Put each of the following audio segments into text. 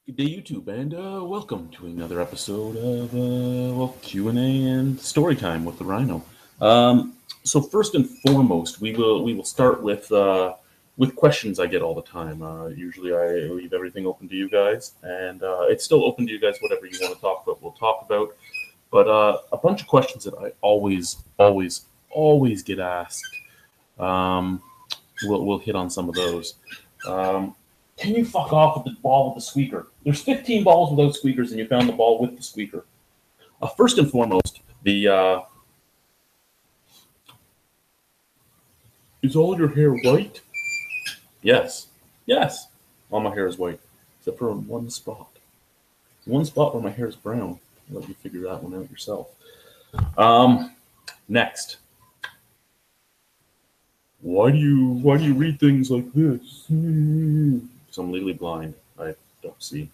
Good day, YouTube, and welcome to another episode of Q&A and story time with the Rhino. So first and foremost, we will start with questions I get all the time. Usually, I leave everything open to you guys, and it's still open to you guys. Whatever you want to talk about, we'll talk about. But a bunch of questions that I always get asked. Um, we'll hit on some of those. Can you fuck off with the ball with the squeaker? There's 15 balls without squeakers, and you found the ball with the squeaker. First and foremost, is all your hair white? Yes, yes. All my hair is white, except for one spot. One spot where my hair is brown. I'll let you figure that one out yourself. Next. Why do you read things like this? Because I'm legally blind. I don't see.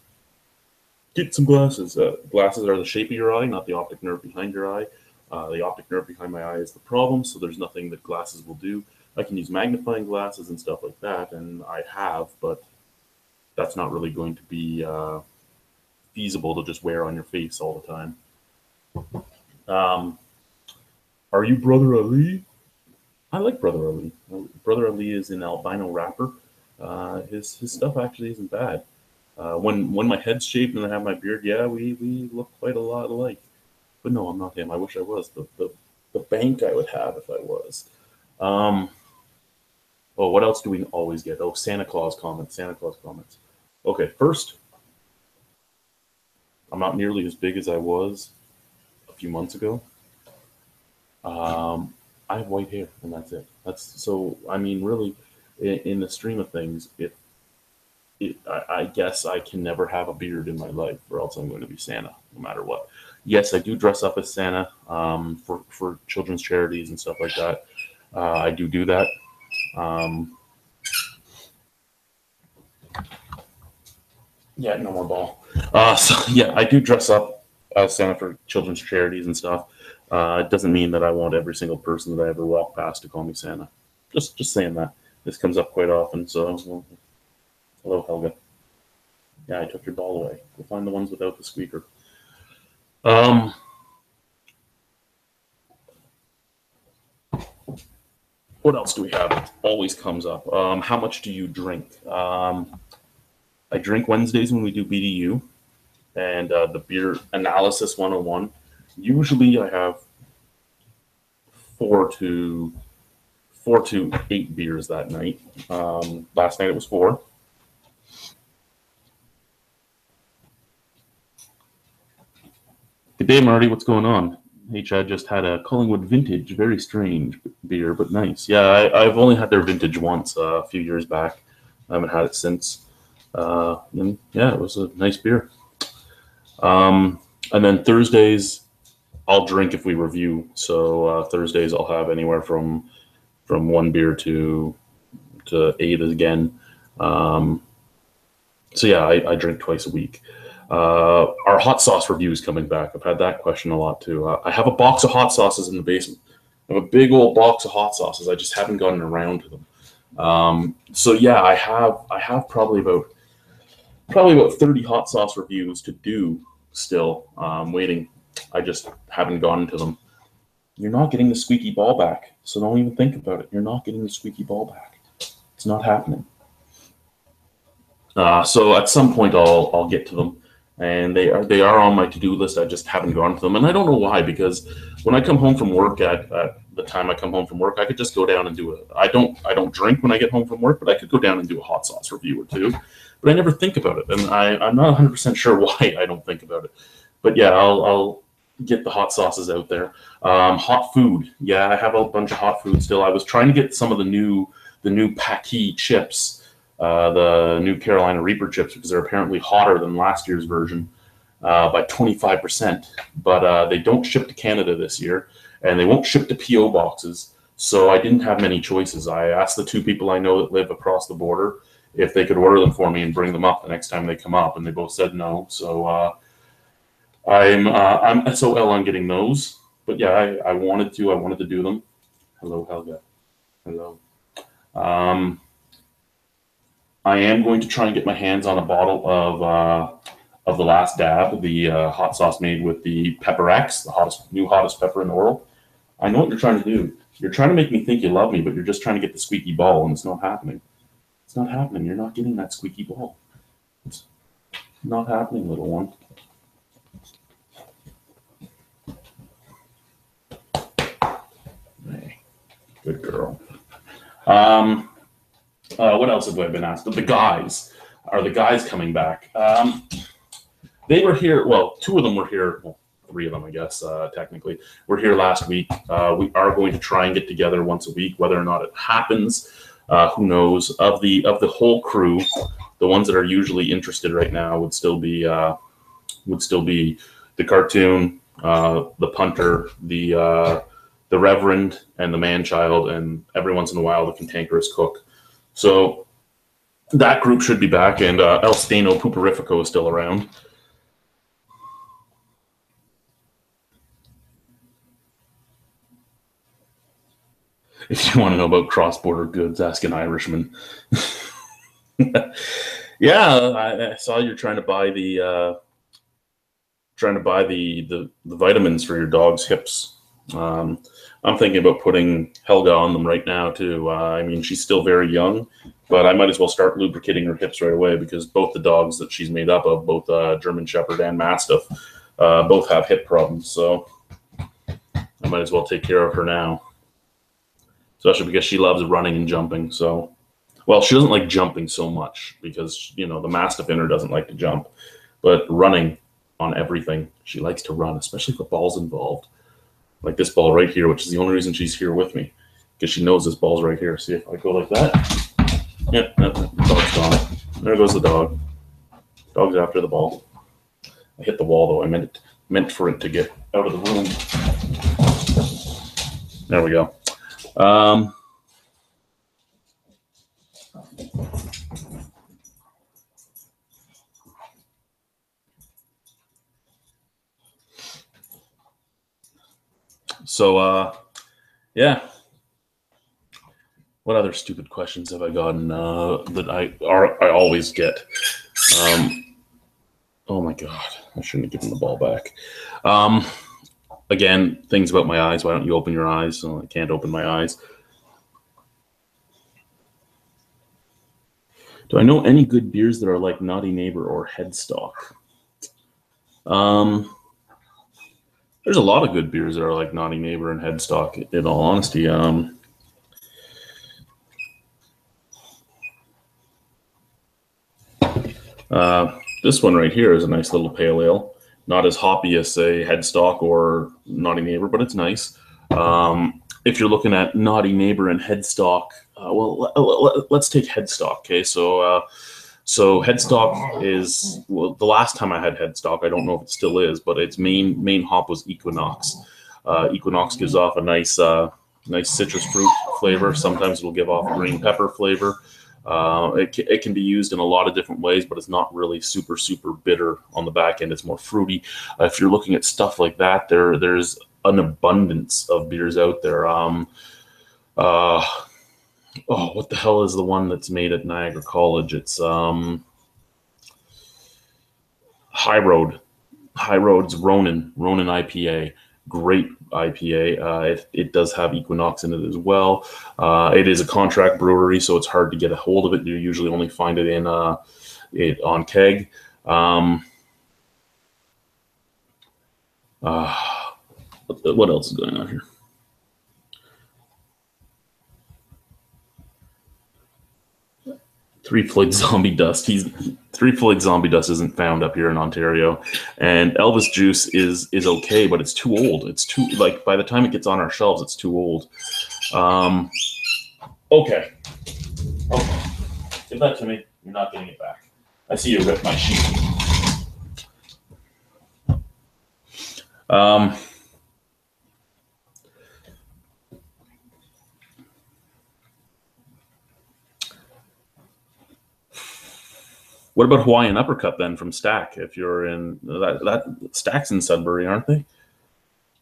Get some glasses. Glasses are the shape of your eye, not the optic nerve behind your eye. The optic nerve behind my eye is the problem, so there's nothing that glasses will do. I can use magnifying glasses and stuff like that, and I have, but that's not really going to be feasible to just wear on your face all the time. Are you Brother Ali? I like Brother Ali. Brother Ali is an albino rapper. His stuff actually isn't bad. When my head's shaved and I have my beard, yeah, we look quite a lot alike. But no, I'm not him. I wish I was. The bank I would have if I was. Oh, what else do we always get? Oh, Santa Claus comments. Santa Claus comments. Okay, first, I'm not nearly as big as I was a few months ago. I have white hair, and that's it. I mean, really, in the stream of things, I guess I can never have a beard in my life, or else I'm going to be Santa, no matter what. Yes, I do dress up as Santa for children's charities and stuff like that. I do that. Yeah, no more ball. So yeah, I do dress up as Santa for children's charities and stuff. It doesn't mean that I want every single person that I ever walk past to call me Santa. Just saying that. This comes up quite often, so well, hello, Helga. Yeah, I took your ball away. Go find the ones without the squeaker. What else do we have? It always comes up. How much do you drink? I drink Wednesdays when we do BDU and the beer analysis 101. Usually I have 4 to 8 beers that night. Last night it was 4. Good day, Marty. What's going on? Hey, Chad just had a Collingwood Vintage, very strange beer, but nice. Yeah, I've only had their Vintage once a few years back. I haven't had it since. And yeah, it was a nice beer. And then Thursdays, I'll drink if we review. So Thursdays I'll have anywhere from 1 beer to 8 again. So yeah, I drink twice a week. Our hot sauce review is coming back. I've had that question a lot too. I have a box of hot sauces in the basement. I have a big old box of hot sauces. I just haven't gotten around to them. So yeah, I have probably about 30 hot sauce reviews to do still. Waiting. I just haven't gotten to them. You're not getting the squeaky ball back, so don't even think about it. You're not getting the squeaky ball back. It's not happening. So at some point I'll get to them, and they are on my to-do list. I just haven't gone to them, and I don't know why. Because when I come home from work, at the time I come home from work, I could just go down and do it. I don't drink when I get home from work, but I could go down and do a hot sauce review or two. But I never think about it, and I'm not 100% sure why I don't think about it. But yeah, I'll get the hot sauces out there. Hot food. Yeah, I have a bunch of hot food still. I was trying to get some of the new Paqui chips, the new Carolina Reaper chips, because they're apparently hotter than last year's version by 25%. But they don't ship to Canada this year, and they won't ship to PO boxes. So I didn't have many choices. I asked the 2 people I know that live across the border if they could order them for me and bring them up the next time they come up, and they both said no. So I'm SOL on getting those, but yeah, I wanted to do them. Hello, Helga. Hello. Um, I am going to try and get my hands on a bottle of the Last Dab, the hot sauce made with the Pepper X, the hottest pepper in the world. I know what you're trying to do. You're trying to make me think you love me, but you're just trying to get the squeaky ball, and it's not happening. It's not happening. You're not getting that squeaky ball. It's not happening, little one. Hey, good girl. Um, what else have I been asked? The guys. Are the guys coming back? They were here. Well, two of them were here. Well, three of them, I guess, technically. Were here last week. We are going to try and get together once a week. Whether or not it happens, who knows? Of the whole crew, the ones that are usually interested right now would still be the cartoon, the punter, the reverend, and the man child, and every once in a while the cantankerous cook. So that group should be back, and El Steno Puperifico is still around. If you want to know about cross-border goods, ask an Irishman. Yeah, I saw you're trying to buy the vitamins for your dog's hips. I'm thinking about putting Helga on them right now too. I mean, she's still very young, but I might as well start lubricating her hips right away because both the dogs that she's made up of, both German Shepherd and Mastiff, both have hip problems. So I might as well take care of her now, especially because she loves running and jumping. So, well, she doesn't like jumping so much because the Mastiff in her doesn't like to jump, but running on everything, she likes to run, especially if the ball's involved. Like this ball right here, which is the only reason she's here with me, because she knows this ball's right here. See if I go like that? Yeah, the dog's gone. There goes the dog. Dog's after the ball. I hit the wall though. I meant for it to get out of the room. There we go. So yeah. What other stupid questions have I gotten that I always get? Oh my god, I shouldn't have given the ball back. Again, things about my eyes. Why don't you open your eyes? So I can't open my eyes. Do I know any good beers that are like Naughty Neighbor or Headstock? There's a lot of good beers that are like Naughty Neighbor and Headstock, in all honesty. This one right here is a nice little pale ale. Not as hoppy as, say, Headstock or Naughty Neighbor, but it's nice. If you're looking at Naughty Neighbor and Headstock, let's take Headstock. Okay, so Headstock is, well, the last time I had Headstock, I don't know if it still is, but its main hop was Equinox. Equinox gives off a nice citrus fruit flavor. Sometimes it'll give off a green pepper flavor. It can be used in a lot of different ways, but it's not really super bitter on the back end. It's more fruity. If you're looking at stuff like that, there's an abundance of beers out there. What the hell is the one that's made at Niagara College? It's High Road. High Road's Ronin IPA. Great IPA. It does have Equinox in it as well. It is a contract brewery, so it's hard to get a hold of it. You usually only find it in on keg. What else is going on here? Three Floyd Zombie Dust. Three Floyd Zombie Dust isn't found up here in Ontario, and Elvis Juice is okay, but it's too old. It's too, like, by the time it gets on our shelves, it's too old. Okay, give that to me. You're not getting it back. I see you ripped my sheet. What about Hawaiian Uppercut then from Stack? If you're in that Stack's in Sudbury, aren't they?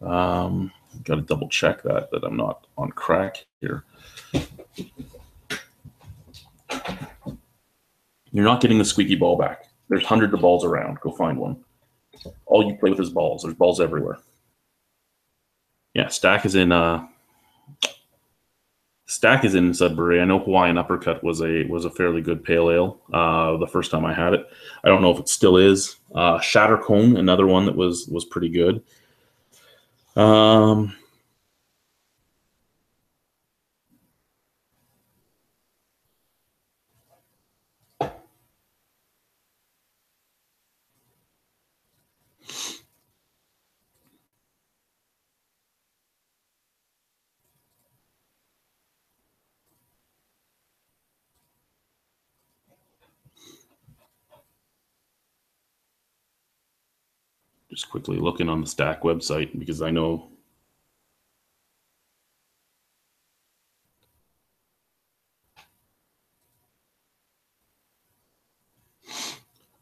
Got to double check that I'm not on crack here. You're not getting the squeaky ball back. There's hundreds of balls around. Go find one. All you play with is balls. There's balls everywhere. Yeah, Stack is in Sudbury. I know Hawaiian Uppercut was a fairly good pale ale the first time I had it. I don't know if it still is. Shatter Cone, another one that was pretty good. Just quickly looking on the Stack website because I know.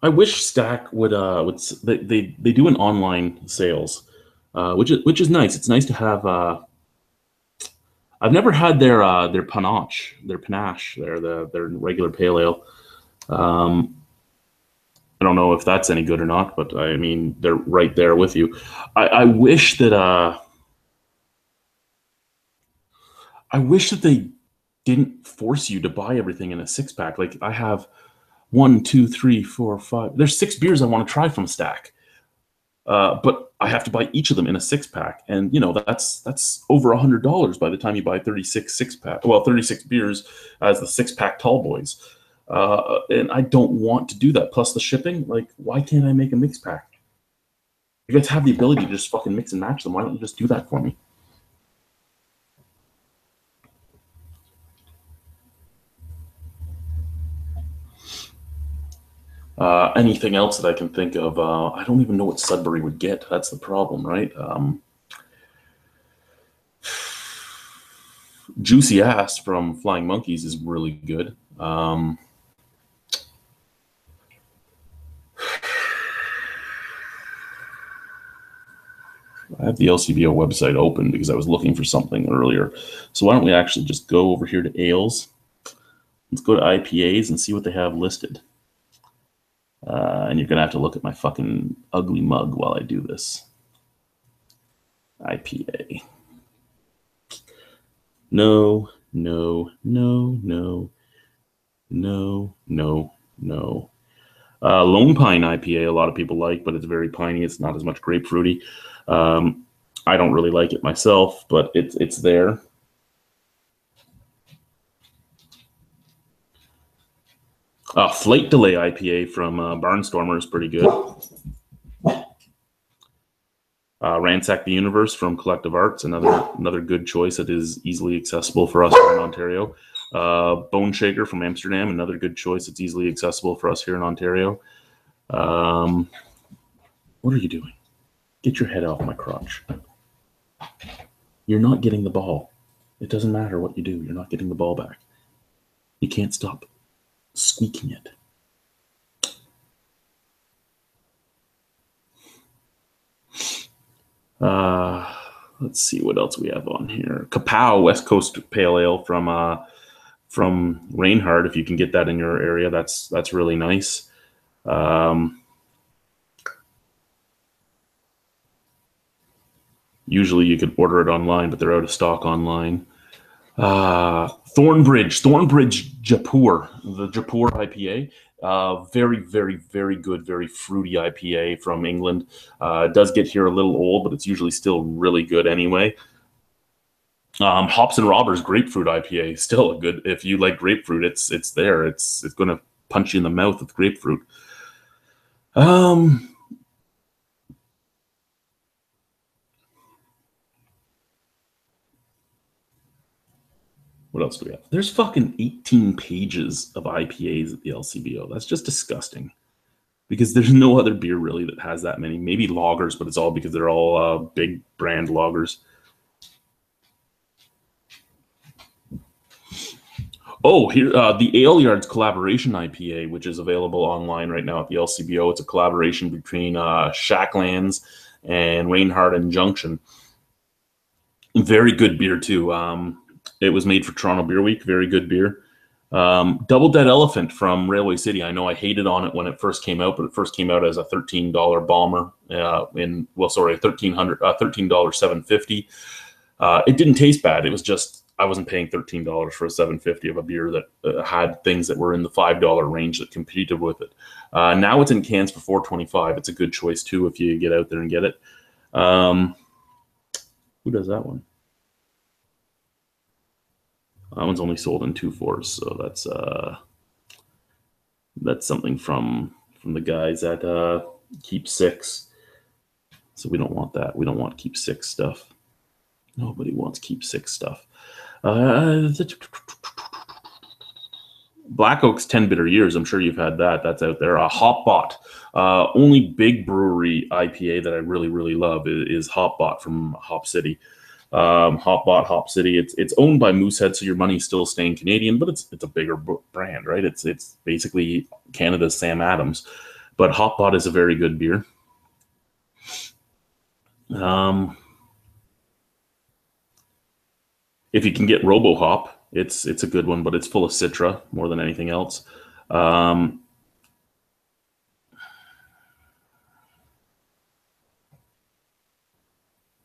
I wish Stack would they do an online sales, which is nice. It's nice to have. I've never had their panache, their regular pale ale. I don't know if that's any good or not, but I mean they're right there with you. I wish that they didn't force you to buy everything in a 6-pack. Like I have 1, 2, 3, 4, 5. There's 6 beers I want to try from Stack, but I have to buy each of them in a 6-pack, and you know that's over $100 by the time you buy 36 6-pack. Well, 36 beers as the 6-pack tall boys, and I don't want to do that. Plus the shipping. Like, why can't I make a mix pack? You guys have the ability to just fucking mix and match them. Why don't you just do that for me? Anything else that I can think of? I don't even know what Sudbury would get. That's the problem, right? Juicy Ass from Flying Monkeys is really good. I have the LCBO website open because I was looking for something earlier. So why don't we actually just go over here to ales? Let's go to IPAs and see what they have listed. And you're going to have to look at my fucking ugly mug while I do this. IPA. No, no, no, no, no, no, no. Lone Pine IPA, a lot of people like, but it's very piney. It's not as much grapefruity. I don't really like it myself, but it's there. Flight Delay IPA from Barnstormer is pretty good. Ransack the Universe from Collective Arts, another good choice that is easily accessible for us here in Ontario. Bone Shaker from Amsterdam, another good choice that's easily accessible for us here in Ontario. What are you doing? Get your head off my crotch. You're not getting the ball. It doesn't matter what you do. You're not getting the ball back. You can't stop squeaking it. Let's see what else we have on here. Kapow West Coast Pale Ale from Reinhardt. If you can get that in your area, that's really nice. Usually you could order it online, but they're out of stock online. Thornbridge Jaipur, the Jaipur IPA. Very, very, very good, very fruity IPA from England. It does get here a little old, but it's usually still really good anyway. Hops and Robbers Grapefruit IPA, still a good. If you like grapefruit, it's there. It's going to punch you in the mouth with grapefruit. What else do we have? There's fucking 18 pages of IPAs at the LCBO. That's just disgusting. Because there's no other beer really that has that many. Maybe lagers, but it's all because they're all big brand lagers. Oh, here the Ale Yards Collaboration IPA, which is available online right now at the LCBO. It's a collaboration between Shacklands and Reinhardt and Junction. Very good beer too. It was made for Toronto Beer Week. Very good beer. Double Dead Elephant from Railway City. I know I hated on it when it first came out, but it first came out as a $13 bomber $13 $7.50. It didn't taste bad. It was just I wasn't paying $13 for a $7.50 of a beer that had things that were in the $5 range that competed with it. Now it's in cans for $4.25. It's a good choice too if you get out there and get it. Who does that one? That one's only sold in 2/4, so that's something from the guys at Keep Six. So we don't want that. We don't want Keep Six stuff. Nobody wants Keep Six stuff. Black Oak's 10 Bitter Years. I'm sure you've had that. That's out there. Hopbot. Only big brewery IPA that I really, really love is Hopbot from Hop City. Hopbot, Hop City. It's owned by Moosehead, so your money's still staying Canadian, but it's a bigger brand, right? It's basically Canada's Sam Adams. But Hopbot is a very good beer. If you can get RoboHop, it's a good one, but it's full of Citra more than anything else.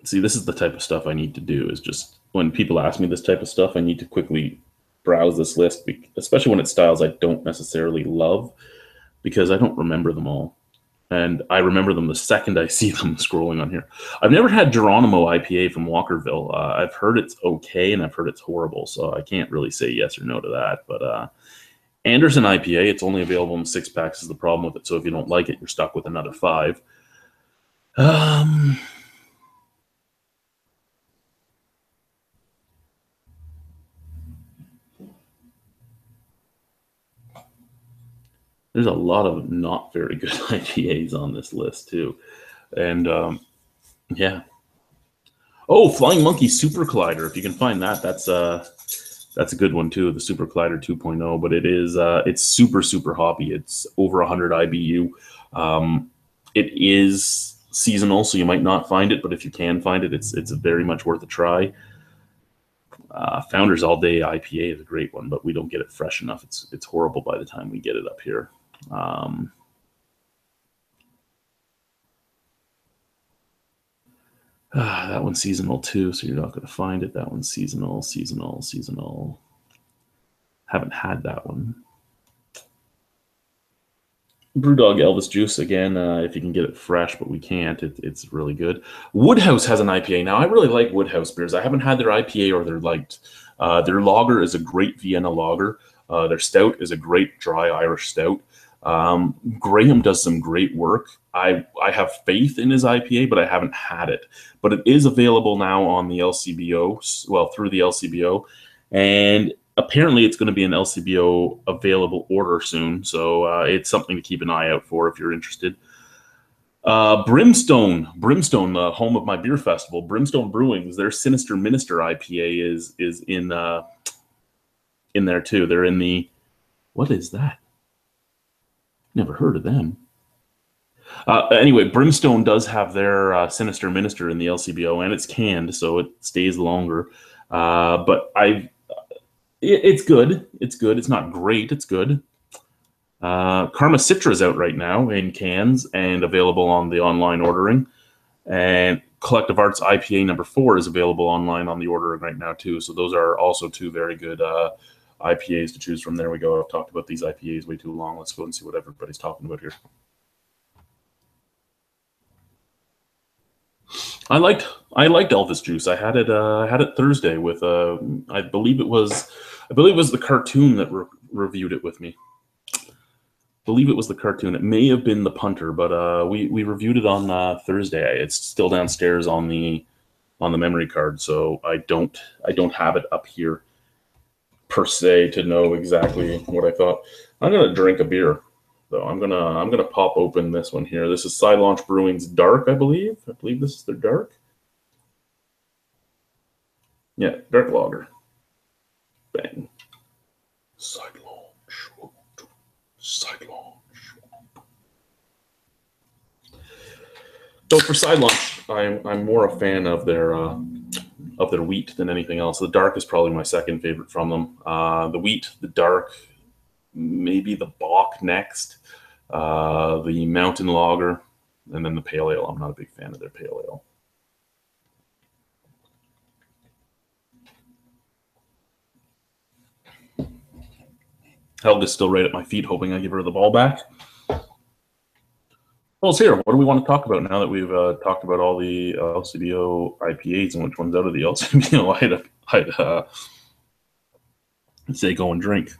See, this is the type of stuff I need to do, is just when people ask me this type of stuff, I need to quickly browse this list, especially when it's styles I don't necessarily love, because I don't remember them all. And I remember them the second I see them scrolling on here. I've never had Geronimo IPA from Walkerville. I've heard it's okay, and I've heard it's horrible, so I can't really say yes or no to that. But Anderson IPA, it's only available in 6-packs is the problem with it. So if you don't like it, you're stuck with another 5. There's a lot of not very good IPAs on this list too. And yeah. Oh, Flying Monkey Super Collider. If you can find that, that's a good one too, the Super Collider 2.0. But it's super, super hoppy. It's over 100 IBU. It is seasonal, so you might not find it, but if you can find it, it's very much worth a try. Founders All Day IPA is a great one, but we don't get it fresh enough. It's horrible by the time we get it up here. That one's seasonal too, so you're not going to find it. That one's seasonal. Haven't had that one. Brewdog Elvis Juice, again, if you can get it fresh, but we can't. It's really good. Woodhouse has an IPA. Now, I really like Woodhouse beers. I haven't had their IPA or their light. Their lager is a great Vienna lager. Their stout is a great dry Irish stout. Graham does some great work. I have faith in his IPA, but I haven't had it. But it is available now on the LCBO, well, through the LCBO. And apparently it's going to be an LCBO available order soon. So it's something to keep an eye out for if you're interested. Brimstone, the home of my beer festival, Brimstone Brewing's, their Sinister Minister IPA is in there too. They're in the, what is that? Never heard of them. Anyway, Brimstone does have their Sinister Minister in the LCBO, and it's canned, so it stays longer. But it's good. It's good. It's not great. It's good. Karma Citra is out right now in cans and available on the online ordering. And Collective Arts IPA number 4 is available online on the ordering right now too. So those are also 2 very good IPAs to choose from. There we go. I've talked about these IPAs way too long. Let's go and see what everybody's talking about here. I liked Elvis Juice. I had it Thursday with I believe it was the cartoon that reviewed it with me. Believe it was the cartoon. It may have been the punter, but we reviewed it on Thursday. It's still downstairs on the memory card, so I don't have it up here per se to know exactly what I thought. I'm gonna drink a beer though. I'm gonna pop open this one here. This is Side Launch Brewing's Dark, I believe. I believe this is their Dark. Yeah, Dark Lager. Bang. Side launch. Side launch. So for side launch, I'm more a fan of their wheat than anything else. The dark is probably my second favorite from them. The wheat, the dark, maybe the Bach next, the Mountain Lager, and then the Pale Ale. I'm not a big fan of their Pale Ale. Helga's still right at my feet, hoping I give her the ball back. Well, it's here. What do we want to talk about now that we've talked about all the LCBO IPAs and which ones out of the LCBO I'd say go and drink?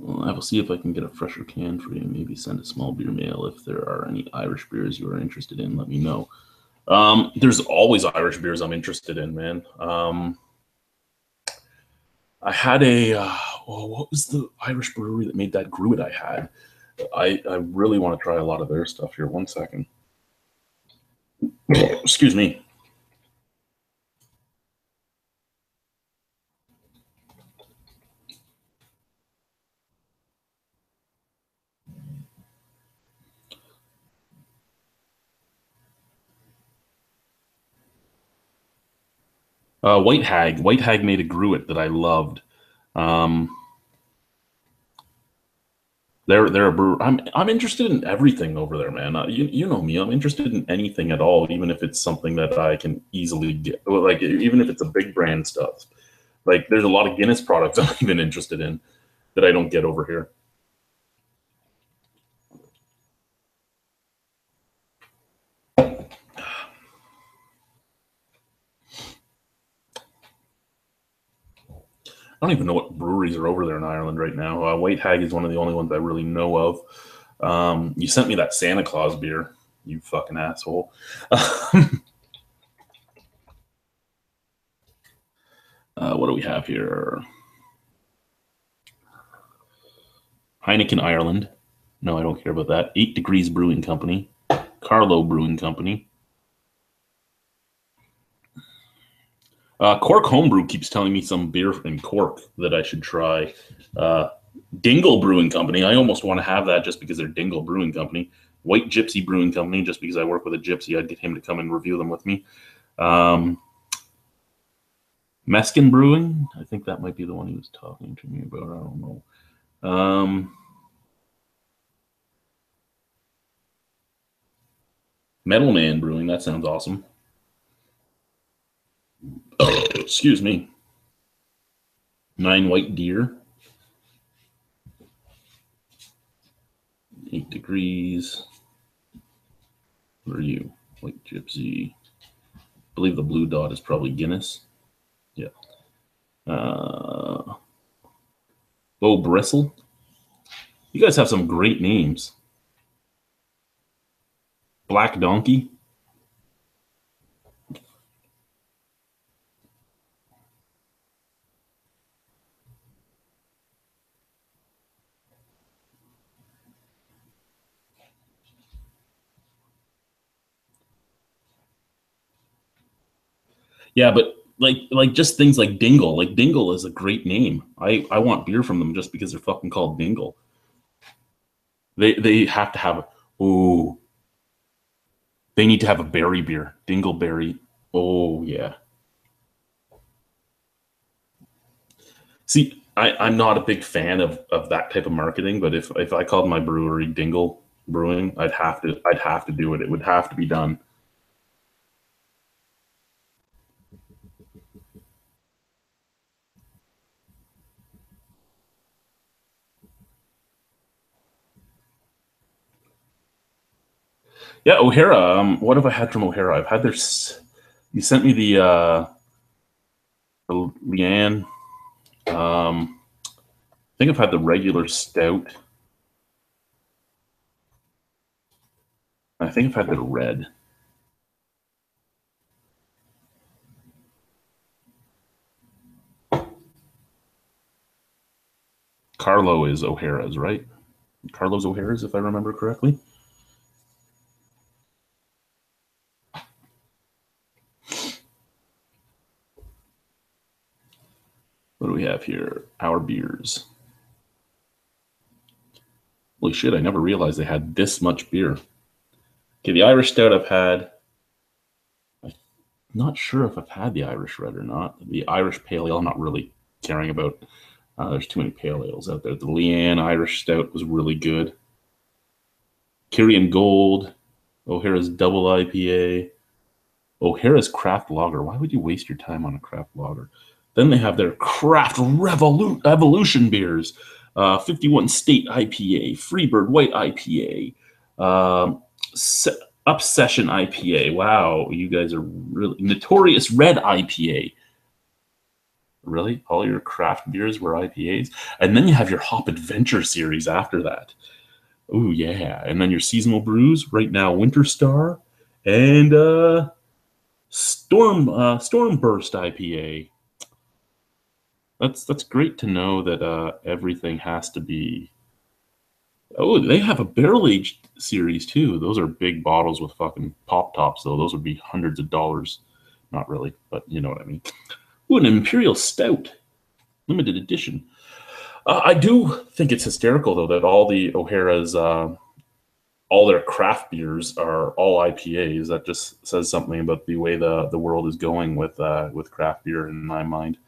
Well, I will see if I can get a fresher can for you. Maybe send a small beer mail. If there are any Irish beers you are interested in, let me know. There's always Irish beers I'm interested in, man. I had what was the Irish brewery that made that gruit I had? I really want to try a lot of their stuff here. One second. Excuse me. White Hag. White Hag made a gruit that I loved. They're a brewer. I'm interested in everything over there, man. You know me. I'm interested in anything at all, even if it's something that I can easily get. Like even if it's a big brand stuff. Like there's a lot of Guinness products I'm even interested in that I don't get over here. I don't even know what breweries are over there in Ireland right now. White Hag is one of the only ones I really know of. You sent me that Santa Claus beer, you fucking asshole. What do we have here? Heineken Ireland. No, I don't care about that. 8 Degrees Brewing Company. Carlo Brewing Company. Cork Homebrew keeps telling me some beer in Cork that I should try. Dingle Brewing Company. I almost want to have that just because they're Dingle Brewing Company. White Gypsy Brewing Company, just because I work with a gypsy, I'd get him to come and review them with me. Meskin Brewing. I think that might be the one he was talking to me about. I don't know. Metal Man Brewing. That sounds awesome. Oh, excuse me. 9 White Deer. 8 Degrees. What are you? White Gypsy. I believe the blue dot is probably Guinness. Yeah. Bo Bristle. You guys have some great names. Black Donkey. Yeah, but like just things like Dingle. Like Dingle is a great name. I want beer from them just because they're fucking called Dingle. They have to have they need to have a berry beer. Dingleberry. Oh yeah. See, I'm not a big fan of that type of marketing, but if I called my brewery Dingle Brewing, I'd have to do it. It would have to be done. Yeah, O'Hara. What have I had from O'Hara? I've had their. You sent me the Leanne. I think I've had the regular stout. I think I've had the red. Carlo is O'Hara's, right? Carlos O'Hara's, if I remember correctly. What do we have here? Our beers. Holy shit, I never realized they had this much beer. Okay, the Irish Stout I've had. I'm not sure if I've had the Irish Red or not. The Irish Pale Ale, I'm not really caring about. There's too many pale ales out there. The Leanne Irish Stout was really good. Kyrian Gold, O'Hara's Double IPA, O'Hara's Craft Lager. Why would you waste your time on a craft lager? Then they have their Craft Evolution beers. 51 State IPA, Freebird White IPA, Obsession IPA. Wow, you guys are really Notorious Red IPA. Really? All your craft beers were IPAs? And then you have your Hop Adventure series after that. Oh, yeah. And then your seasonal brews. Right now, Winter Star and Stormburst IPA. That's great to know that everything has to be. Oh, they have a barrel-aged series, too. Those are big bottles with fucking pop tops, though. Those would be hundreds of dollars. Not really, but you know what I mean. Ooh, an Imperial Stout. Limited edition. I do think it's hysterical, though, that all the O'Hara's, all their craft beers are all IPAs. That just says something about the way the world is going with craft beer, in my mind.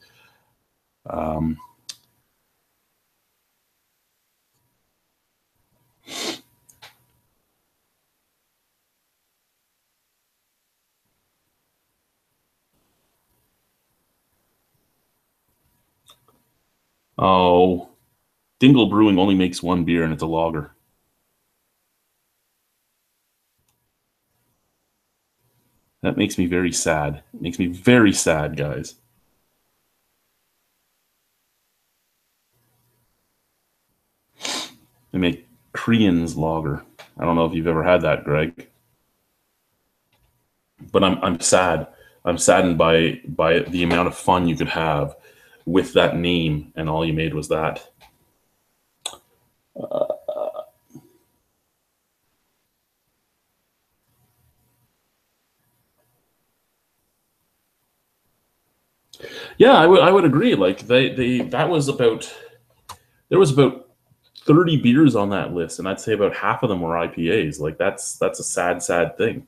Oh, Dingle Brewing only makes one beer, and it's a lager. That makes me very sad. It makes me very sad, guys. They make Korean's lager. I don't know if you've ever had that, Greg, but I'm sad. I'm saddened by the amount of fun you could have with that name, and all you made was that. Yeah, I would agree. Like they that was about there was about 30 beers on that list, and I'd say about half of them were IPAs. Like that's a sad thing.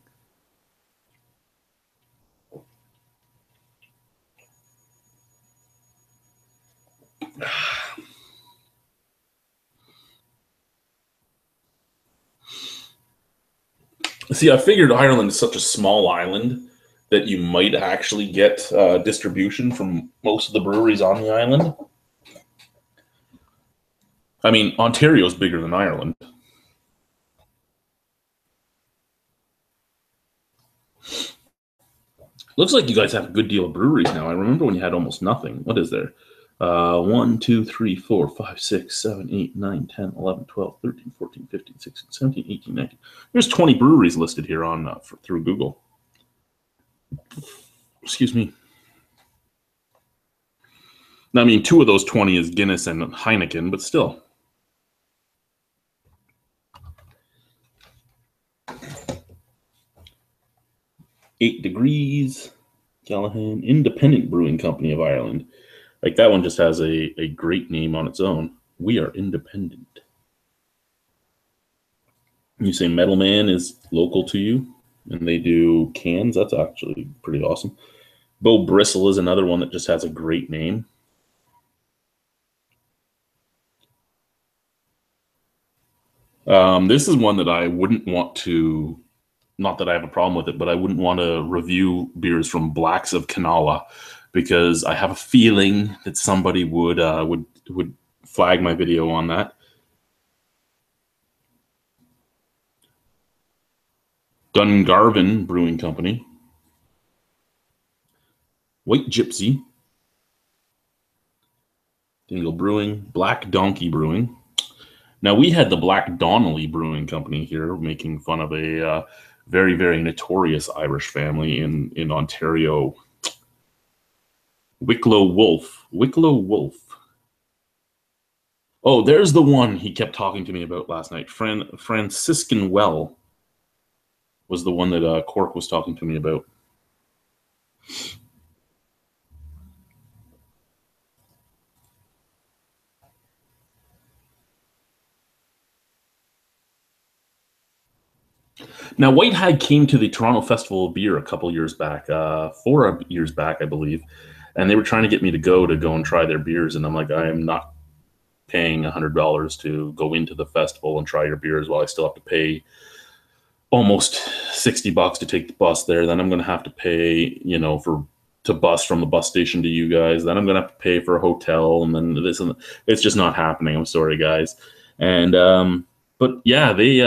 See, I figured Ireland is such a small island that you might actually get distribution from most of the breweries on the island. I mean, Ontario's bigger than Ireland. Looks like you guys have a good deal of breweries now. I remember when you had almost nothing. What is there? 1, 2, 3, 4, 5, 6, 7, 8, 9, 10, 11, 12, 13, 14, 15, 16, 17, 18, 19. There's 20 breweries listed here on through Google. Excuse me. I mean, 2 of those 20 is Guinness and Heineken, but still. Eight Degrees, Callahan, Independent Brewing Company of Ireland. Like that one just has a great name on its own. We are independent. You say Metal Man is local to you, and they do cans. That's actually pretty awesome. Bo Bristle is another one that just has a great name. This is one that I wouldn't want to. Not that I have a problem with it, but I wouldn't want to review beers from Blacks of Kanala because I have a feeling that somebody would flag my video on that. Dungarvan Brewing Company, White Gypsy, Dingle Brewing, Black Donkey Brewing, Now, we had the Black Donnelly Brewing Company here making fun of a very, very notorious Irish family in Ontario. Wicklow Wolf. Wicklow Wolf. Oh, there's the one he kept talking to me about last night. Franciscan Well was the one that Cork was talking to me about. Now, White Hag came to the Toronto Festival of Beer a couple years back, 4 years back, I believe, and they were trying to get me to go and try their beers, and I'm like, I am not paying $100 to go into the festival and try your beers while I still have to pay almost $60 to take the bus there. Then I'm going to have to pay, to bus from the bus station to you guys. Then I'm going to have to pay for a hotel, and then this, and it's just not happening. I'm sorry, guys. And but yeah, they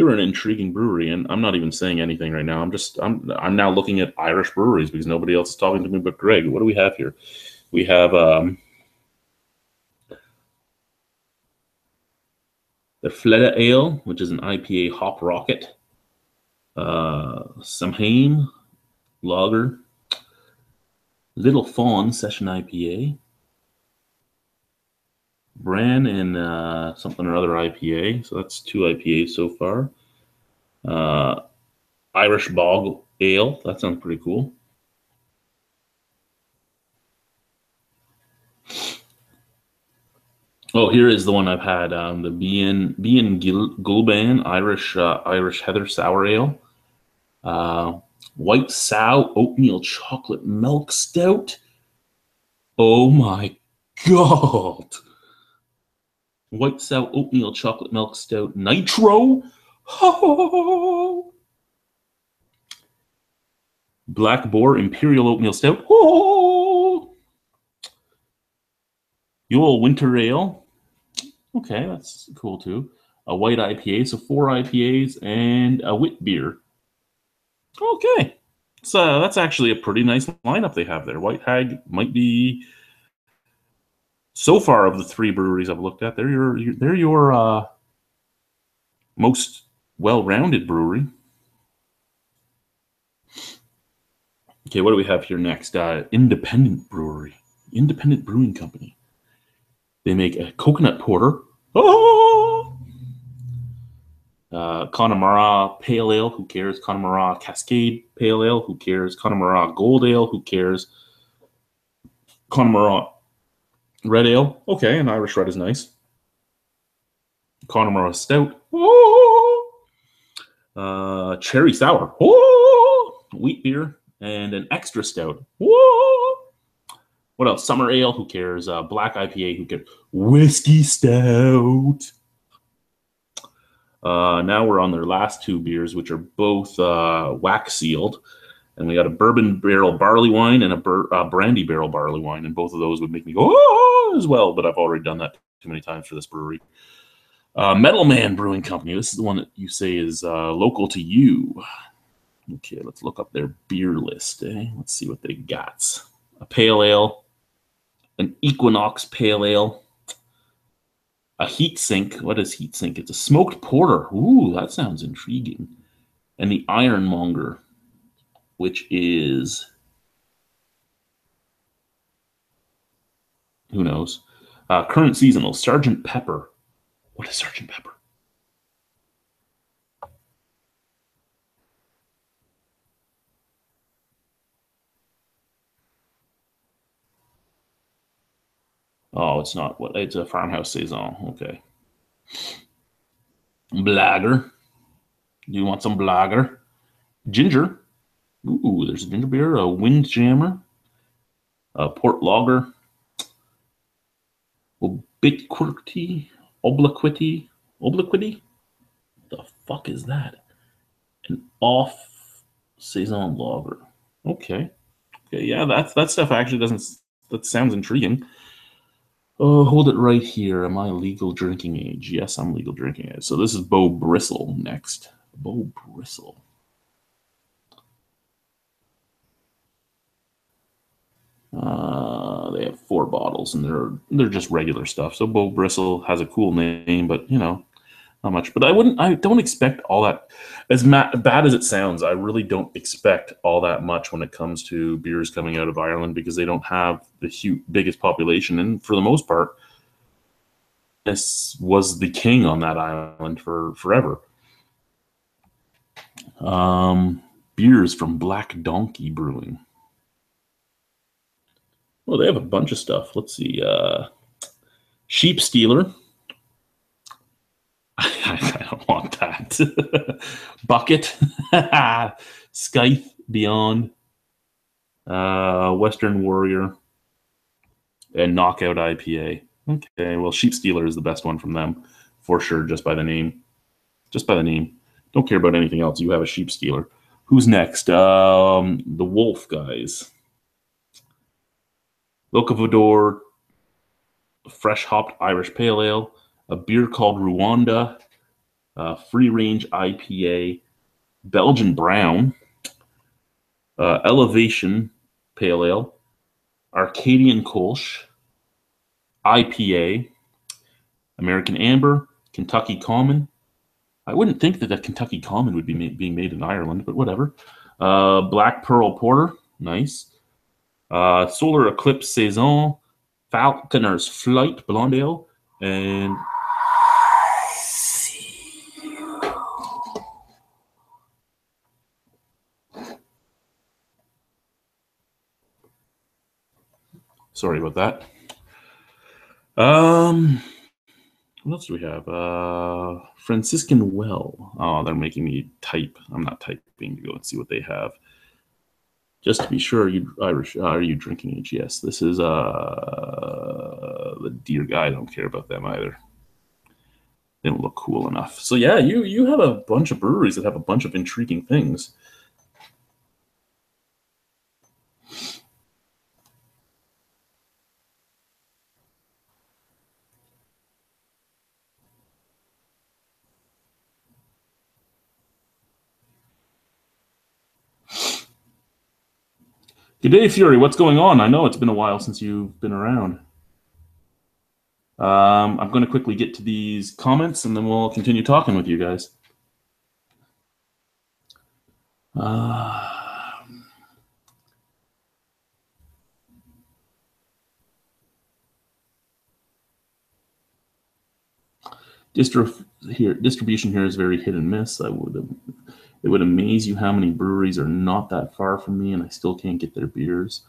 were an intriguing brewery, and I'm not even saying anything right now. I'm now looking at Irish breweries because nobody else is talking to me but Greg. What do we have here? We have the Fleda Ale, which is an IPA hop rocket. Samhain Lager. Little Fawn Session IPA. Bran and something or other IPA. So that's 2 IPAs so far. Irish Bog Ale. That sounds pretty cool. Oh, here is the one I've had. The Bean Gulban Irish Heather Sour Ale. White Sow Oatmeal Chocolate Milk Stout. Oh my God. White Sow Oatmeal Chocolate Milk Stout Nitro. Oh. Black Boar Imperial Oatmeal Stout. Oh. Yule Winter Ale. Okay, that's cool too. A white IPA, so 4 IPAs and a wit beer. Okay, so that's actually a pretty nice lineup they have there. White Hag might be, so far of the 3 breweries I've looked at, they're your most well-rounded brewery. Okay, what do we have here next? Independent Brewery, Independent Brewing Company. They make a coconut porter. Oh! Connemara Pale Ale, who cares? Connemara Cascade Pale Ale, who cares? Connemara Gold Ale, who cares? Connemara Red Ale, okay, an Irish Red is nice. Connemara Stout. Oh! Cherry Sour. Oh! Wheat beer and an extra stout. Oh! What else? Summer Ale, who cares? Black IPA, who cares? Whiskey Stout. Now we're on their last 2 beers, which are both wax sealed. And we got a bourbon barrel barley wine and a brandy barrel barley wine. And both of those would make me go, oh, as well. But I've already done that too many times for this brewery. Metal Man Brewing Company. This is the one that you say is local to you. Okay, let's look up their beer list. Let's see what they got. A pale ale. An Equinox Pale Ale. A Heat Sink. What is Heat Sink? It's a smoked porter. Ooh, that sounds intriguing. And the Ironmonger, which is, who knows? Current seasonal, Sergeant Pepper. What is Sergeant Pepper? Oh, it's not what, it's a Farmhouse Saison. Okay. Blagger. Do you want some Blagger? Ginger. Ooh, there's a ginger beer, a Windjammer, a Port Lager, Ubiquity, Obliquity. The fuck is that? An off saison lager. Okay, yeah, that stuff actually doesn't. That sounds intriguing. Oh, hold it right here. Am I legal drinking age? Yes, I'm legal drinking age. So this is Beau Bristle next. Beau Bristle. they have 4 bottles, and they're just regular stuff. So Bow Bristle has a cool name, but not much. But I don't expect all that. As bad as it sounds, I really don't expect all that much when it comes to beers coming out of Ireland, because they don't have the biggest population, and for the most part, this was the king on that island for forever. Beers from Black Donkey Brewing. Well, they have a bunch of stuff. Let's see. Sheep Stealer. I don't want that. Bucket. Scythe Beyond. Western Warrior. And Knockout IPA. Okay, well, Sheep Stealer is the best one from them, for sure, just by the name. Just by the name. Don't care about anything else. You have a Sheep Stealer. Who's next? The Wolf guys. Locavador Fresh Hopped Irish Pale Ale. A beer called Rwanda. Free Range IPA. Belgian Brown. Elevation Pale Ale. Arcadian Kolsch. IPA. American Amber. Kentucky Common. I wouldn't think that Kentucky Common would be being made in Ireland, but whatever. Black Pearl Porter, nice. Solar Eclipse Saison, Falconer's Flight Blonde Ale, and sorry about that. What else do we have? Franciscan Well. Oh, they're making me type. I'm not typing to go and see what they have. Just to be sure, you Irish, are you drinking age? Yes, this is the Deer guy. I don't care about them either. They don't look cool enough. So yeah, you have a bunch of breweries that have a bunch of intriguing things. Good day, Fury. What's going on? I know it's been a while since you've been around. I'm going to quickly get to these comments, and then we'll continue talking with you guys. Distribution here is very hit and miss. It would amaze you how many breweries are not that far from me, and I still can't get their beers.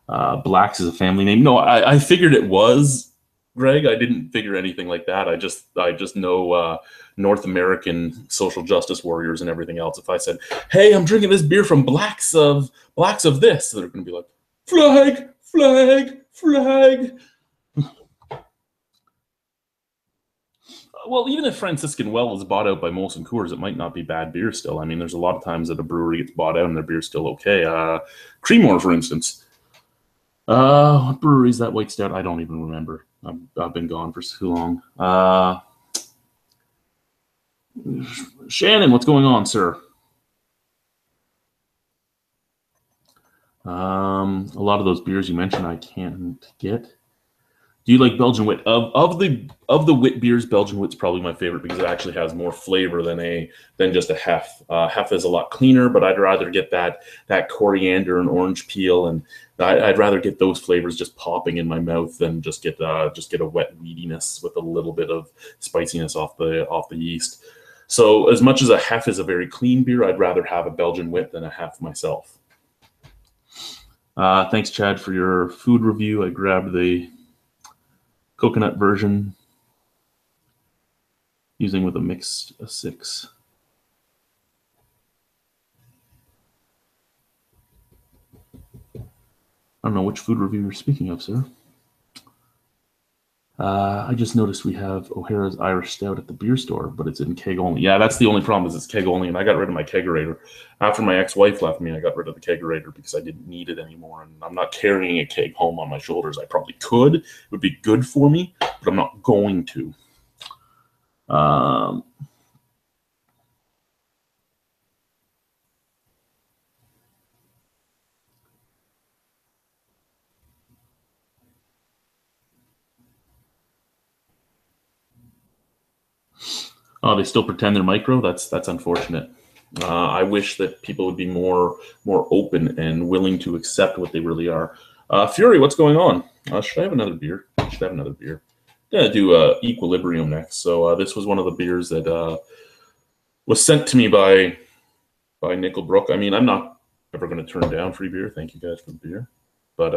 Blacks is a family name. No, I figured it was, Greg. I didn't figure anything like that. I just know North American social justice warriors and everything else. If I said, "Hey, I'm drinking this beer from Blacks of this," they're going to be like, "Flag, flag, flag." Well, even if Franciscan Well is bought out by Molson Coors, it might not be bad beer still. I mean, there's a lot of times that a brewery gets bought out and their beer's still okay. Creemore, for instance. What brewery is that white stout? I don't even remember. I've been gone for too long. Shannon, what's going on, sir? A lot of those beers you mentioned I can't get. Do you like Belgian Wit? Of the wit beers, Belgian Wit's probably my favorite because it actually has more flavor than just a hef. Hef is a lot cleaner, but I'd rather get that coriander and orange peel, and I'd rather get those flavors just popping in my mouth than just get a wet weediness with a little bit of spiciness off the yeast. So as much as a hef is a very clean beer, I'd rather have a Belgian Wit than a hef myself. Thanks, Chad, for your food review. I grabbed the coconut version using with a mixed 6. I don't know which food review you're speaking of, sir. I just noticed we have O'Hara's Irish Stout at the beer store, but it's in keg only. Yeah, that's the only problem is it's keg only, and I got rid of my kegerator. After my ex-wife left me, I got rid of the kegerator because I didn't need it anymore, and I'm not carrying a keg home on my shoulders. I probably could. It would be good for me, but I'm not going to. Oh, they still pretend they're micro. That's unfortunate. I wish that people would be more open and willing to accept what they really are. Fury, what's going on? Should I have another beer? Should I have another beer? I'm gonna do Equilibrium next. So this was one of the beers that was sent to me by Nickelbrook. I mean, I'm not ever going to turn down free beer. Thank you guys for the beer. But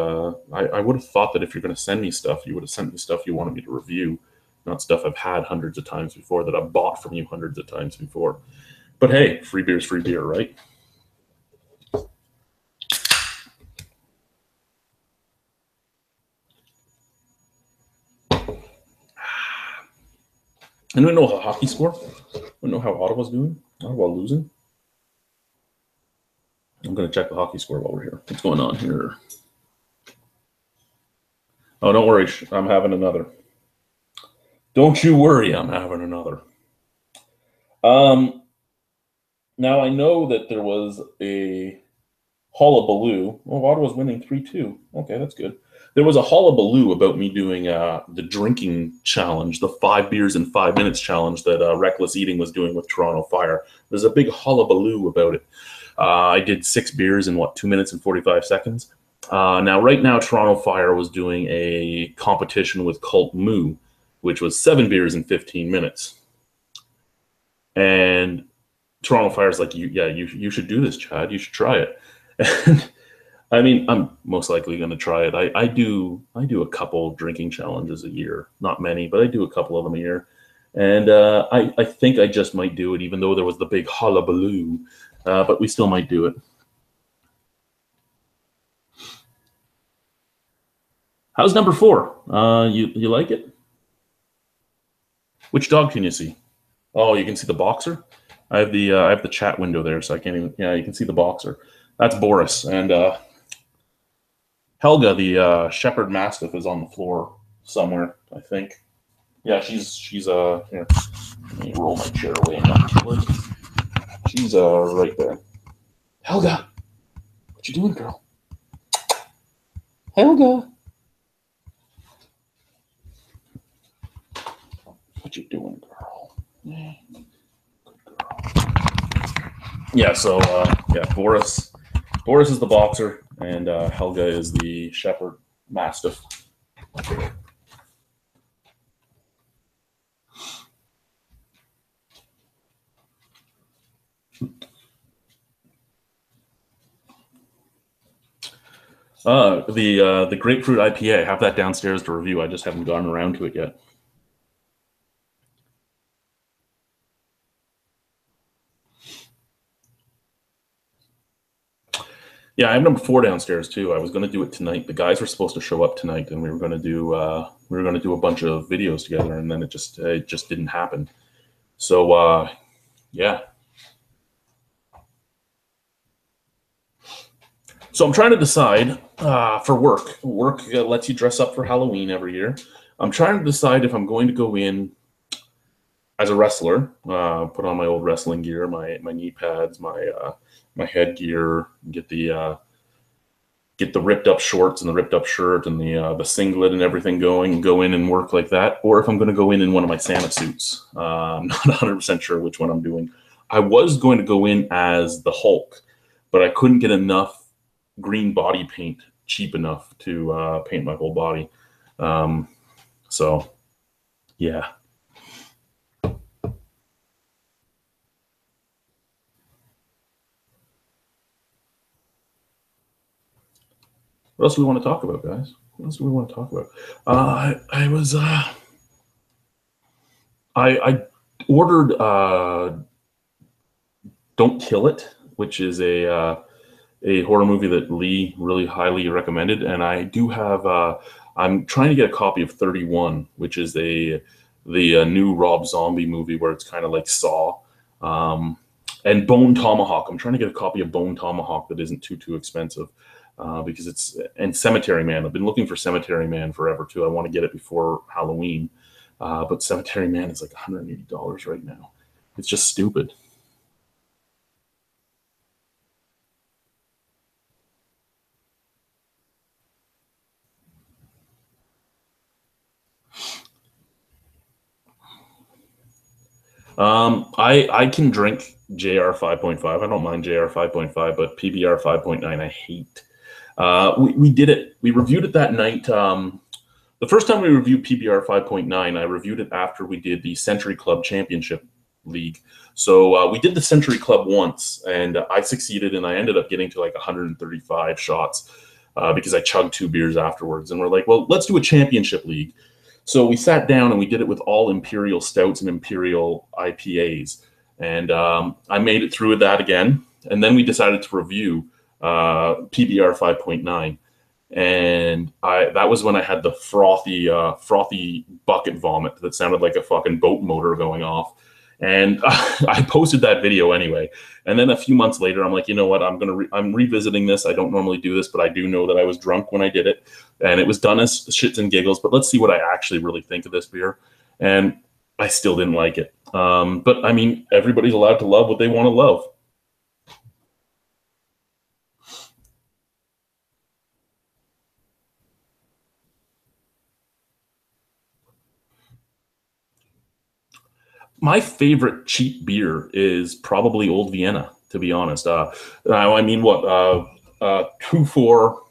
I would have thought that if you're going to send me stuff, you would have sent me stuff you wanted me to review, not stuff I've had hundreds of times before, that I've bought from you hundreds of times before. But hey, free beer's free beer, right? Anyone know a hockey score? Anyone know how Ottawa's doing? Ottawa losing? I'm going to check the hockey score while we're here. What's going on here? Oh, don't worry. I'm having another. Don't you worry. I'm having another. Now I know that there was a hullabaloo. Oh, Ottawa's winning 3-2. Okay, that's good. There was a hullabaloo about me doing the drinking challenge, the 5 beers in 5 minutes challenge that Reckless Eating was doing with Toronto Fire. There's a big hullabaloo about it. I did 6 beers in 2 minutes and 45 seconds. Now, right now, Toronto Fire was doing a competition with Cult Moo, which was 7 beers in 15 minutes. And Toronto Fire's like, you should do this, Chad. You should try it. And I mean, I'm most likely going to try it. I do a couple drinking challenges a year, not many, but I do a couple of them a year. And I think I just might do it, even though there was the big hullabaloo. But we still might do it. How's number 4? You like it? Which dog can you see? Oh, you can see the boxer. I have the chat window there, so I can't even. Yeah, you can see the boxer. That's Boris, and Helga, the Shepherd Mastiff, is on the floor somewhere. I think. Yeah, she's here. Let me roll my chair away and not kill it. She's right there. Helga, what you doing, girl? Helga, what you doing, girl? Good girl. Yeah. So yeah, Boris is the boxer, and Helga is the Shepherd Mastiff. The grapefruit IPA. I have that downstairs to review. I just haven't gotten around to it yet. Yeah, I have number 4 downstairs too. I was going to do it tonight. The guys were supposed to show up tonight, and we were going to do a bunch of videos together, and then it just didn't happen. So yeah. So I'm trying to decide for work. Work lets you dress up for Halloween every year. I'm trying to decide if I'm going to go in as a wrestler, put on my old wrestling gear, my knee pads, my headgear, get the ripped up shorts and the ripped up shirt and the singlet and everything going, and go in and work like that, or if I'm going to go in one of my Santa suits. I'm not 100% sure which one I'm doing. I was going to go in as the Hulk, but I couldn't get enough green body paint cheap enough to paint my whole body. So yeah. What else do we want to talk about, guys? What else do we want to talk about? I ordered Don't Kill It, which is a horror movie that Lee really highly recommended, and I do have. I'm trying to get a copy of 31, which is the new Rob Zombie movie where it's kind of like Saw, and Bone Tomahawk. I'm trying to get a copy of Bone Tomahawk that isn't too expensive, because it's, and Cemetery Man. I've been looking for Cemetery Man forever too. I want to get it before Halloween, but Cemetery Man is like $180 right now. It's just stupid. I can drink JR 5.5. I don't mind JR 5.5, but PBR 5.9 I hate. We did it. We reviewed it that night. The first time we reviewed PBR 5.9, I reviewed it after we did the Century Club Championship League. So we did the Century Club once, and I succeeded, and I ended up getting to like 135 shots because I chugged 2 beers afterwards. And we're like, well, let's do a championship league. So we sat down and we did it with all Imperial Stouts and Imperial IPAs. And I made it through that again. And then we decided to review PBR 5.9. And that was when I had the frothy bucket vomit that sounded like a fucking boat motor going off. And I posted that video anyway. And then a few months later, I'm like, you know what? I'm revisiting this. I don't normally do this, but I do know that I was drunk when I did it, and it was done as shits and giggles. But let's see what I actually really think of this beer. And I still didn't like it. But I mean, everybody's allowed to love what they want to love. My favorite cheap beer is probably Old Vienna, to be honest. I mean, what 2 4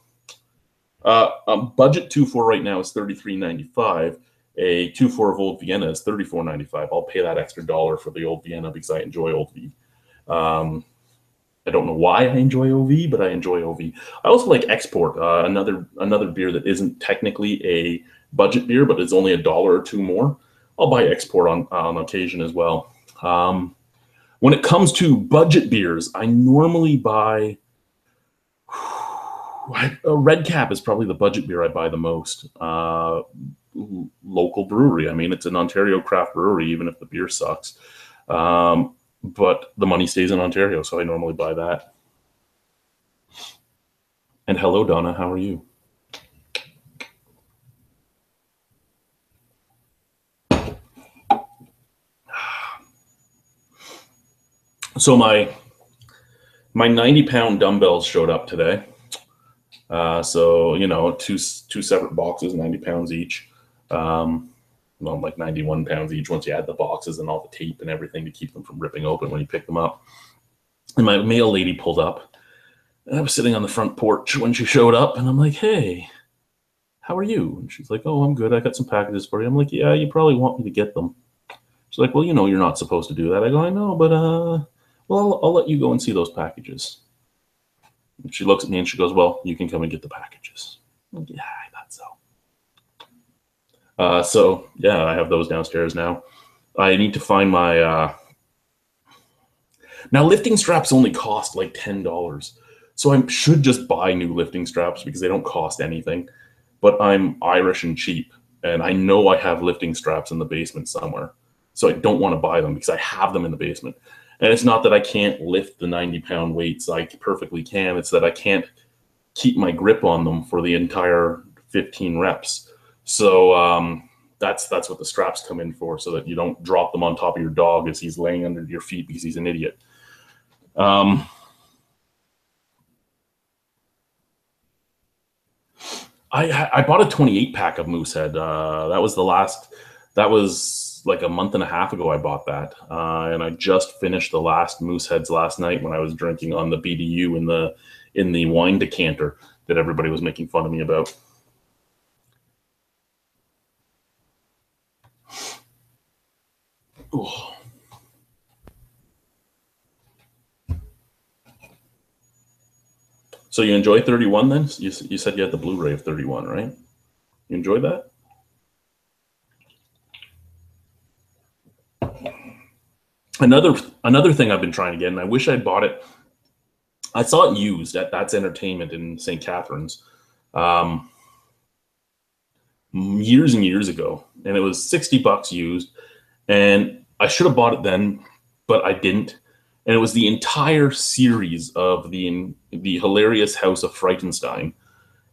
budget 2 4 right now is $33.95. A 2 4 of Old Vienna is $34.95. I'll pay that extra dollar for the Old Vienna because I enjoy Old V. Um, I don't know why I enjoy OV, but I enjoy OV. I also like Export, another beer that isn't technically a budget beer, but it's only a dollar or two more. I'll buy Export on occasion as well. When it comes to budget beers, I normally buy Red Cap is probably the budget beer I buy the most. Local brewery. I mean, it's an Ontario craft brewery, even if the beer sucks. But the money stays in Ontario, so I normally buy that. And hello, Donna. How are you? So my 90-pound dumbbells showed up today. So two separate boxes, 90 pounds each. Well, like 91 pounds each once you add the boxes and all the tape and everything to keep them from ripping open when you pick them up. And my mail lady pulled up, and I was sitting on the front porch when she showed up, and I'm like, "Hey, how are you?" And she's like, "Oh, I'm good. I got some packages for you." I'm like, "Yeah, you probably want me to get them." She's like, "Well, you're not supposed to do that." I go, "I know, but well, I'll let you go and see those packages." And she looks at me and she goes, "Well, you can come and get the packages." I'm like, yeah, I thought so. So yeah, I have those downstairs now. I need to find my now lifting straps only cost like $10. So I should just buy new lifting straps because they don't cost anything. But I'm Irish and cheap, and I know I have lifting straps in the basement somewhere. So I don't want to buy them because I have them in the basement. And it's not that I can't lift the 90-pound weights. I perfectly can. It's that I can't keep my grip on them for the entire 15 reps. So that's what the straps come in for, so that you don't drop them on top of your dog as he's laying under your feet because he's an idiot. Um, I bought a 28 pack of Moosehead. That was the last. That was like a month and a half ago. I bought that, and I just finished the last Mooseheads last night when I was drinking on the BDU in the wine decanter that everybody was making fun of me about. Ooh. So you enjoy 31 then? You said you had the Blu-ray of 31, right? You enjoyed that? Another thing I've been trying to get, and I wish I'd bought it. I saw it used at That's Entertainment in St. Catharines um, years and years ago, and it was $60 used. And I should have bought it then, but I didn't. And it was the entire series of the hilarious House of Frightenstein,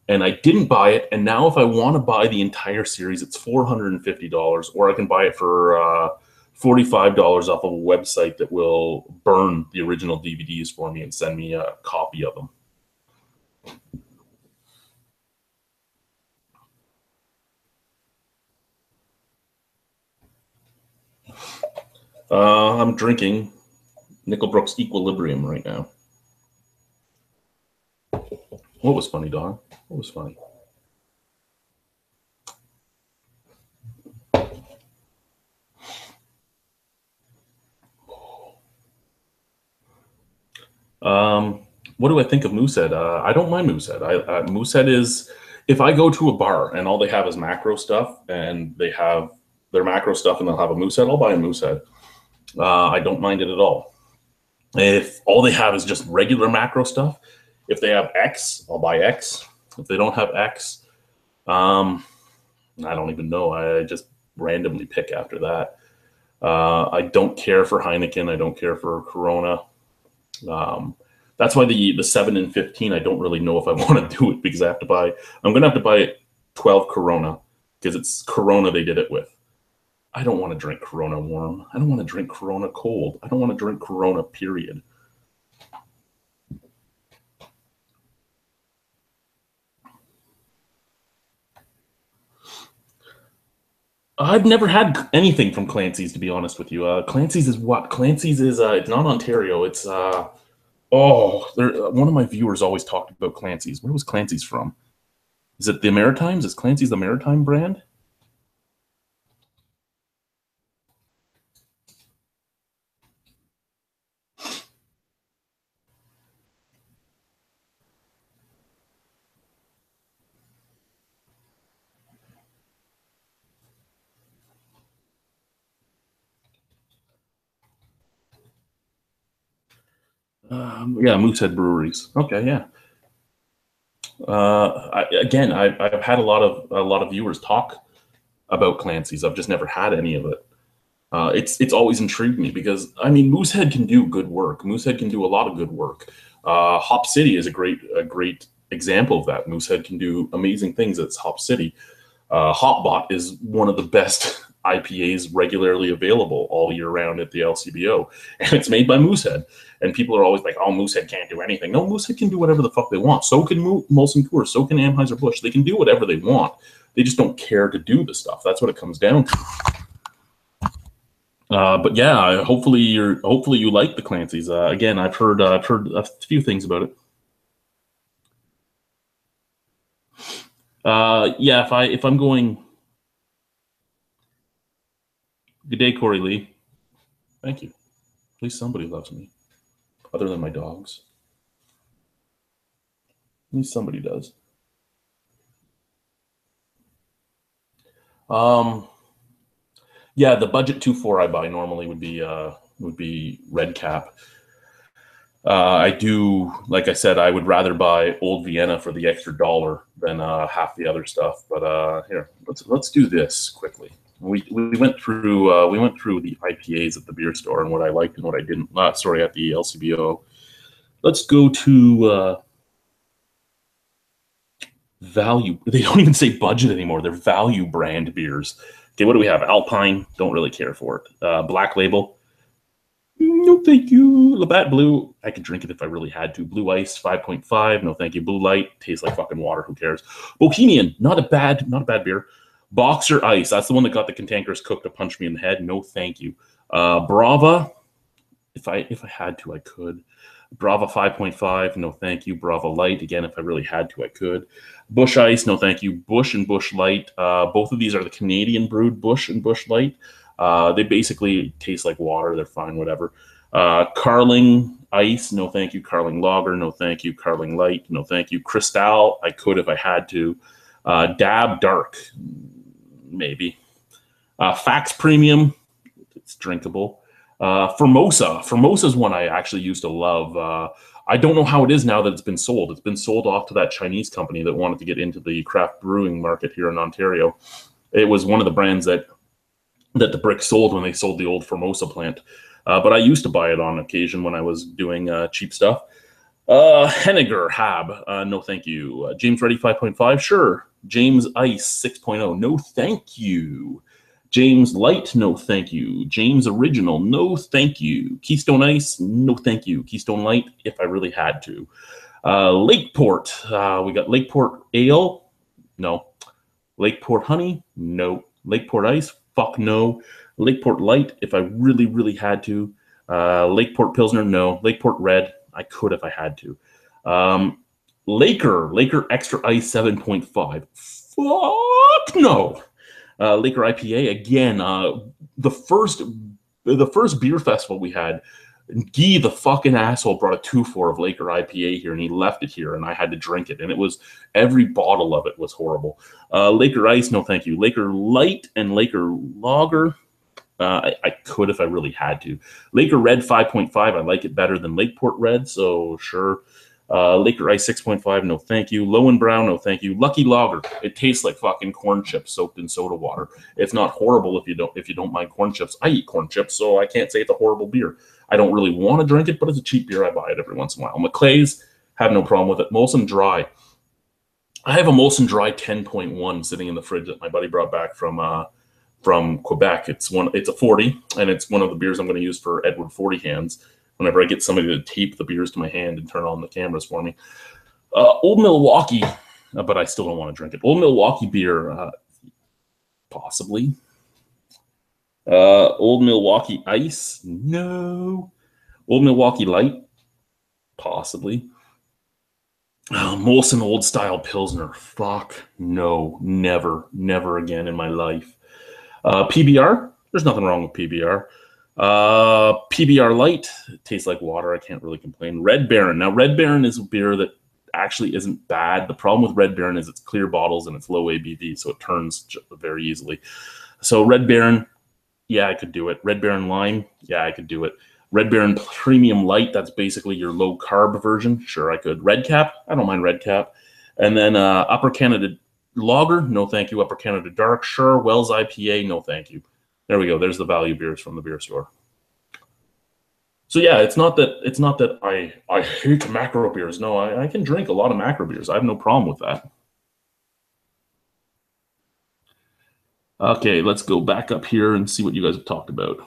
and I didn't buy it. And now, if I want to buy the entire series, it's $450, or I can buy it for $45 off of a website that will burn the original DVDs for me and send me a copy of them. I'm drinking Nickelbrook's Equilibrium right now. What was funny, Don? What was funny? What do I think of Moosehead? I don't mind Moosehead. Moosehead is, if I go to a bar and all they have is macro stuff, and they have their macro stuff and they'll have a Moosehead, I'll buy a Moosehead. I don't mind it at all. If all they have is just regular macro stuff, if they have X, I'll buy X. If they don't have X, I don't even know. I just randomly pick after that. I don't care for Heineken. I don't care for Corona. That's why the 7 and 15, I don't really know if I want to do it, because I'm going to have to buy 12 Corona, because it's Corona they did it with. I don't want to drink Corona warm. I don't want to drink Corona cold. I don't want to drink Corona, period. I've never had anything from Clancy's, to be honest with you. Clancy's is what? Clancy's is, it's not Ontario. It's, one of my viewers always talked about Clancy's. Where was Clancy's from? Is it the Maritimes? Is Clancy's the Maritime brand? Yeah, Moosehead Breweries. Okay, yeah. I've had a lot of viewers talk about Clancy's. I've just never had any of it. It's always intrigued me, because I mean, Moosehead can do good work. Moosehead can do a lot of good work. Hop City is a great example of that. Moosehead can do amazing things at Hop City. Hopbot is one of the best IPAs regularly available all year round at the LCBO, and it's made by Moosehead. And people are always like, "Oh, Moosehead can't do anything." No, Moosehead can do whatever the fuck they want. So can Molson Coors. So can Anheuser-Busch. They can do whatever they want. They just don't care to do the stuff. That's what it comes down to. But yeah, hopefully you like the Clancy's. Again, I've heard a few things about it. Yeah, if I'm going. Good day, Corey Lee. Thank you. At least somebody loves me, other than my dogs. At least somebody does. Yeah, the budget 2.4 I buy normally would be Red Cap. I do, like I said, I would rather buy Old Vienna for the extra $1 than half the other stuff. But here, let's do this quickly. We went through the IPAs at the beer store and what I liked and what I didn't. Sorry, at the LCBO. Let's go to value. They don't even say budget anymore. They're value brand beers. Okay, what do we have? Alpine. Don't really care for it. Black Label. No, thank you. Labatt Blue. I could drink it if I really had to. Blue Ice 5.5. No, thank you. Blue Light tastes like fucking water. Who cares? Bohemian. Not a bad beer. Boxer Ice. That's the one that got the cantankerous cook to punch me in the head. No, thank you. Brava. If I had to, I could. Brava 5.5. No, thank you. Brava Light. Again, if I really had to, I could. Bush Ice. No, thank you. Bush and Bush Light. Both of these are the Canadian brewed Bush and Bush Light. They basically taste like water. They're fine, whatever. Carling Ice, no thank you. Carling Lager, no thank you. Carling Light, no thank you. Cristal, I could if I had to. Dab Dark, maybe. Fax Premium, it's drinkable. Formosa's one I actually used to love. I don't know how it is now that it's been sold. It's been sold off to that Chinese company that wanted to get into the craft brewing market here in Ontario. It was one of the brands that the Brick sold when they sold the old Formosa plant. But I used to buy it on occasion when I was doing cheap stuff. Henniger Hab, no thank you. James Ready 5.5, sure. James Ice 6.0, no thank you. James Light, no thank you. James Original, no thank you. Keystone Ice, no thank you. Keystone Light, if I really had to. Lakeport, we got Lakeport Ale, no. Lakeport Honey, no. Lakeport Ice, fuck no. Lakeport Light, if I really, really had to. Lakeport Pilsner, no. Lakeport Red, I could if I had to. Laker Extra Ice 7.5. Fuck no. Laker IPA, again, the first beer festival we had, Guy, the fucking asshole, brought a 2-4 of Laker IPA here, and he left it here, and I had to drink it, and it was, every bottle of it was horrible. Laker Ice, no thank you. Laker Light and Laker Lager, I could if I really had to. Laker Red 5.5, I like it better than Lakeport Red, so sure. Laker Ice 6.5, no thank you. Low and Brown, no thank you. Lucky Lager, it tastes like fucking corn chips soaked in soda water. It's not horrible if you don't mind corn chips. I eat corn chips, so I can't say it's a horrible beer. I don't really want to drink it, but it's a cheap beer. I buy it every once in a while. Maclay's, have no problem with it. Molson Dry, I have a Molson Dry 10.1 sitting in the fridge that my buddy brought back from Quebec. It's a 40, and it's one of the beers I'm going to use for Edward 40 hands whenever I get somebody to tape the beers to my hand and turn on the cameras for me. Old Milwaukee, but I still don't want to drink it. Old Milwaukee beer, possibly. Old Milwaukee Ice, no. Old Milwaukee Light, possibly. Molson Old Style Pilsner, fuck no, never again in my life. PBR, there's nothing wrong with PBR. PBR Light, it tastes like water. I can't really complain. Red Baron. Now, Red Baron is a beer that actually isn't bad. The problem with Red Baron is it's clear bottles and it's low ABV, so it turns very easily. So Red Baron, yeah, I could do it. Red Baron Lime, yeah, I could do it. Red Baron Premium Light, that's basically your low carb version. Sure, I could. Red Cap, I don't mind Red Cap. And then Upper Canada Lager, no thank you. Upper Canada Dark, sure. Wells IPA, no thank you. There we go. There's the value beers from the beer store. So yeah, it's not that I hate macro beers. No, I can drink a lot of macro beers. I have no problem with that. Okay, let's go back up here and see what you guys have talked about.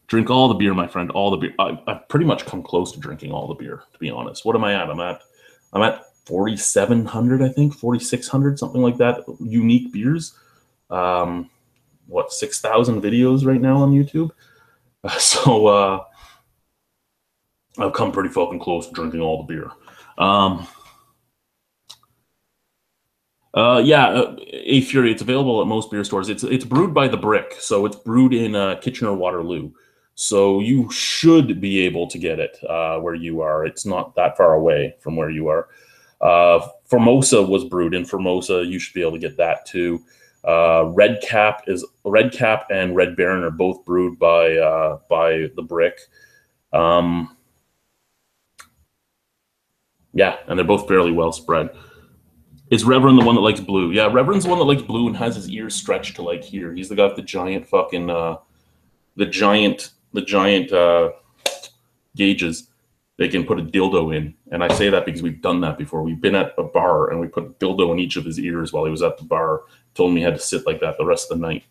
Drink all the beer, my friend. All the beer. I've pretty much come close to drinking all the beer, to be honest. What am I at? I'm at 4,700, I think, 4,600, something like that. Unique beers. What, 6,000 videos right now on YouTube? So I've come pretty fucking close to drinking all the beer. A Fury, it's available at most beer stores. It's brewed by The Brick, so it's brewed in Kitchener-Waterloo. So you should be able to get it where you are. It's not that far away from where you are. Formosa was brewed in Formosa. You should be able to get that too. Red Cap and Red Baron are both brewed by The Brick. Yeah, and they're both fairly well spread. Is Reverend the one that likes blue? Yeah, Reverend's the one that likes blue and has his ears stretched to like here. He's the guy with the giant fucking the giant gauges they can put a dildo in. And I say that because we've done that before. We've been at a bar and we put a dildo in each of his ears while he was at the bar. Told him he had to sit like that the rest of the night.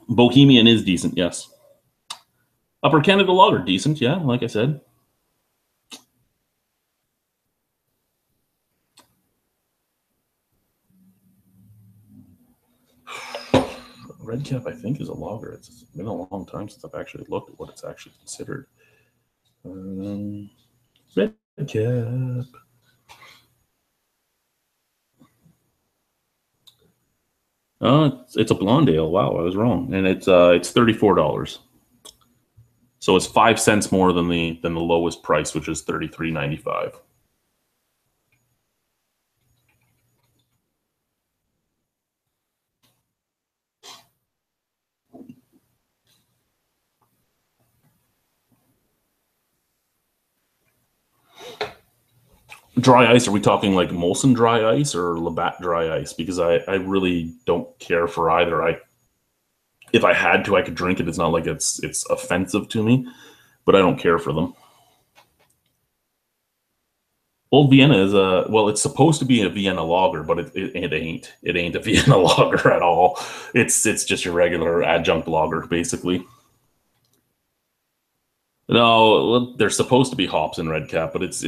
Bohemian is decent, yes. Upper Canada Lager, decent, yeah, like I said. Red Cap, I think, is a lager. It's been a long time since I've actually looked at what it's actually considered. Red Cap. It's a blonde ale. Wow, I was wrong, and it's $34. So it's 5 cents more than the lowest price, which is $33.95. Dry ice, are we talking like Molson dry ice or Labatt dry ice? Because I really don't care for either. If I had to, I could drink it. It's not like it's offensive to me, but I don't care for them. Old Vienna is well, it's supposed to be a Vienna lager, but it ain't. It ain't a Vienna lager at all. It's just your regular adjunct lager, basically. No, there's supposed to be hops in Red Cap, but it's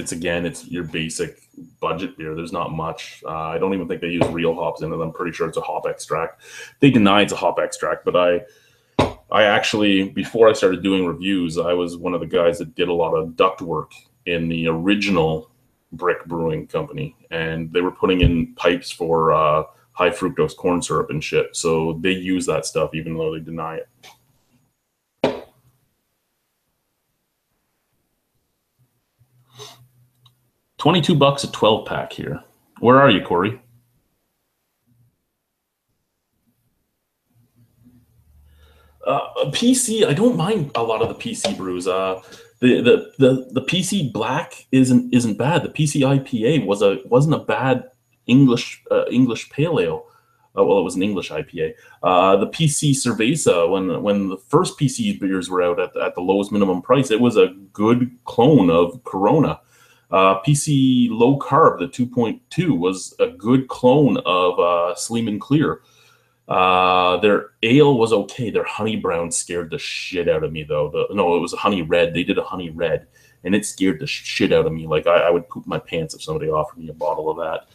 your basic budget beer. There's not much. I don't even think they use real hops in it. I'm pretty sure it's a hop extract. They deny it's a hop extract, but I actually, before I started doing reviews, I was one of the guys that did a lot of duct work in the original brick brewing company, and they were putting in pipes for high fructose corn syrup and shit. So they use that stuff even though they deny it. $22 a 12-pack here. Where are you, Corey? PC, I don't mind a lot of the PC brews. The PC Black isn't bad. The PC IPA wasn't a bad English pale ale. Well, it was an English IPA. The PC Cerveza, when the first PC beers were out at the lowest minimum price, it was a good clone of Corona. PC Low Carb, the 2.2, was a good clone of Sleeman Clear. Their ale was okay. Their honey brown scared the shit out of me, though. No, it was a honey red. They did a honey red, and it scared the shit out of me. Like, I would poop my pants if somebody offered me a bottle of that.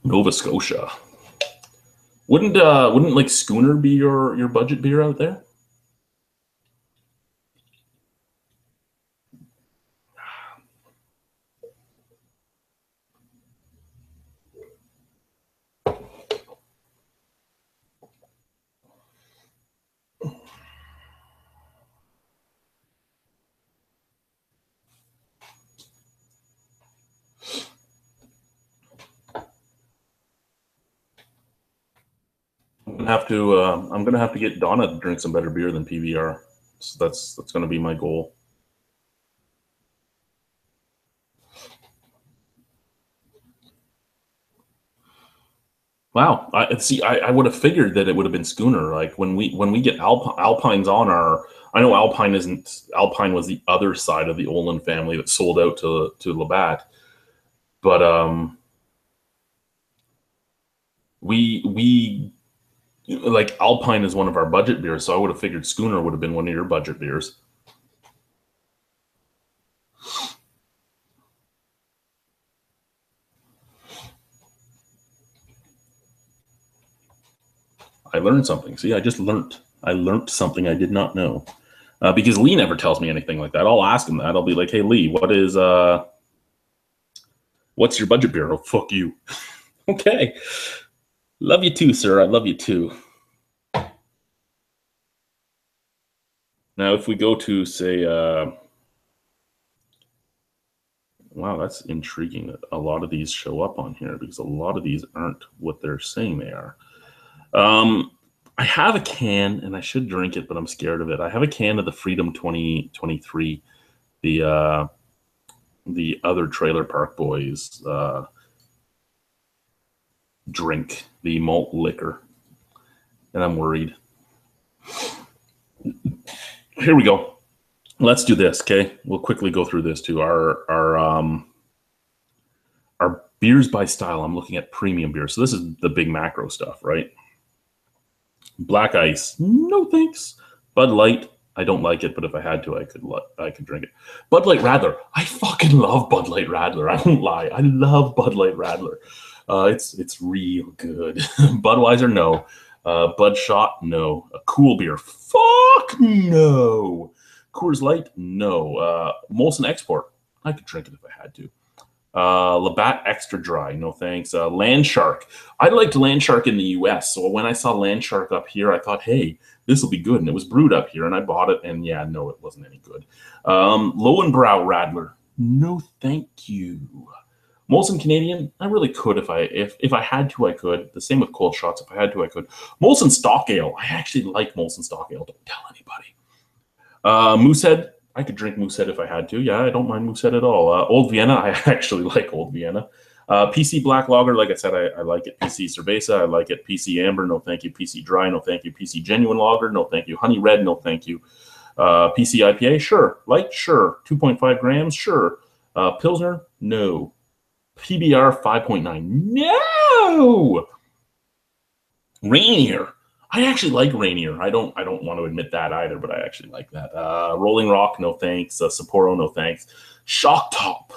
Nova Scotia. Wouldn't like Schooner be your budget beer out there? I'm gonna have to get Donna to drink some better beer than PBR. So that's gonna be my goal. Wow, I would have figured that it would have been Schooner. Like when we get Alpine's on our, I know Alpine was the other side of the Olin family that sold out to Labatt, but we like Alpine is one of our budget beers, so I would have figured Schooner would have been one of your budget beers. I learned something. See, I learned something I did not know. Because Lee never tells me anything like that. I'll ask him that. I'll be like, hey, Lee, what's your budget beer? Oh, fuck you. Okay. Love you too, sir. I love you too. Now, if we go to, say, wow, that's intriguing that a lot of these show up on here because a lot of these aren't what they're saying they are. I have a can, and I should drink it, but I'm scared of it. I have a can of the Freedom 2023, the other Trailer Park Boys drink, the malt liquor, and I'm worried. Here we go. Let's do this, okay? We'll quickly go through this too. Our beers by style. I'm looking at premium beer. So this is the big macro stuff, right? Black Ice, no thanks. Bud Light, I don't like it, but if I had to, I could drink it. Bud Light Radler, I fucking love Bud Light Radler. I won't lie, I love Bud Light Radler. It's real good. Budweiser, no. Bud Shot, no. A cool beer, fuck no. Coors Light, no. Molson Export, I could drink it if I had to. Labatt Extra Dry, no thanks. Land Shark, I liked Land Shark in the US, so when I saw Land Shark up here, I thought, hey, this will be good, and it was brewed up here, and I bought it, and yeah, no, it wasn't any good. Lowenbrow Radler, no thank you. Molson Canadian, I really could if I had to, I could. The same with Cold Shots, if I had to, I could. Molson Stock Ale, I actually like Molson Stock Ale, don't tell anybody. Moosehead, I could drink Moosehead if I had to. Yeah, I don't mind Moosehead at all. Old Vienna, I actually like Old Vienna. PC Black Lager, like I said, I like it. PC Cerveza, I like it. PC Amber, no thank you. PC Dry, no thank you. PC Genuine Lager, no thank you. Honey Red, no thank you. PC IPA, sure. Light, sure. 2.5 grams, sure. Pilsner, no. PBR 5.9, no. Rainier, I actually like Rainier. I don't want to admit that either, but I actually like that. Rolling Rock, no thanks. Sapporo, no thanks. Shock Top.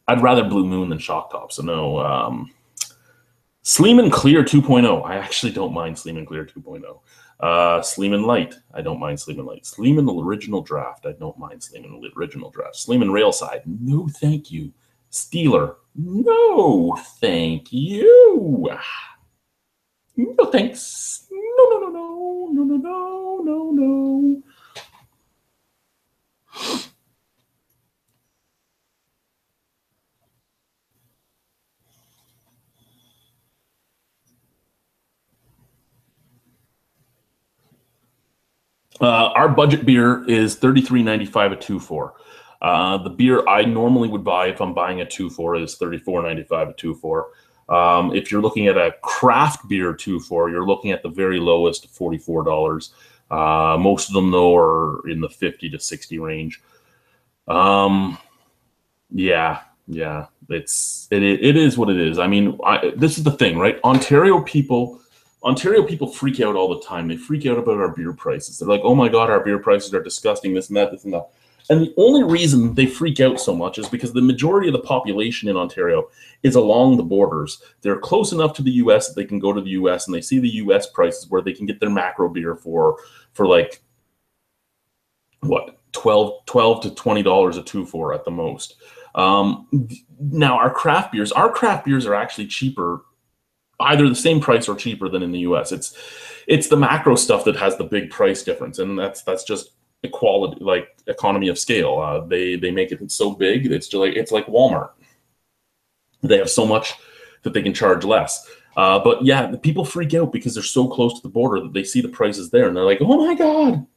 I'd rather Blue Moon than Shock Top, so no. Sleeman Clear 2.0. I actually don't mind Sleeman Clear 2.0. Sleeman Light. I don't mind Sleeman Light. Sleeman Original Draft. I don't mind Sleeman Original Draft. Sleeman Railside. No, thank you. Steeler. No, thank you. No, thanks. No, no, no, no, no, no, no, no, no. Our budget beer is $33.95 a 2-4. The beer I normally would buy if I'm buying a 2-4 is $34.95 a 2-4. If you're looking at a craft beer 2-4, you're looking at the very lowest, $44. Most of them, though, are in the 50 to 60 range. Yeah, it is what it is. I mean, this is the thing, right? Ontario people freak out all the time. They freak out about our beer prices. They're like, "Oh my God, our beer prices are disgusting. This and that, this and that." And the only reason they freak out so much is because the majority of the population in Ontario is along the borders. They're close enough to the U.S. that they can go to the U.S. and they see the U.S. prices where they can get their macro beer for like what, $12 to $20 a 2-4 at the most. Now our craft beers are actually cheaper, either the same price or cheaper than in the U.S. It's the macro stuff that has the big price difference, and that's just equality, like economy of scale. They make it so big, it's like Walmart. They have so much that they can charge less. But yeah, the people freak out because they're so close to the border that they see the prices there, and they're like, "Oh my God."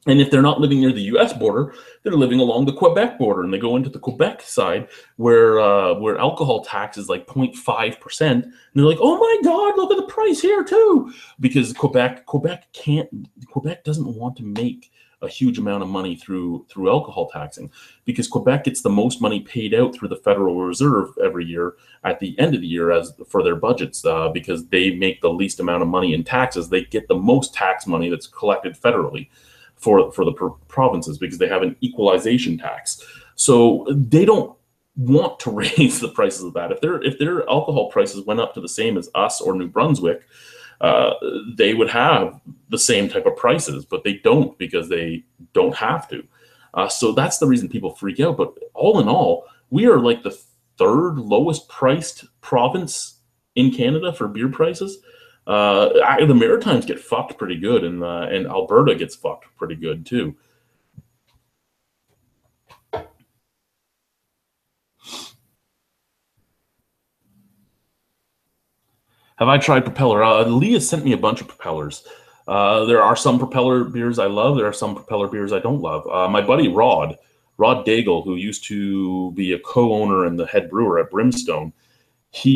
And if they're not living near the U.S. border, they're living along the Quebec border, and they go into the Quebec side where alcohol tax is like 0.5%, and they're like, "Oh my God, look at the price here too," because Quebec doesn't want to make a huge amount of money through alcohol taxing, because Quebec gets the most money paid out through the Federal Reserve every year at the end of the year as for their budgets, because they make the least amount of money in taxes. They get the most tax money that's collected federally for the provinces, because they have an equalization tax. So they don't want to raise the prices of that. If their alcohol prices went up to the same as us or New Brunswick, they would have the same type of prices, but they don't, because they don't have to. So that's the reason people freak out. But all in all, we are like the third lowest priced province in Canada for beer prices. The Maritimes get fucked pretty good, and Alberta gets fucked pretty good too. Have I tried Propeller? Leah sent me a bunch of Propellers. There are some Propeller beers I love. There are some Propeller beers I don't love. My buddy Rod Daigle, who used to be a co-owner and the head brewer at Brimstone,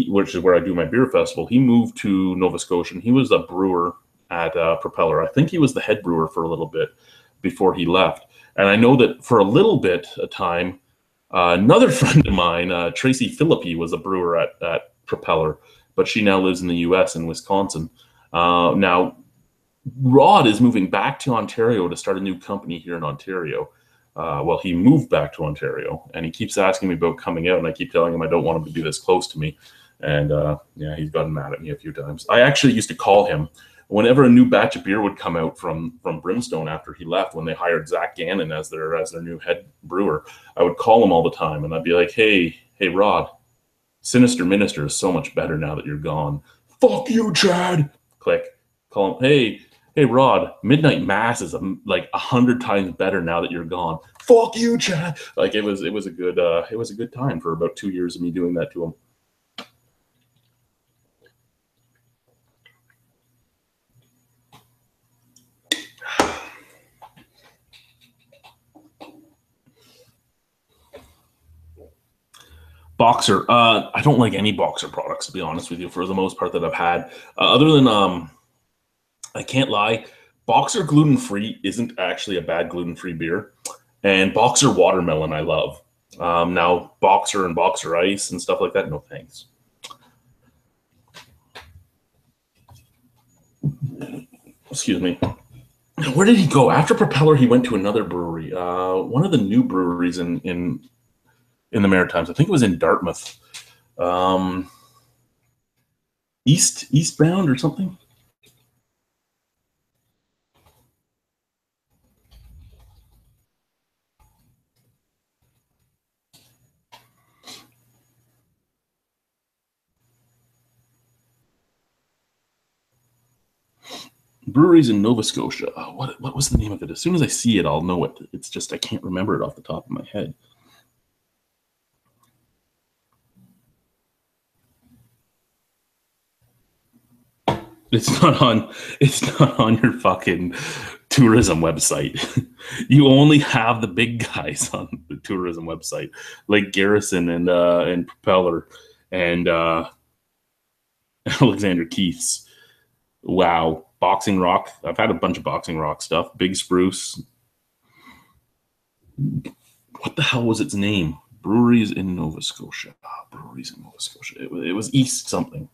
which is where I do my beer festival, he moved to Nova Scotia, and he was a brewer at Propeller. I think he was the head brewer for a little bit before he left. And I know that for a little bit of time, another friend of mine, Tracy Philippi, was a brewer at Propeller, but she now lives in the U.S. in Wisconsin. Now, Rod is moving back to Ontario to start a new company here in Ontario. Well, he moved back to Ontario, and he keeps asking me about coming out, and I keep telling him I don't want him to be this close to me. And yeah, he's gotten mad at me a few times. I actually used to call him whenever a new batch of beer would come out from Brimstone after he left, when they hired Zach Gannon as their new head brewer. I would call him all the time, and I'd be like, hey, Rod, Sinister Minister is so much better now that you're gone. Fuck you, Chad. Click. Call him, hey, Rod, Midnight Mass is like 100 times better now that you're gone. Fuck you, Chad. Like it was a good time for about 2 years of me doing that to him. Boxer. I don't like any Boxer products, to be honest with you, for the most part that I've had. Other than I can't lie, Boxer gluten-free isn't actually a bad gluten-free beer. And Boxer watermelon I love. Now, Boxer and Boxer Ice and stuff like that, no thanks. Excuse me. Where did he go after Propeller? He went to another brewery. One of the new breweries in the Maritimes. I think it was in Dartmouth. Eastbound or something. Breweries in Nova Scotia. What was the name of it? As soon as I see it, I'll know it. It's just I can't remember it off the top of my head. It's not on. It's not on your fucking tourism website. You only have the big guys on the tourism website, like Garrison and Propeller and Alexander Keith's. Wow, Boxing Rock. I've had a bunch of Boxing Rock stuff. Big Spruce. What the hell was its name? Breweries in Nova Scotia. Breweries in Nova Scotia. It was East something.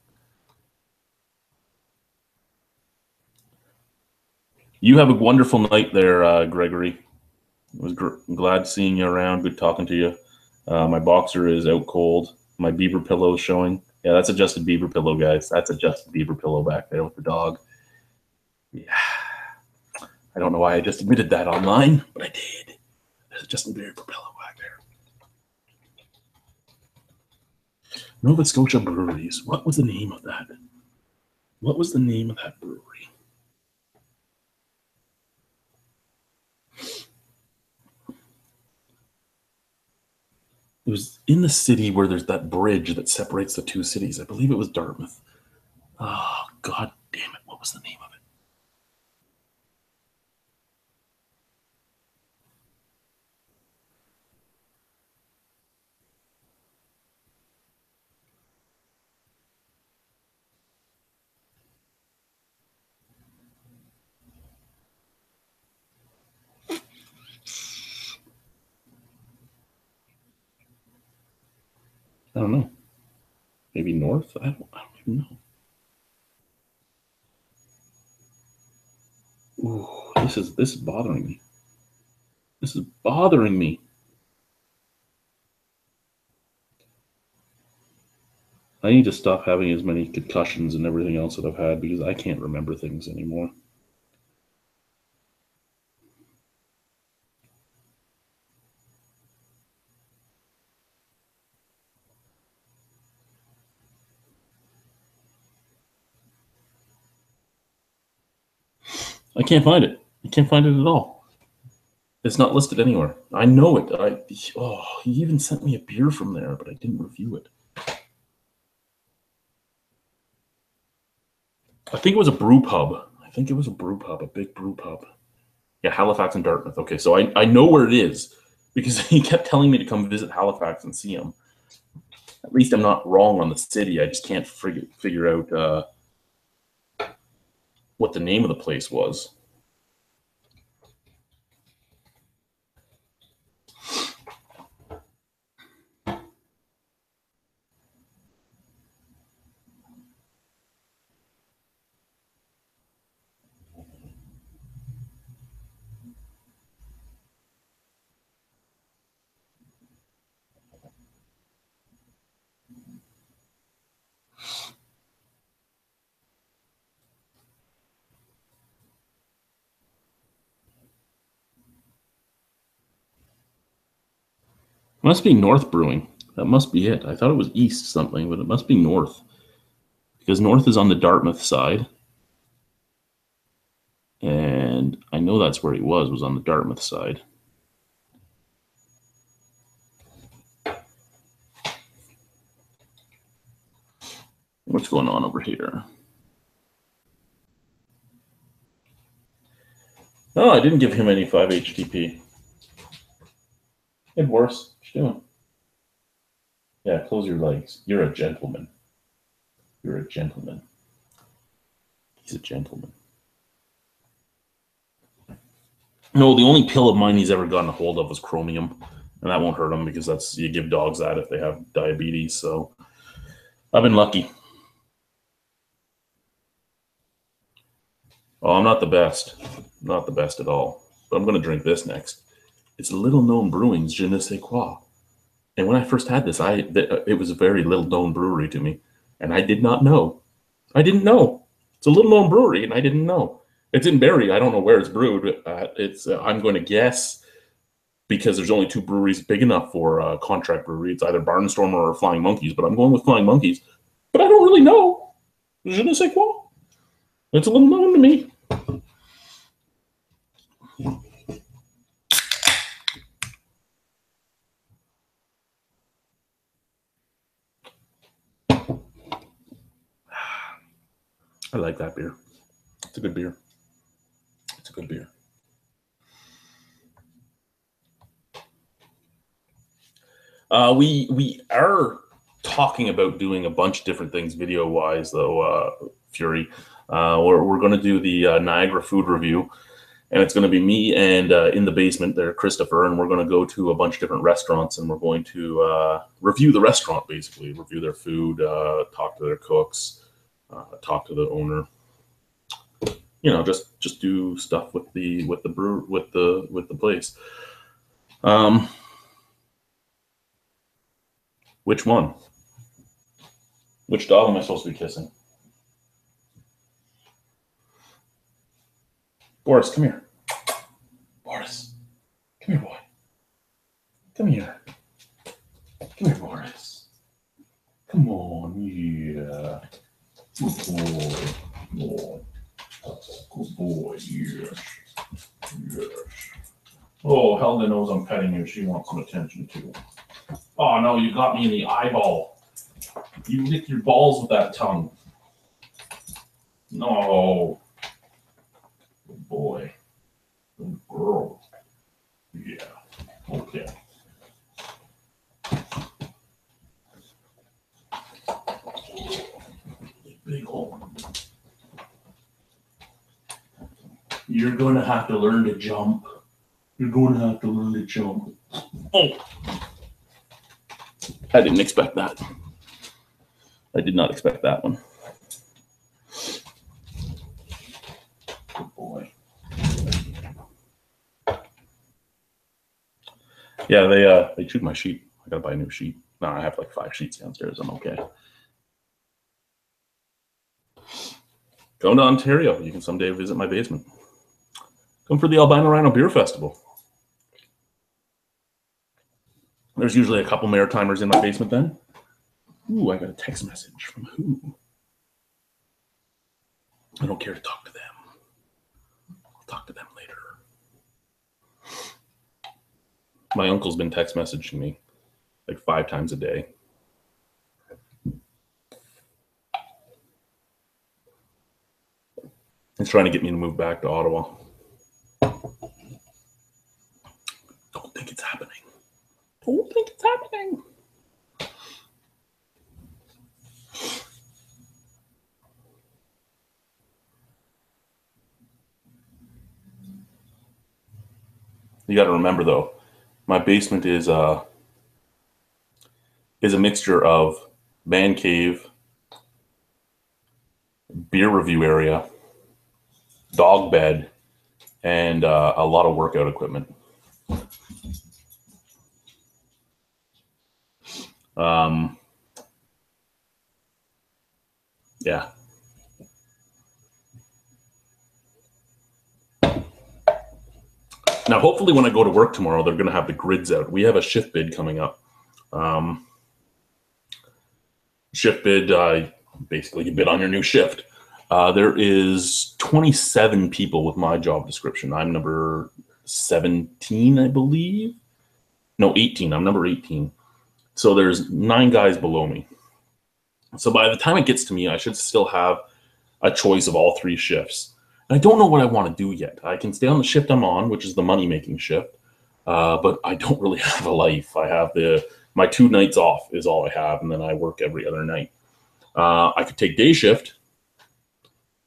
You have a wonderful night there, Gregory. It was glad seeing you around. Good talking to you. My boxer is out cold. My Bieber pillow is showing. Yeah, that's a Justin Bieber pillow, guys. That's a Justin Bieber pillow back there with the dog. Yeah. I don't know why I just admitted that online, but I did. There's a Justin Bieber pillow back there. Nova Scotia Breweries. What was the name of that? What was the name of that brewery? It was in the city where there's that bridge that separates the two cities. I believe it was Dartmouth. Oh, God damn it. What was the name of it? I don't know. Maybe North? I don't even know. Ooh, this is bothering me. This is bothering me. I need to stop having as many concussions and everything else that I've had because I can't remember things anymore. I can't find it. I can't find it at all. It's not listed anywhere. I know it. He even sent me a beer from there, but I didn't review it. I think it was a brew pub. A big brew pub. Yeah, Halifax and Dartmouth. Okay, so I know where it is because he kept telling me to come visit Halifax and see him. At least I'm not wrong on the city. I just can't figure out what the name of the place was. It must be North Brewing. That must be it. I thought it was East something, but it must be North. Because North is on the Dartmouth side. And I know that's where he was on the Dartmouth side. What's going on over here? Oh, I didn't give him any 5-HTP. It worse. What you doing? Yeah, close your legs. You're a gentleman. You're a gentleman. He's a gentleman. No, the only pill of mine he's ever gotten a hold of was chromium. And that won't hurt him because that's you give dogs that if they have diabetes. So I've been lucky. Oh, I'm not the best. Not the best at all. But I'm going to drink this next. It's Little Known Brewing's Je ne sais quoi. And when I first had this, it was a very little known brewery to me. And I did not know. I didn't know. It's a little known brewery, and I didn't know. It's in Barrie. I don't know where it's brewed. I'm going to guess because there's only two breweries big enough for a contract brewery. It's either Barnstormer or Flying Monkeys, but I'm going with Flying Monkeys. But I don't really know. Je ne sais quoi. It's a little known to me. I like that beer. It's a good beer. It's a good beer. We are talking about doing a bunch of different things video wise, though. Fury, we're going to do the Niagara food review, and it's going to be me and in the basement there, Christopher, and we're going to go to a bunch of different restaurants, and we're going to review the restaurant, basically review their food, talk to their cooks, talk to the owner. You know, just do stuff with the place. Which one? Which dog am I supposed to be kissing? Boris, come here. Boris, come here, boy. Come here. Come here, Boris. Come on, yeah. Good boy. Oh. Good boy, yes. Yes. Oh, Helga knows I'm petting you. She wants some attention, too. Oh, no, you got me in the eyeball. You lick your balls with that tongue. No. Good boy. Good girl. Yeah. Okay. Big hole. You're going to have to learn to jump. You're going to have to learn to jump. Oh. I didn't expect that. I did not expect that one. Good boy. Yeah, they chewed my sheet. I gotta buy a new sheet. No, I have like 5 sheets downstairs. I'm okay. Come to Ontario. You can someday visit my basement. Come for the Albino Rhino Beer Festival. There's usually a couple Maritimers in my basement then. Ooh, I got a text message from who? I don't care to talk to them. I'll talk to them later. My uncle's been text messaging me like 5 times a day. He's trying to get me to move back to Ottawa. Don't think it's happening. Don't think it's happening. You got to remember, though, my basement is a mixture of man cave, beer review area, dog bed, and a lot of workout equipment. Yeah. Now, hopefully when I go to work tomorrow, they're going to have the grids out. We have a shift bid coming up. Shift bid, basically you bid on your new shift. There is 27 people with my job description. I'm number 17, I believe. No, 18. I'm number 18. So there's 9 guys below me. So by the time it gets to me, I should still have a choice of all 3 shifts. And I don't know what I want to do yet. I can stay on the shift I'm on, which is the money-making shift, but I don't really have a life. I have my 2 nights off is all I have, and then I work every other night. I could take day shift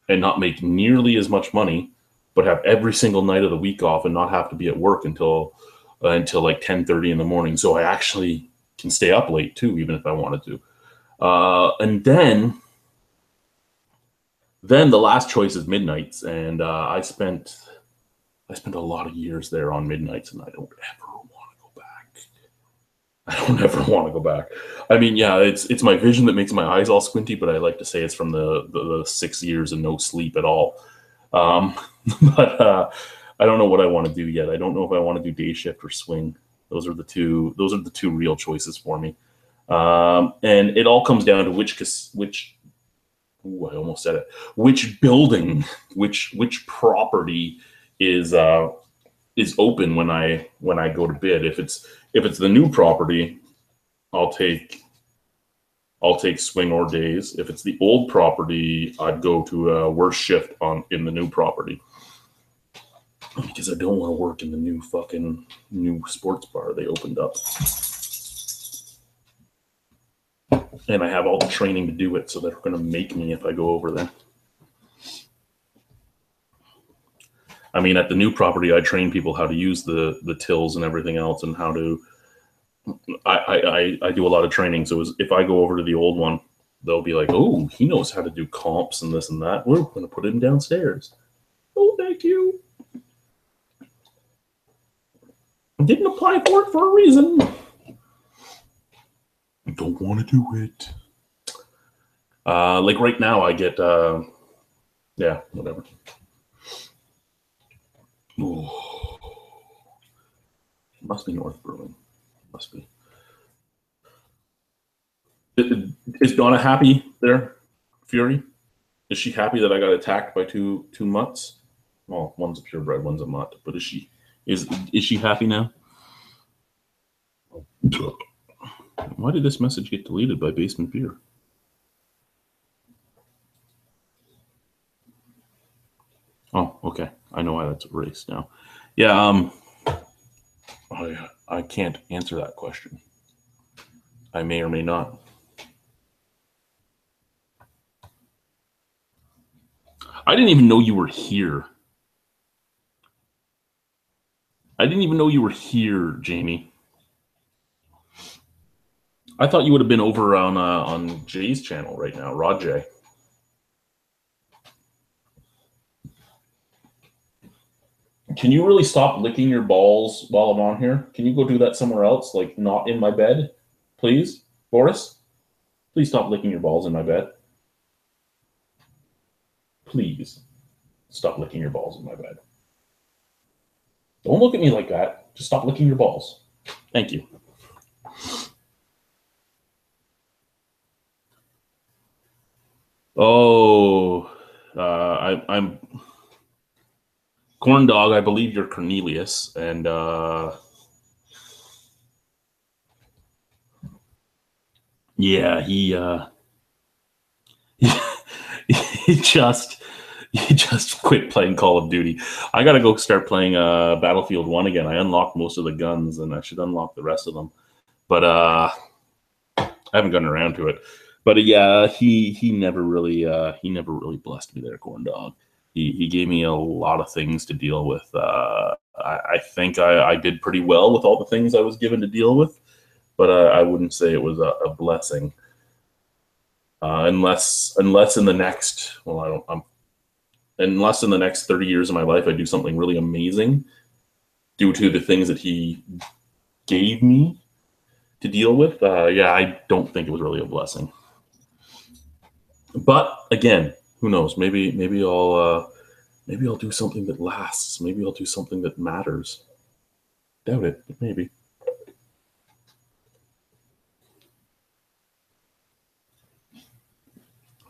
and not make nearly as much money, but have every single night of the week off and not have to be at work until like 10:30 in the morning. So I actually can stay up late too, even if I wanted to. And then Then the last choice is Midnights, and I spent a lot of years there on Midnights, and I don't ever want to go back. I don't ever want to go back. I mean, yeah, it's my vision that makes my eyes all squinty, but I like to say it's from the 6 years and no sleep at all. But I don't know what I want to do yet. I don't know if I want to do day shift or swing. Those are the two real choices for me. And it all comes down to which I almost said it. Which building, which property is open when I go to bid. If it's the new property, I'll take swing or days. If it's the old property, I'd go to a worse shift in the new property, because I don't want to work in the new sports bar they opened up. And I have all the training to do it, so they're going to make me if I go over there. I mean, at the new property, I train people how to use the tills and everything else, and how to. I do a lot of training. So if I go over to the old one, they'll be like, "Oh, he knows how to do comps and this and that. We're going to put him downstairs." Oh, thank you. I didn't apply for it for a reason. I don't want to do it. Like right now, I get yeah, whatever. Oh. It must be North Brewing. Must be. Is Donna happy there, Fury? Is she happy that I got attacked by two mutts? Well, one's a purebred, one's a mutt. But is she happy now? Why did this message get deleted by Basement Beer? Oh, okay. I know why that's erased now. Yeah, I can't answer that question. I may or may not. I didn't even know you were here. I didn't even know you were here, Jamie. I thought you would have been over on Jay's channel right now, Rod J. Can you really stop licking your balls while I'm on here? Can you go do that somewhere else, like not in my bed? Please, Boris? Please stop licking your balls in my bed. Please stop licking your balls in my bed. Don't look at me like that. Just stop licking your balls. Thank you. Oh, I'm Corn Dog. I believe you're Cornelius, and yeah, he just quit playing Call of Duty. I gotta go start playing Battlefield 1 again. I unlocked most of the guns, and I should unlock the rest of them, but I haven't gotten around to it. But yeah, he never really blessed me there, Corn Dog. He gave me a lot of things to deal with. I think I did pretty well with all the things I was given to deal with, but I wouldn't say it was a blessing. Unless in the next, unless in the next 30 years of my life I do something really amazing due to the things that he gave me to deal with. Yeah, I don't think it was really a blessing. But again, who knows? Maybe I'll do something that lasts. Maybe I'll do something that matters. Doubt it, but maybe.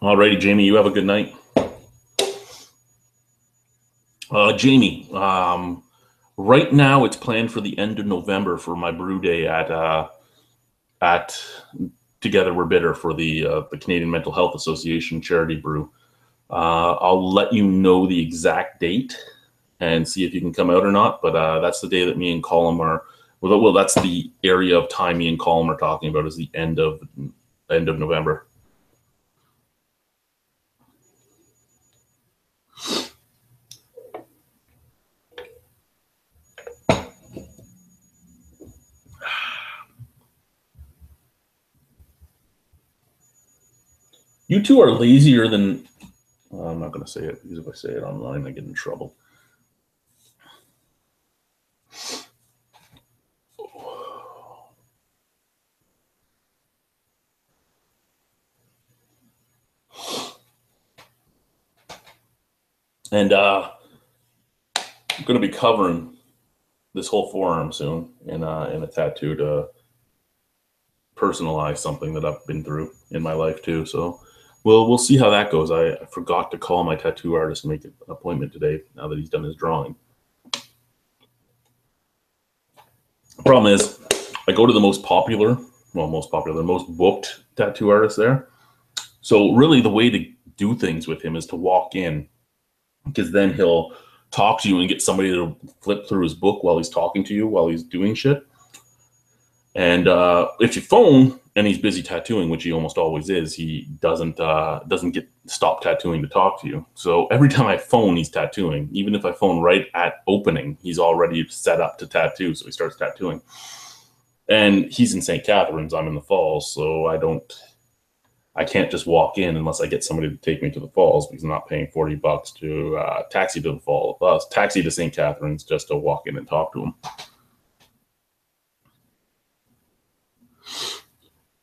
Alrighty, Jamie, you have a good night. Jamie, right now it's planned for the end of November for my brew day at Together We're Bitter for the Canadian Mental Health Association charity brew. I'll let you know the exact date and see if you can come out or not. But that's the day that me and Colin are. Well, that's the area of time me and Colin are talking about, is the end of November. You two are lazier than. I'm not not going to say it because if I say it online, I get in trouble. And I'm going to be covering this whole forearm soon in a tattoo to personalize something that I've been through in my life too. So we'll see how that goes. I forgot to call my tattoo artist and make an appointment today now that he's done his drawing. The problem is I go to the most booked tattoo artist there. So really the way to do things with him is to walk in, because then he'll talk to you and get somebody to flip through his book while he's talking to you, while he's doing shit. And if you phone and he's busy tattooing, which he almost always is, he doesn't get stop tattooing to talk to you. So every time I phone, he's tattooing. Even if I phone right at opening, he's already set up to tattoo. So he starts tattooing. And he's in St. Catharines. I'm in the Falls. So I can't just walk in unless I get somebody to take me to the Falls, because I'm not paying $40 to taxi to the Falls, taxi to St. Catharines just to walk in and talk to him.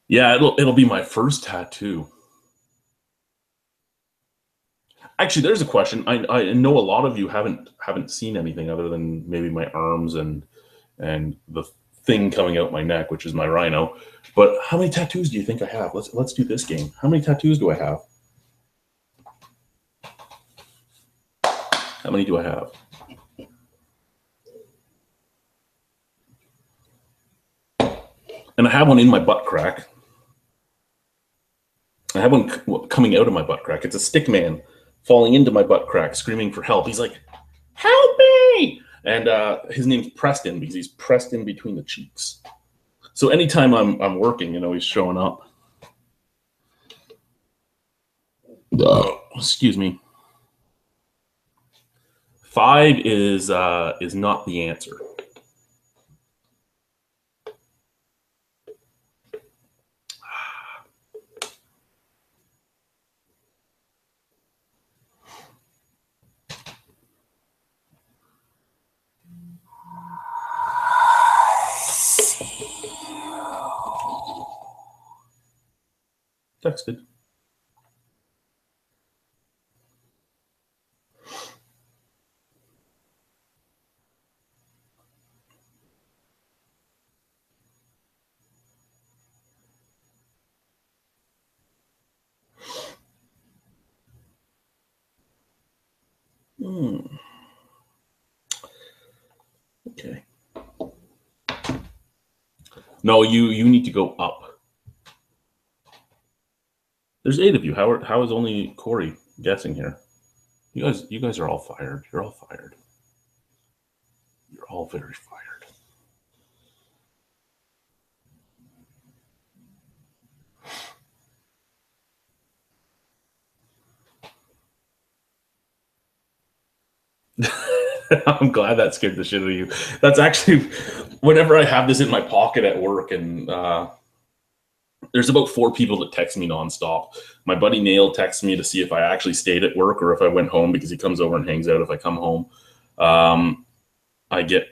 Yeah, it'll be my first tattoo. Actually, there's a question. I know a lot of you haven't seen anything other than maybe my arms and the thing coming out my neck, which is my Rhino. But how many tattoos do you think I have? Let's do this game. How many tattoos do I have? How many do I have? And I have one in my butt crack. I have one coming out of my butt crack. It's a stick man falling into my butt crack, screaming for help. He's like, "Help me!" And his name's Preston because he's pressed in between the cheeks. So anytime I'm working, he's showing up. Excuse me. 5 is not the answer. Texted. Okay. No, you need to go up. There's 8 of you. How is only Corey guessing here? You guys are all fired. You're all fired. You're all very fired. I'm glad that scared the shit out of you. That's actually, whenever I have this in my pocket at work, and there's about 4 people that text me nonstop. My buddy Nail texts me to see if I actually stayed at work or if I went home, because he comes over and hangs out if I come home. I get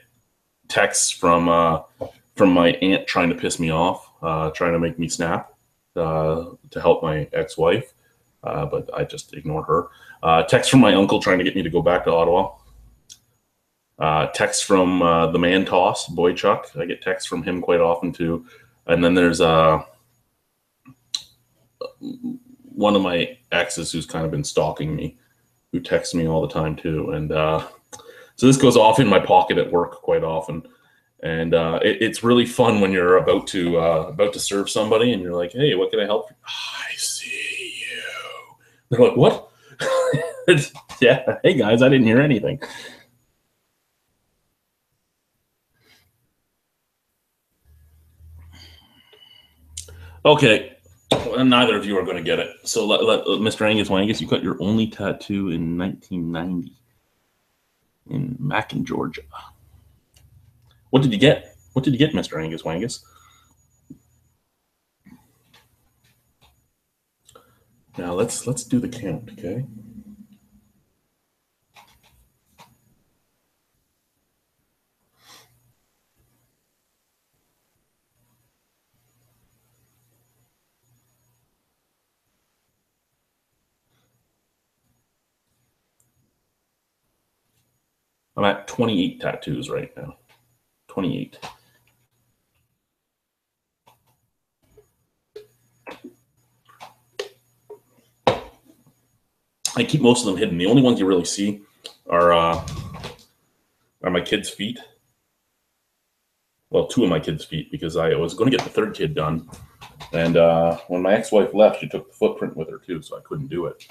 texts from my aunt trying to piss me off, trying to make me snap to help my ex-wife, but I just ignore her. Text from my uncle trying to get me to go back to Ottawa. Text from the man toss, Boy Chuck. I get texts from him quite often too. And then there's one of my exes who's kind of been stalking me, who texts me all the time too. And so this goes off in my pocket at work quite often. And it's really fun when you're about to serve somebody and you're like, "Hey, what can I help you?" "I see you." They're like, "What?" Yeah. "Hey guys, I didn't hear anything." Okay. Well, neither of you are going to get it. So let Mr. Angus Wangus, you got your only tattoo in 1990 in Macon, Georgia. What did you get? What did you get, Mr. Angus Wangus? Now let's do the count, okay? I'm at 28 tattoos right now. 28. I keep most of them hidden. The only ones you really see are my kids' feet. Well, two of my kids' feet, because I was going to get the third kid done. And when my ex-wife left, she took the footprint with her too, so I couldn't do it.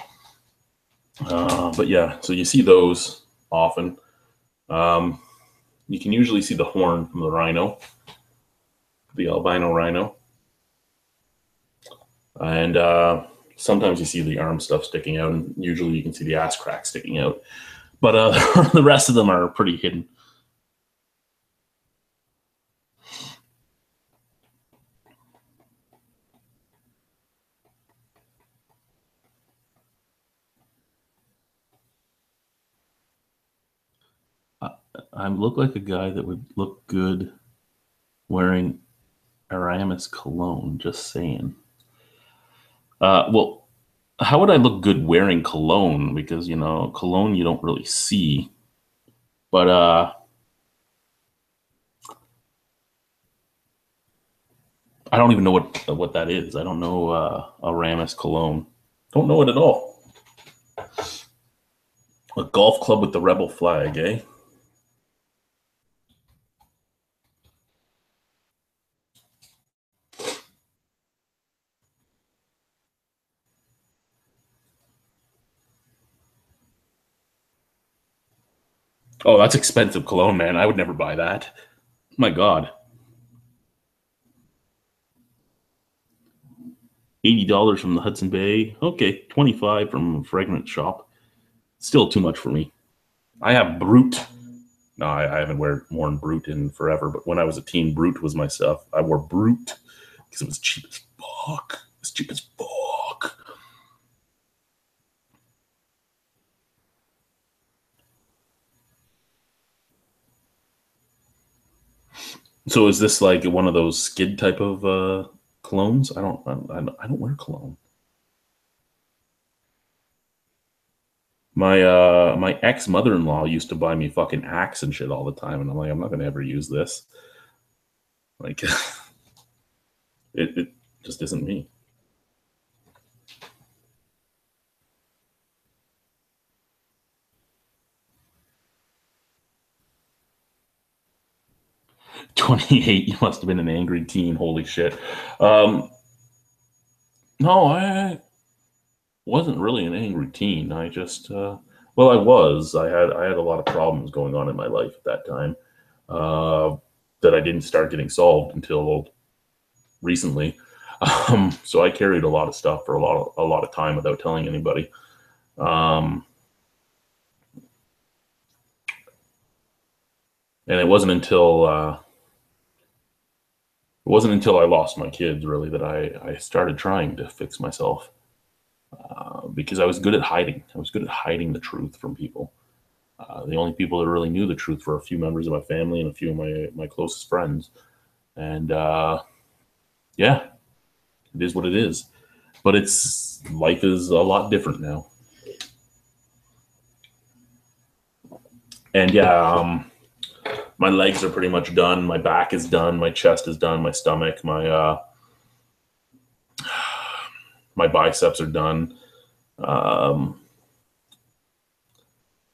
But yeah, so you see those often. You can usually see the horn from the rhino, the albino rhino. And sometimes you see the arm stuff sticking out, and usually you can see the ass crack sticking out. But the rest of them are pretty hidden. I look like a guy that would look good wearing Aramis cologne, just saying. Well, how would I look good wearing cologne? Because, you know, cologne you don't really see. But I don't even know what that is. I don't know Aramis cologne. Don't know it at all. A golf club with the rebel flag, eh? Oh, that's expensive cologne, man. I would never buy that. My God. $80 from the Hudson Bay. Okay, 25 from a fragrance shop. Still too much for me. I have Brute. No, I haven't worn Brute in forever, but when I was a teen, Brute was my stuff. I wore Brute because it was cheap as fuck. It was cheap as fuck. So is this like one of those skid type of colognes? I don't wear cologne. My ex mother-in-law used to buy me fucking Axe and shit all the time, and I'm like, I'm not gonna ever use this. Like, it just isn't me. 28. You must have been an angry teen. Holy shit. Um, no, I wasn't really an angry teen. I just, well, I was. I had a lot of problems going on in my life at that time uh, that I didn't start getting solved until recently. So I carried a lot of stuff for a lot of time without telling anybody. Um, and it wasn't until I lost my kids really that I started trying to fix myself because I was good at hiding. I was good at hiding the truth from people. The only people that really knew the truth were a few members of my family and a few of my closest friends. And yeah, it is what it is. But life is a lot different now. And yeah, my legs are pretty much done. My back is done. My chest is done. My stomach, my biceps are done. The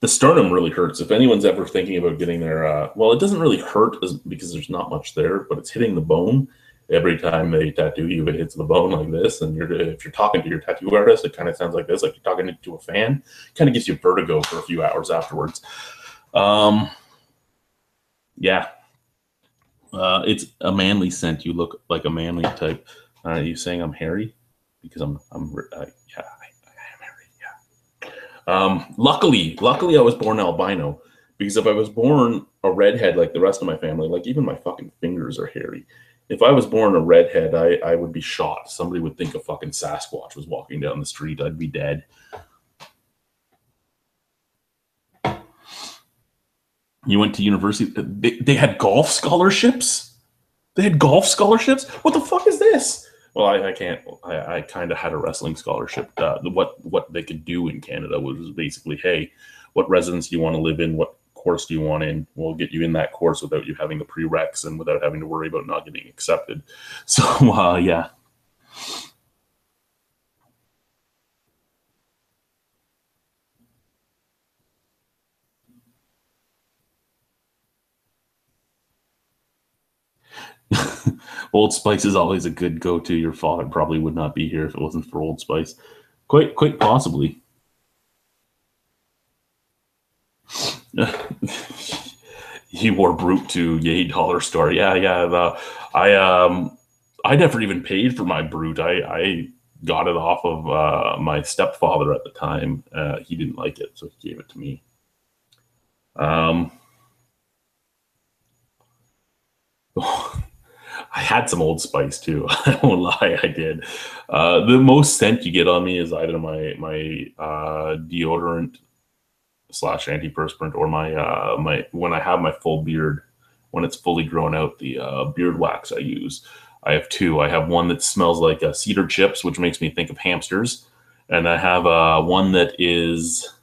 sternum really hurts. If anyone's ever thinking about getting their, well, it doesn't really hurt because there's not much there, but it's hitting the bone. Every time they tattoo you, it hits the bone like this. And if you're talking to your tattoo artist, it kind of sounds like this, like you're talking to a fan. Kind of gives you vertigo for a few hours afterwards. Yeah, it's a manly scent. You look like a manly type. Are you saying I'm hairy? Because yeah, I am hairy. Yeah. Luckily, I was born albino. Because if I was born a redhead like the rest of my family, like even my fucking fingers are hairy. If I was born a redhead, I would be shot. Somebody would think a fucking Sasquatch was walking down the street. I'd be dead. You went to university. They had golf scholarships. They had golf scholarships. What the fuck is this? Well, I can't. I kind of had a wrestling scholarship. What they could do in Canada was basically, hey, what residence do you want to live in? What course do you want in? We'll get you in that course without you having the prereqs and without having to worry about not getting accepted. So, yeah. Old Spice is always a good go-to. Your father probably would not be here if it wasn't for Old Spice. Quite possibly. He wore Brute to Yay Dollar Store. Yeah. I never even paid for my Brute. I got it off of my stepfather at the time. He didn't like it, so he gave it to me. I had some Old Spice too. I won't lie, I did. The most scent you get on me is either my deodorant / antiperspirant, or my when I have my full beard, when it's fully grown out, the beard wax I use. I have two. I have one that smells like cedar chips, which makes me think of hamsters, and I have one that is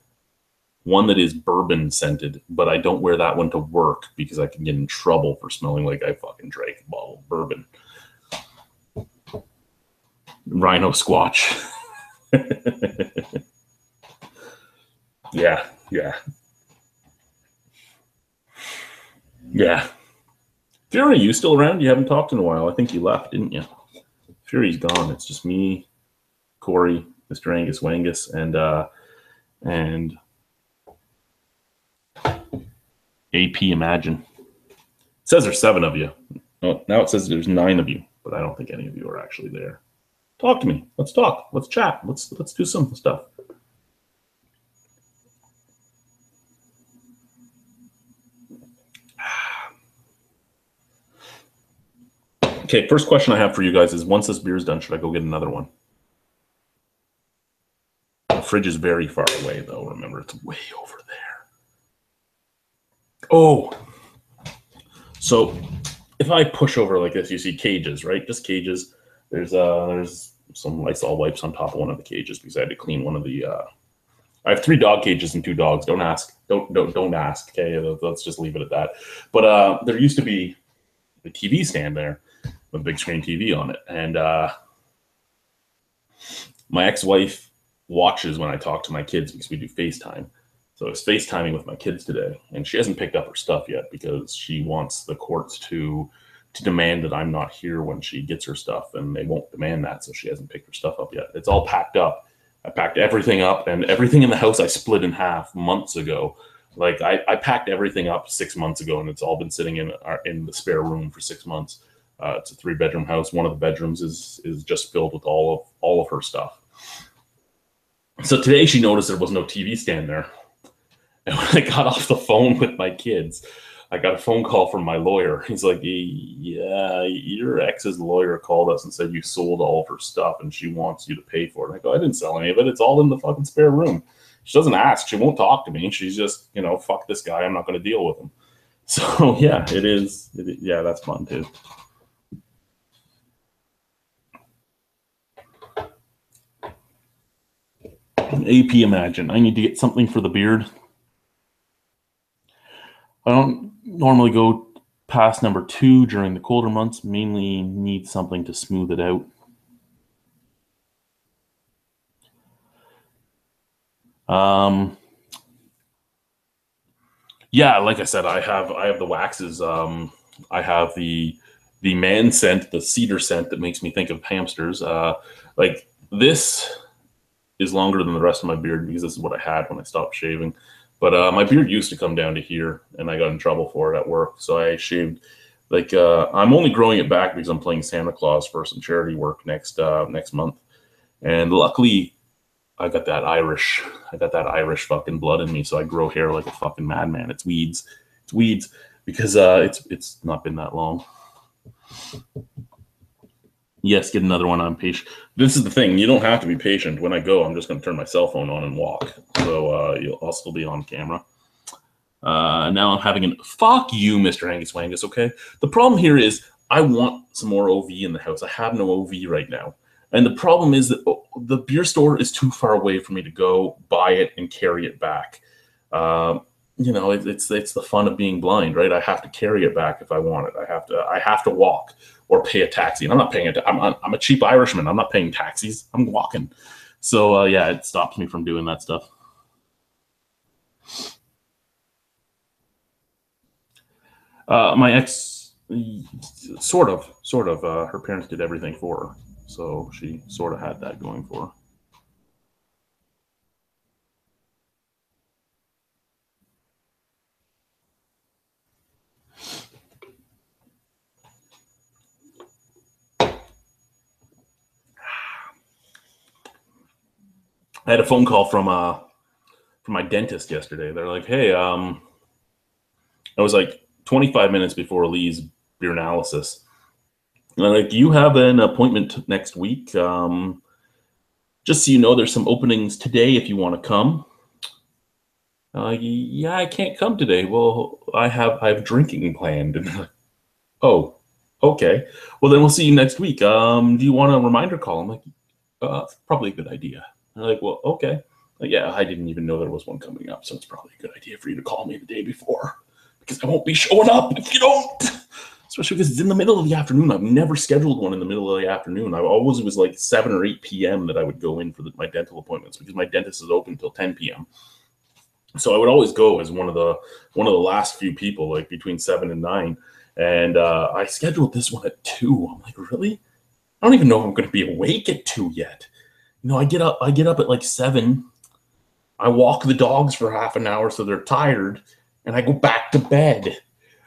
bourbon scented, but I don't wear that one to work because I can get in trouble for smelling like I fucking drank a bottle of bourbon. Rhino Squatch. Yeah. Fury, you still around? You haven't talked in a while. I think you left, didn't you? Fury's gone. It's just me, Corey, Mr. Angus Wangus, and AP Imagine. It says there's 7 of you. Oh, now it says there's 9 of you, but I don't think any of you are actually there. Talk to me. Let's talk. Let's chat. Let's do some stuff. Okay, first question I have for you guys is, once this beer is done, should I go get another one? The fridge is very far away, though. Remember, it's way over there. Oh, so if I push over like this, you see cages, right? Just cages. There's some Lysol wipes on top of one of the cages because I had to clean one of the. I have 3 dog cages and 2 dogs. Don't ask. Don't ask. Okay, let's just leave it at that. But there used to be a TV stand there with a big screen TV on it, and my ex-wife watches when I talk to my kids because we do FaceTime. So I was FaceTiming with my kids today, and she hasn't picked up her stuff yet because she wants the courts to demand that I'm not here when she gets her stuff, and they won't demand that, so she hasn't picked her stuff up yet. It's all packed up. I packed everything up, and everything in the house I split in half months ago. Like I packed everything up 6 months ago, and it's all been sitting in the spare room for 6 months. It's a 3-bedroom house. One of the bedrooms is just filled with all of her stuff. So today she noticed there was no TV stand there. And when I got off the phone with my kids, I got a phone call from my lawyer. He's like, yeah, your ex's lawyer called us and said you sold all of her stuff and she wants you to pay for it. And I go, I didn't sell any of it. It's all in the fucking spare room. She doesn't ask. She won't talk to me. She's just, fuck this guy. I'm not going to deal with him. So, yeah, it is. Yeah, that's fun, too. AP Imagine. I need to get something for the beard. I don't normally go past number 2 during the colder months. Mainly need something to smooth it out. Yeah, like I said, I have the waxes. I have the man scent, the cedar scent that makes me think of hamsters. Like this is longer than the rest of my beard because this is what I had when I stopped shaving. But my beard used to come down to here, and I got in trouble for it at work. So I shaved. Like I'm only growing it back because I'm playing Santa Claus for some charity work next month. And luckily, I got that Irish fucking blood in me, so I grow hair like a fucking madman. It's weeds because it's not been that long. Yes, get another one. I'm patient. This is the thing. You don't have to be patient. When I go, I'm just going to turn my cell phone on and walk. So I'll still be on camera. Now I'm having fuck you, Mr. Angus Wangus, okay? The problem here is I want some more OV in the house. I have no OV right now. And the problem is that the beer store is too far away for me to go buy it and carry it back. you know, it's the fun of being blind, right? I have to carry it back if I want it. I have to walk or pay a taxi, and I'm not paying it. I'm a cheap Irishman. I'm not paying taxis. I'm walking. So yeah, it stops me from doing that stuff. My ex, sort of. Her parents did everything for her, so she sort of had that going for her. I had a phone call from my dentist yesterday. They're like, "Hey, I was like 25 minutes before Lee's beer analysis. And they're like, you have an appointment next week. Just so you know, there's some openings today if you want to come." Yeah, I can't come today. Well, I have drinking planned. And they're like, oh, okay. Well, then we'll see you next week. Do you want a reminder call? I'm like, probably a good idea. They're like, well, okay. Like, yeah, I didn't even know there was one coming up, so it's probably a good idea for you to call me the day before because I won't be showing up if you don't. Especially because it's in the middle of the afternoon. I've never scheduled one in the middle of the afternoon. I always was like 7 or 8 p.m. that I would go in for my dental appointments because my dentist is open until 10 p.m. So I would always go as one of the last few people, like between 7 and 9. And I scheduled this one at 2. I'm like, really? I don't even know if I'm going to be awake at 2 yet. You know, I get up at like 7. I walk the dogs for half an hour so they're tired, and I go back to bed.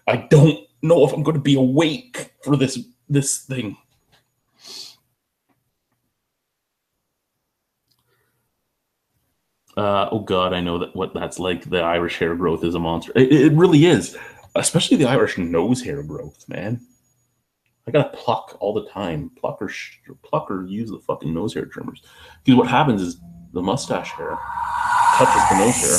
I don't know if I'm going to be awake for this thing. Oh God, I know that what that's like. The Irish hair growth is a monster. It really is, especially the Irish nose hair growth, man. I gotta pluck all the time. Pluck or use the fucking nose hair trimmers. Because what happens is the mustache hair touches the nose hair.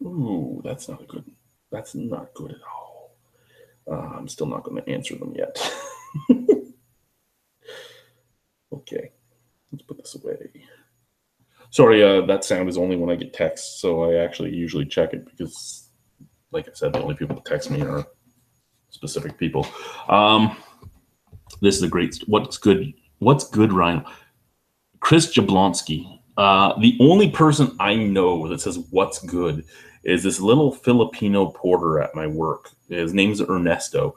Ooh, that's not a good. That's not good at all. I'm still not going to answer them yet. Okay, let's put this away. Sorry, that sound is only when I get texts, so I actually usually check it because, like I said, the only people that text me are specific people. Um, this is a great. What's good? What's good, Rhino? Chris Jablonski. The only person I know that says "What's good" is this little Filipino porter at my work. His name's Ernesto,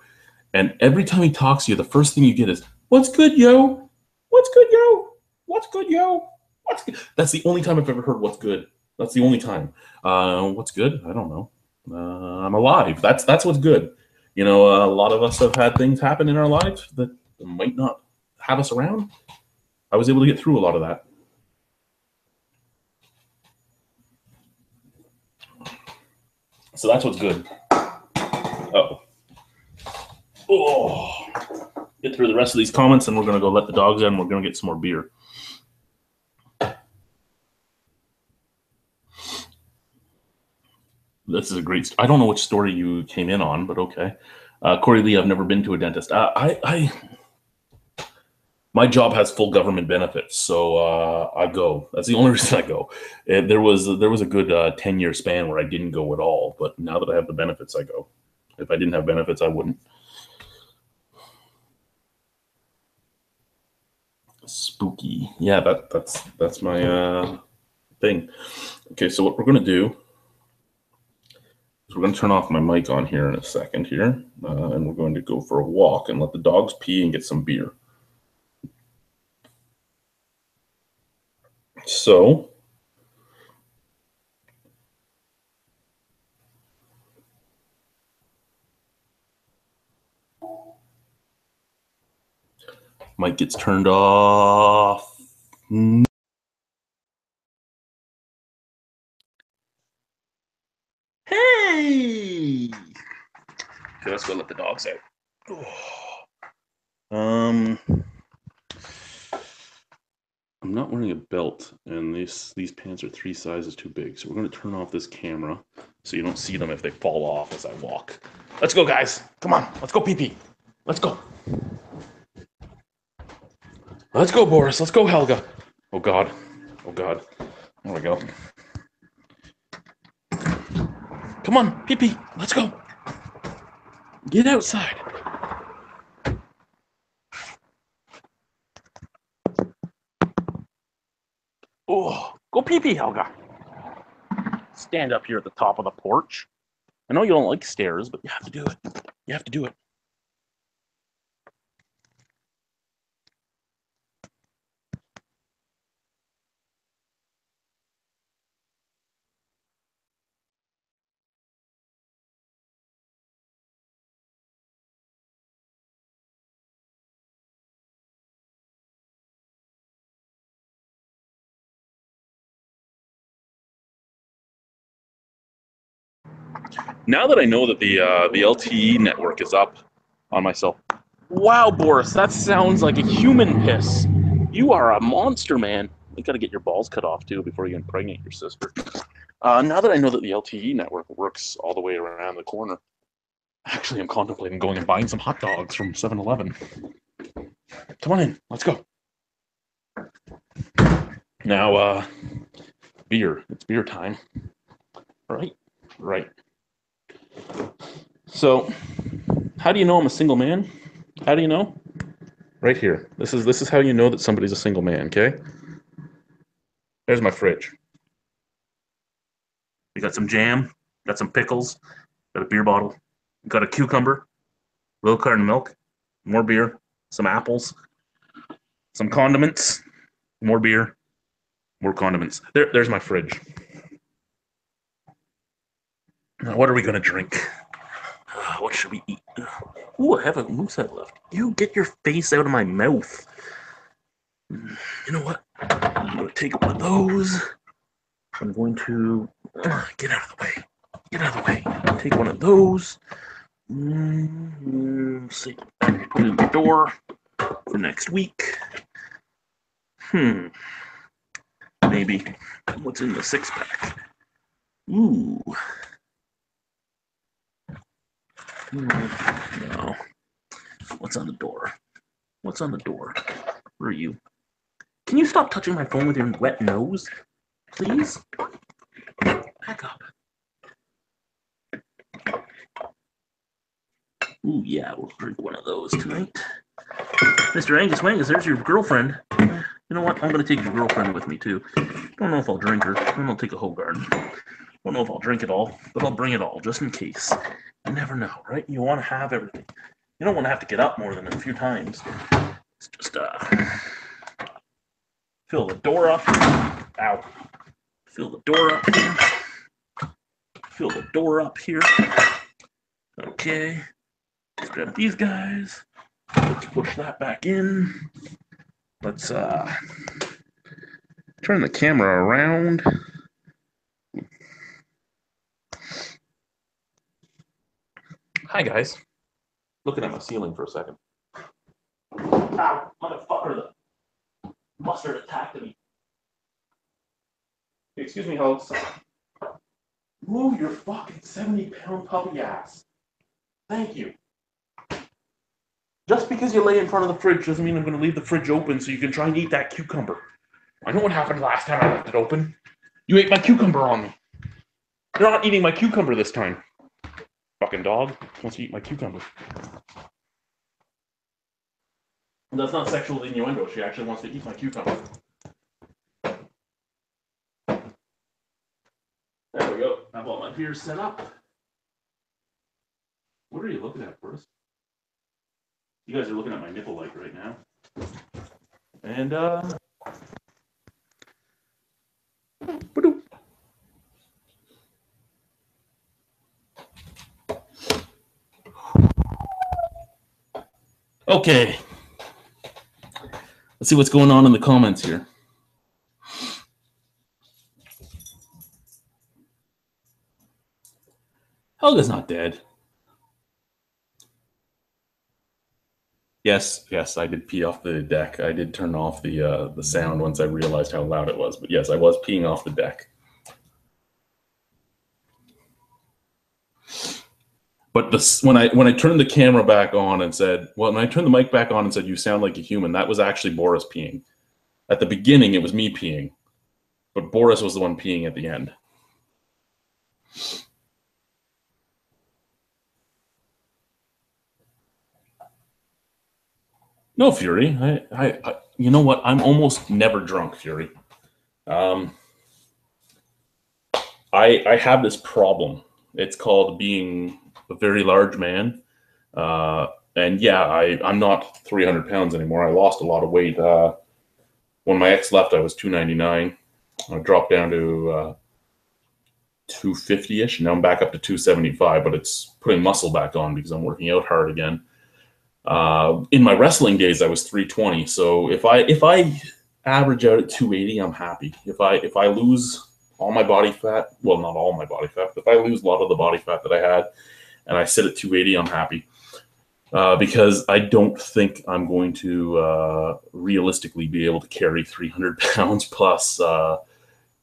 and every time he talks to you, the first thing you get is "What's good, yo? What's good, yo? What's good, yo? What's good?" That's the only time I've ever heard "What's good." That's the only time. What's good? I don't know. I'm alive. That's what's good. You know, a lot of us have had things happen in our lives that might not have us around. I was able to get through a lot of that. So that's what's good. Oh, oh, get through the rest of these comments, and we're gonna go let the dogs in. We're gonna get some more beer. This is a great. I don't know which story you came in on, but okay. Corey Lee, I've never been to a dentist. My job has full government benefits, so I go. That's the only reason I go. There was a good 10-year span where I didn't go at all, but now that I have the benefits, I go. If I didn't have benefits, I wouldn't. Spooky, yeah. That's my thing. Okay, so what we're gonna do is we're gonna turn off my mic on here in a second here, and we're going to go for a walk and let the dogs pee and get some beer. So mic gets turned off. Hey! Okay, let's go let the dogs out. I'm not wearing a belt, and these pants are 3 sizes too big. So we're going to turn off this camera, so you don't see them if they fall off as I walk. Let's go, guys. Come on. Let's go pee-pee. Let's go. Let's go, Boris. Let's go, Helga. Oh, God. Oh, God. There we go. Come on, pee-pee. Let's go. Get outside. Oh, go pee-pee, Helga. Stand up here at the top of the porch. I know you don't like stairs, but you have to do it. You have to do it. Now that I know that the LTE network is up on my cell. Wow, Boris, that sounds like a human piss. You are a monster, man. You got to get your balls cut off too before you impregnate your sister. Now that I know that the LTE network works all the way around the corner, actually, I'm contemplating going and buying some hot dogs from 7-Eleven. Come on in, let's go. Now, beer. It's beer time. Right? Right. So, how do you know I'm a single man? How do you know? Right here. This is how you know that somebody's a single man, okay? There's my fridge. We got some jam, got some pickles, got a beer bottle, got a cucumber, a little carton of milk, more beer, some apples, some condiments, more beer, more condiments. There's my fridge. Now, what are we going to drink? What should we eat? Ooh, I have a moose head left. You get your face out of my mouth. You know what? I'm going to take one of those. I'm going to get out of the way. Get out of the way. Take one of those. See. Put it in the door for next week. Maybe. What's in the 6-pack? Ooh. No. What's on the door? What's on the door? Where are you? Can you stop touching my phone with your wet nose? Please? Back up. Ooh, yeah, we'll drink one of those tonight. Mr. Angus Wangus, there's your girlfriend. You know what? I'm going to take your girlfriend with me, too. Don't know if I'll drink her. I'm going to take a Hogarth. Don't know if I'll drink it all, but I'll bring it all, just in case. You never know, right? You want to have everything. You don't want to have to get up more than a few times. It's just, fill the door up. Ow. Fill the door up here. Fill the door up here. Okay. Let's grab these guys. Let's push that back in. Let's, turn the camera around. Hi, guys. Looking at my ceiling for a second. Ow, motherfucker, the mustard attacked me. Excuse me, host. Move your fucking 70-pound puppy ass. Thank you. Just because you lay in front of the fridge doesn't mean I'm going to leave the fridge open so you can try and eat that cucumber. I know what happened last time I left it open. You ate my cucumber on me. You're not eating my cucumber this time. Fucking dog wants to eat my cucumber. That's not sexual innuendo. She actually wants to eat my cucumber. There we go. I've got my beer set up. What are you looking at, Boris? You guys are looking at my nipple light right now. And, okay. Let's see what's going on in the comments here. Helga's not dead. Yes, I did pee off the deck. I did turn off the sound once I realized how loud it was. But yes, I was peeing off the deck. But when I turned the camera back on and said, well, when I turned the mic back on and said, "You sound like a human," that was actually Boris peeing. At the beginning, it was me peeing, but Boris was the one peeing at the end. No, Fury. You know what? I'm almost never drunk, Fury. I have this problem. It's called being a very large man. And yeah, I'm not 300 pounds anymore. I lost a lot of weight. When my ex left, I was 299. I dropped down to 250-ish. Now I'm back up to 275, but it's putting muscle back on because I'm working out hard again. In my wrestling days, I was 320. So if I average out at 280, I'm happy. If I lose all my body fat, well, not all my body fat, but if I lose a lot of the body fat that I had and I sit at 280, I'm happy. Because I don't think I'm going to realistically be able to carry 300 pounds plus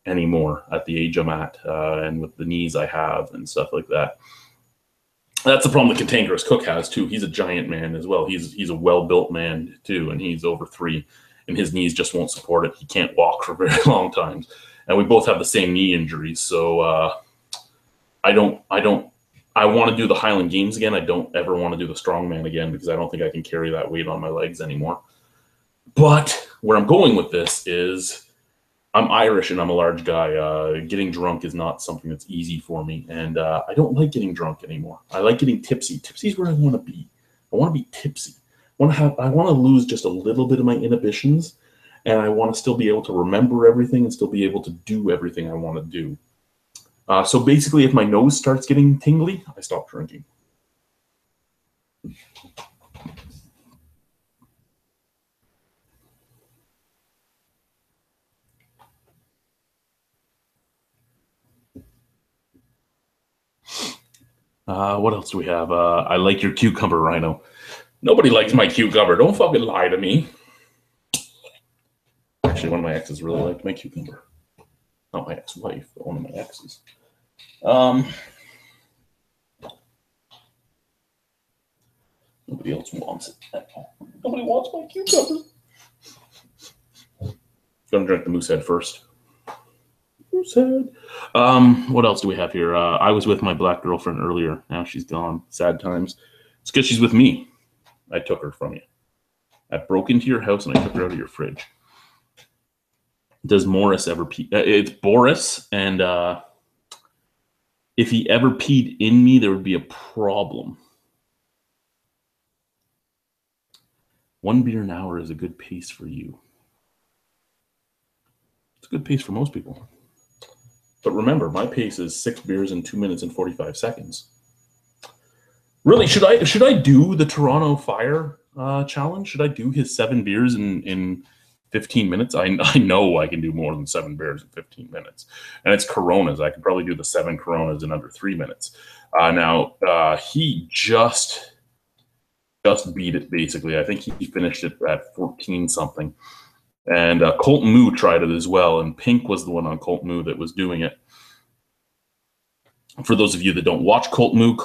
anymore at the age I'm at, and with the knees I have and stuff like that. That's the problem the Cantankerous Cook has too. He's a giant man as well. He's a well-built man too, and he's over 3, and his knees just won't support it. He can't walk for very long times, and we both have the same knee injuries. So I want to do the Highland Games again. I don't ever want to do the strongman again because I don't think I can carry that weight on my legs anymore. But where I'm going with this is I'm Irish and I'm a large guy. Getting drunk is not something that's easy for me. And I don't like getting drunk anymore. I like getting tipsy. Tipsy is where I want to be. I want to be tipsy. I want to lose just a little bit of my inhibitions. And I want to still be able to remember everything and still be able to do everything I want to do. So basically, if my nose starts getting tingly, I stop drinking. What else do we have? I like your cucumber, Rhino. Nobody likes my cucumber. Don't fucking lie to me. Actually, one of my exes really liked my cucumber. Not my ex-wife, but one of my exes. Nobody else wants it. Nobody wants my cucumber. Gonna drink the moose head first. Moose head. What else do we have here? I was with my black girlfriend earlier. Now she's gone. Sad times. It's because she's with me. I took her from you. I broke into your house and I took her out of your fridge. Does Morris ever pee? It's Boris, and if he ever peed in me, there would be a problem. 1 beer an hour is a good pace for you. It's a good pace for most people. But remember, my pace is 6 beers in 2 minutes and 45 seconds. Really, should I do the Toronto Fire challenge? Should I do his 7 beers in 15 minutes? I know I can do more than 7 beers in 15 minutes. And it's Coronas. I could probably do the 7 Coronas in under 3 minutes. Now, he just beat it, basically. I think he finished it at 14 something. And Colton Moo tried it as well, and Pink was the one on Colton Moo that was doing it. For those of you that don't watch Colton Moo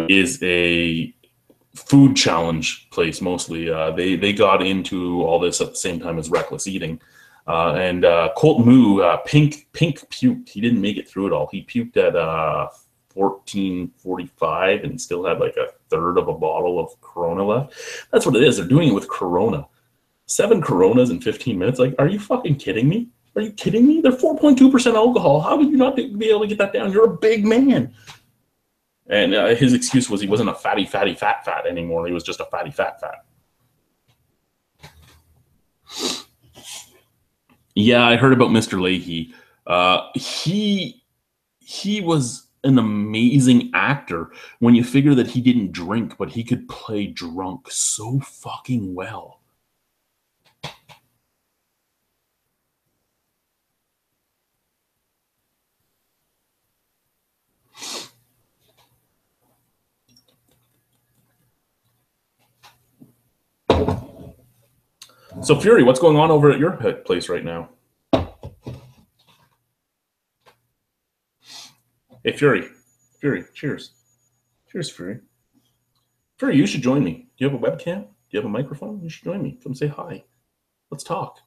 is a food challenge place mostly. They got into all this at the same time as reckless eating. And Colton Moo, Pink puked. He didn't make it through it all. He puked at 14:45 and still had like a third of a bottle of Corona left. That's what it is. They're doing it with Corona. 7 Coronas in 15 minutes. Like, are you fucking kidding me? Are you kidding me? They're 4.2% alcohol. How would you not be able to get that down? You're a big man. And his excuse was he wasn't a fatty, fat anymore. He was just a fatty, fat. Yeah, I heard about Mr. Leahy. He was an amazing actor when you figure that he didn't drink, but he could play drunk so fucking well. So, Fury, what's going on over at your place right now? Hey, Fury, Fury, cheers. Cheers, Fury. Fury, you should join me. Do you have a webcam? Do you have a microphone? You should join me. Come say hi. Let's talk.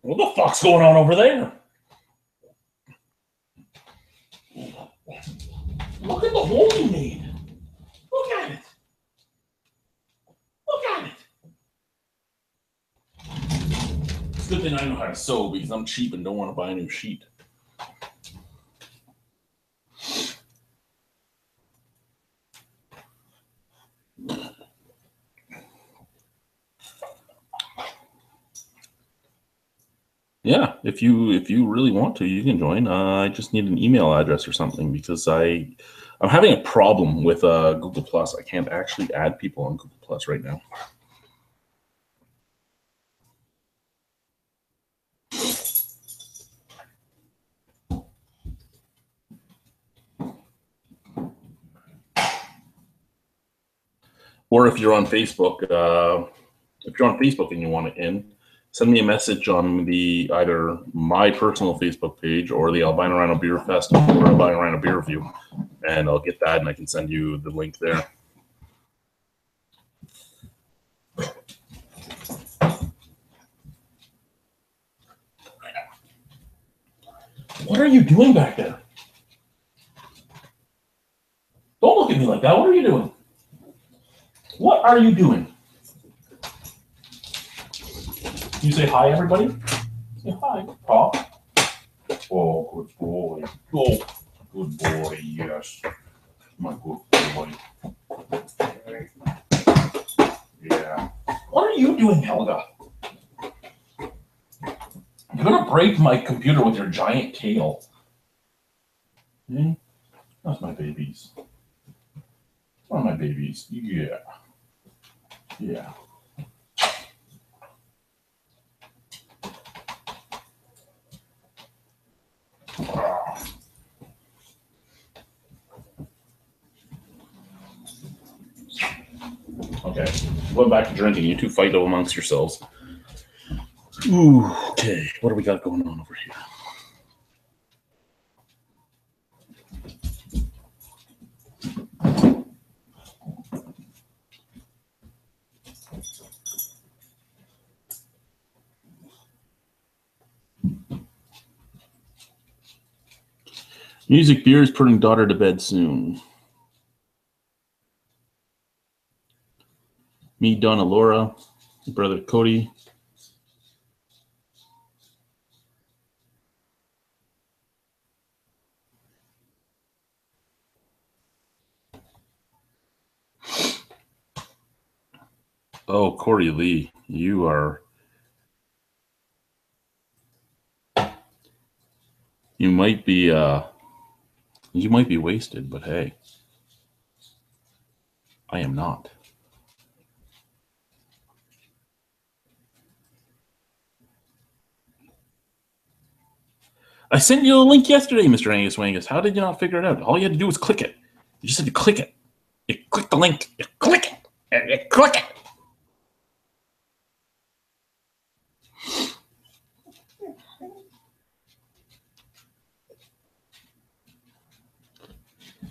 What the fuck's going on over there? Look at the hole you made. Look at it. Look at it. It's a good thing I know how to sew because I'm cheap and don't want to buy a new sheet. Yeah, if you really want to, you can join. I just need an email address or something because I'm having a problem with Google Plus. I can't actually add people on Google Plus right now. Or if you're on Facebook, and you want it in, send me a message on either my personal Facebook page or the Albino Rhino Beer Fest or Albino Rhino Beer Review, and I'll get that and I can send you the link there. What are you doing back there? Don't look at me like that. What are you doing? What are you doing? You say hi, everybody? Say hi, Pop. Oh, good boy. Oh, good boy, yes. My good boy. Yeah. What are you doing, Helga? You're going to break my computer with your giant tail. Okay? That's my babies. One of my babies. Yeah. Yeah. Okay, going back to drinking. You two fight amongst yourselves. Ooh, okay. What do we got going on over here? Music Beer is putting daughter to bed soon. Me, Donna, Laura, brother Cody. Oh, Corey Lee, you might be wasted, but hey, I am not. I sent you a link yesterday, Mr. Angus Wangus. How did you not figure it out? All you had to do was click it. You just had to click it. You click the link. You click it. You click it.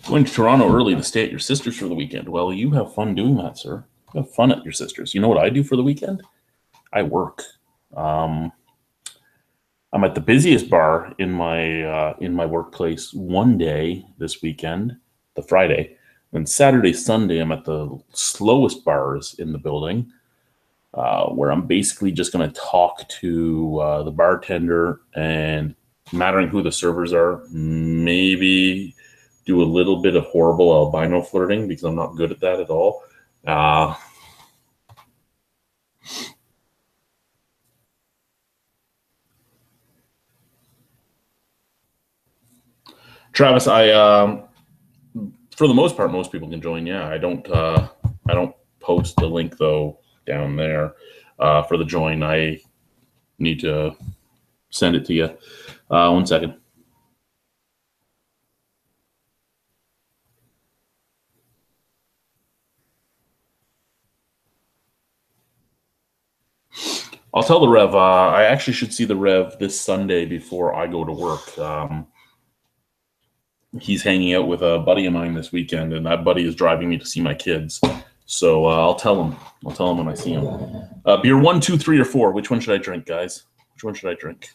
Going to Toronto early to stay at your sister's for the weekend. Well, you have fun doing that, sir. You have fun at your sister's. You know what I do for the weekend? I work. I'm at the busiest bar in my workplace one day this weekend, the Friday. And Saturday, Sunday, I'm at the slowest bars in the building, where I'm basically just going to talk to the bartender and, mattering who the servers are, maybe do a little bit of horrible albino flirting because I'm not good at that at all. Travis, for the most part, most people can join. Yeah, I don't post the link though down there for the join. I need to send it to you. 1 second. I'll tell the Rev. I actually should see the Rev this Sunday before I go to work. He's hanging out with a buddy of mine this weekend, and that buddy is driving me to see my kids. So I'll tell him. I'll tell him when I see him. Beer 1, 2, 3, or 4. Which one should I drink, guys? Which one should I drink?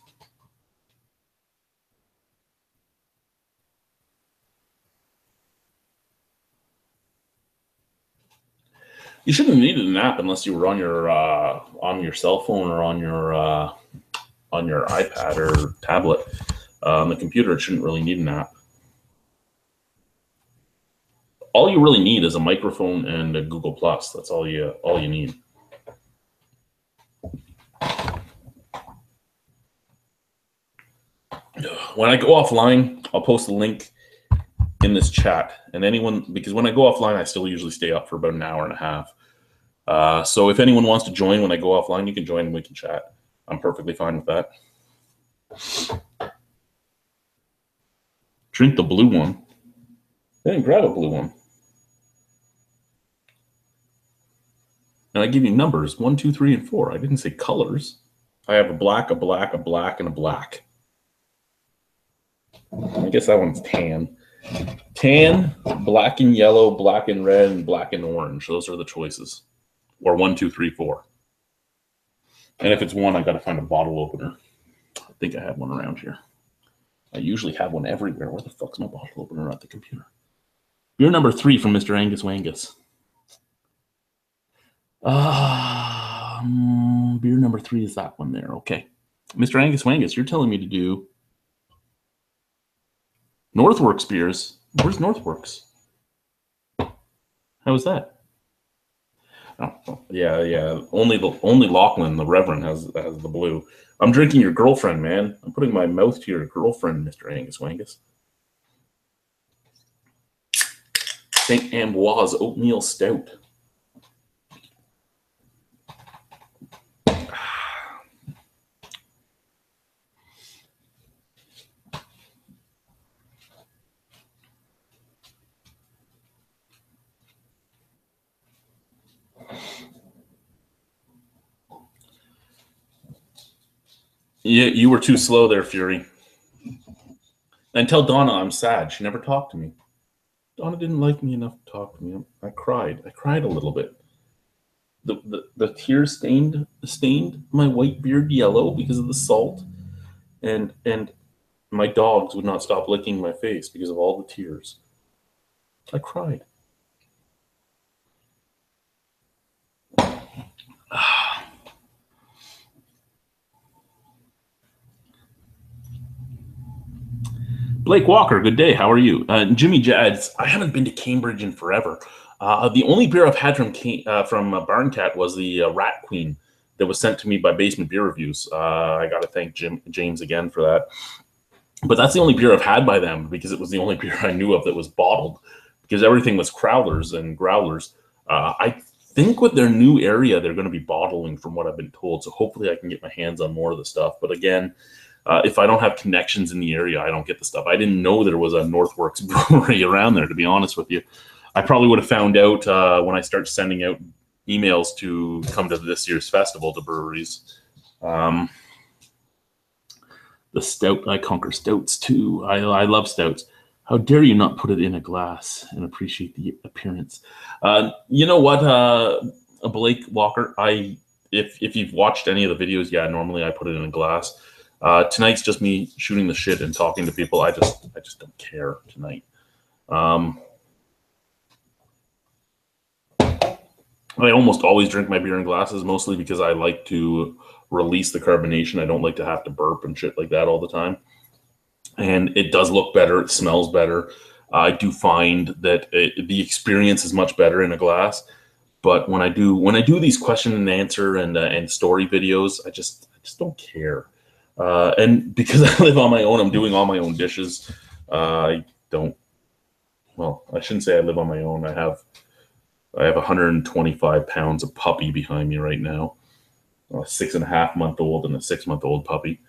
You shouldn't have needed an app unless you were on your cell phone or on your iPad or tablet. On the computer, it shouldn't really need an app. All you really need is a microphone and a Google Plus. That's all you need. When I go offline, I'll post a link in this chat, and because when I go offline, I still usually stay up for about an hour and a half. So if anyone wants to join when I go offline, you can join and we can chat. I'm perfectly fine with that. Drink the blue one. I didn't grab a blue one. And I give you numbers, 1, 2, 3, and 4. I didn't say colors. I have a black, a black, a black, and a black. I guess that one's tan. Tan, black and yellow, black and red, and black and orange. Those are the choices. Or 1, 2, 3, 4. And if it's 1, I got to find a bottle opener. I think I have one around here. I usually have one everywhere. Where the fuck's my bottle opener at the computer? Beer number 3 from Mr. Angus Wangus. Beer number 3 is that one there. Okay. Mr. Angus Wangus, you're telling me to do Northworks beers. Where's Northworks? How is that? Oh, yeah. Only Lachlan, the Reverend, has the blue. I'm drinking your girlfriend, man. I'm putting my mouth to your girlfriend, Mr. Angus Wangus. St. Ambroise Oatmeal Stout. You were too slow there, Fury. And tell Donna I'm sad. She never talked to me. Donna didn't like me enough to talk to me. I cried. I cried a little bit. The tears stained my white beard yellow because of the salt, and my dogs would not stop licking my face because of all the tears. I cried. Blake Walker, good day. How are you? Jimmy Jads, I haven't been to Cambridge in forever. The only beer I've had from Barncat was the Rat Queen that was sent to me by Basement Beer Reviews. I got to thank James again for that. But that's the only beer I've had by them because it was the only beer I knew of that was bottled because everything was crowlers and growlers. I think with their new area, they're going to be bottling from what I've been told. So hopefully I can get my hands on more of the stuff. But again, if I don't have connections in the area, I don't get the stuff. I didn't know there was a Northworks brewery around there, to be honest with you. I probably would have found out when I start sending out emails to come to this year's festival to breweries. The stout, I conquer stouts too. I love stouts. How dare you not put it in a glass and appreciate the appearance? You know what, Blake Walker? If you've watched any of the videos, yeah, normally I put it in a glass. Tonight's just me shooting the shit and talking to people. I just don't care tonight. I almost always drink my beer in glasses, mostly because I like to release the carbonation. I don't like to have to burp and shit like that all the time. And it does look better. It smells better. I do find that the experience is much better in a glass. But when I do these question and answer and story videos, I just don't care. And because I live on my own, I'm doing all my own dishes. I shouldn't say I live on my own. I have 125 pounds of puppy behind me right now, a 6.5-month-old and a 6-month-old puppy.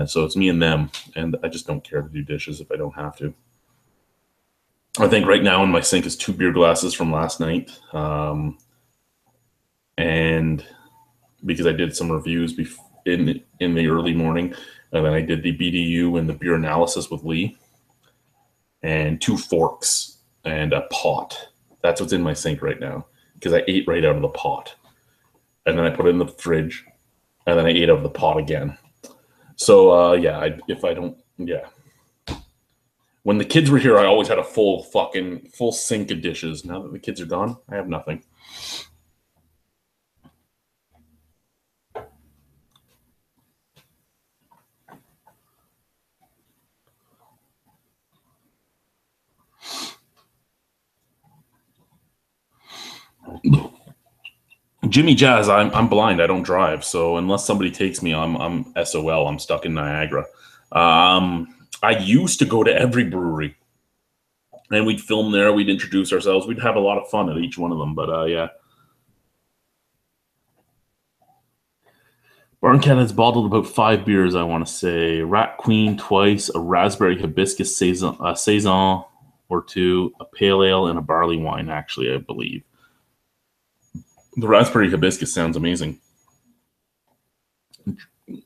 So it's me and them, and I just don't care to do dishes if I don't have to. I think right now in my sink is 2 beer glasses from last night, and because I did some reviews in the early morning, and then I did the BDU and the beer analysis with Lee, and 2 forks and a pot. That's what's in my sink right now because I ate right out of the pot, and then I put it in the fridge, and then I ate out of the pot again. So when the kids were here, I always had a full sink of dishes. Now that the kids are gone, I have nothing. Jimmy Jazz, I'm blind. I don't drive, so unless somebody takes me, I'm SOL. I'm stuck in Niagara. I used to go to every brewery, and we'd film there. We'd introduce ourselves. We'd have a lot of fun at each one of them. But yeah, Barncat has bottled about 5 beers. I want to say Rat Queen twice, a raspberry hibiscus saison or 2, a pale ale, and a barley wine. Actually, I believe. The raspberry hibiscus sounds amazing.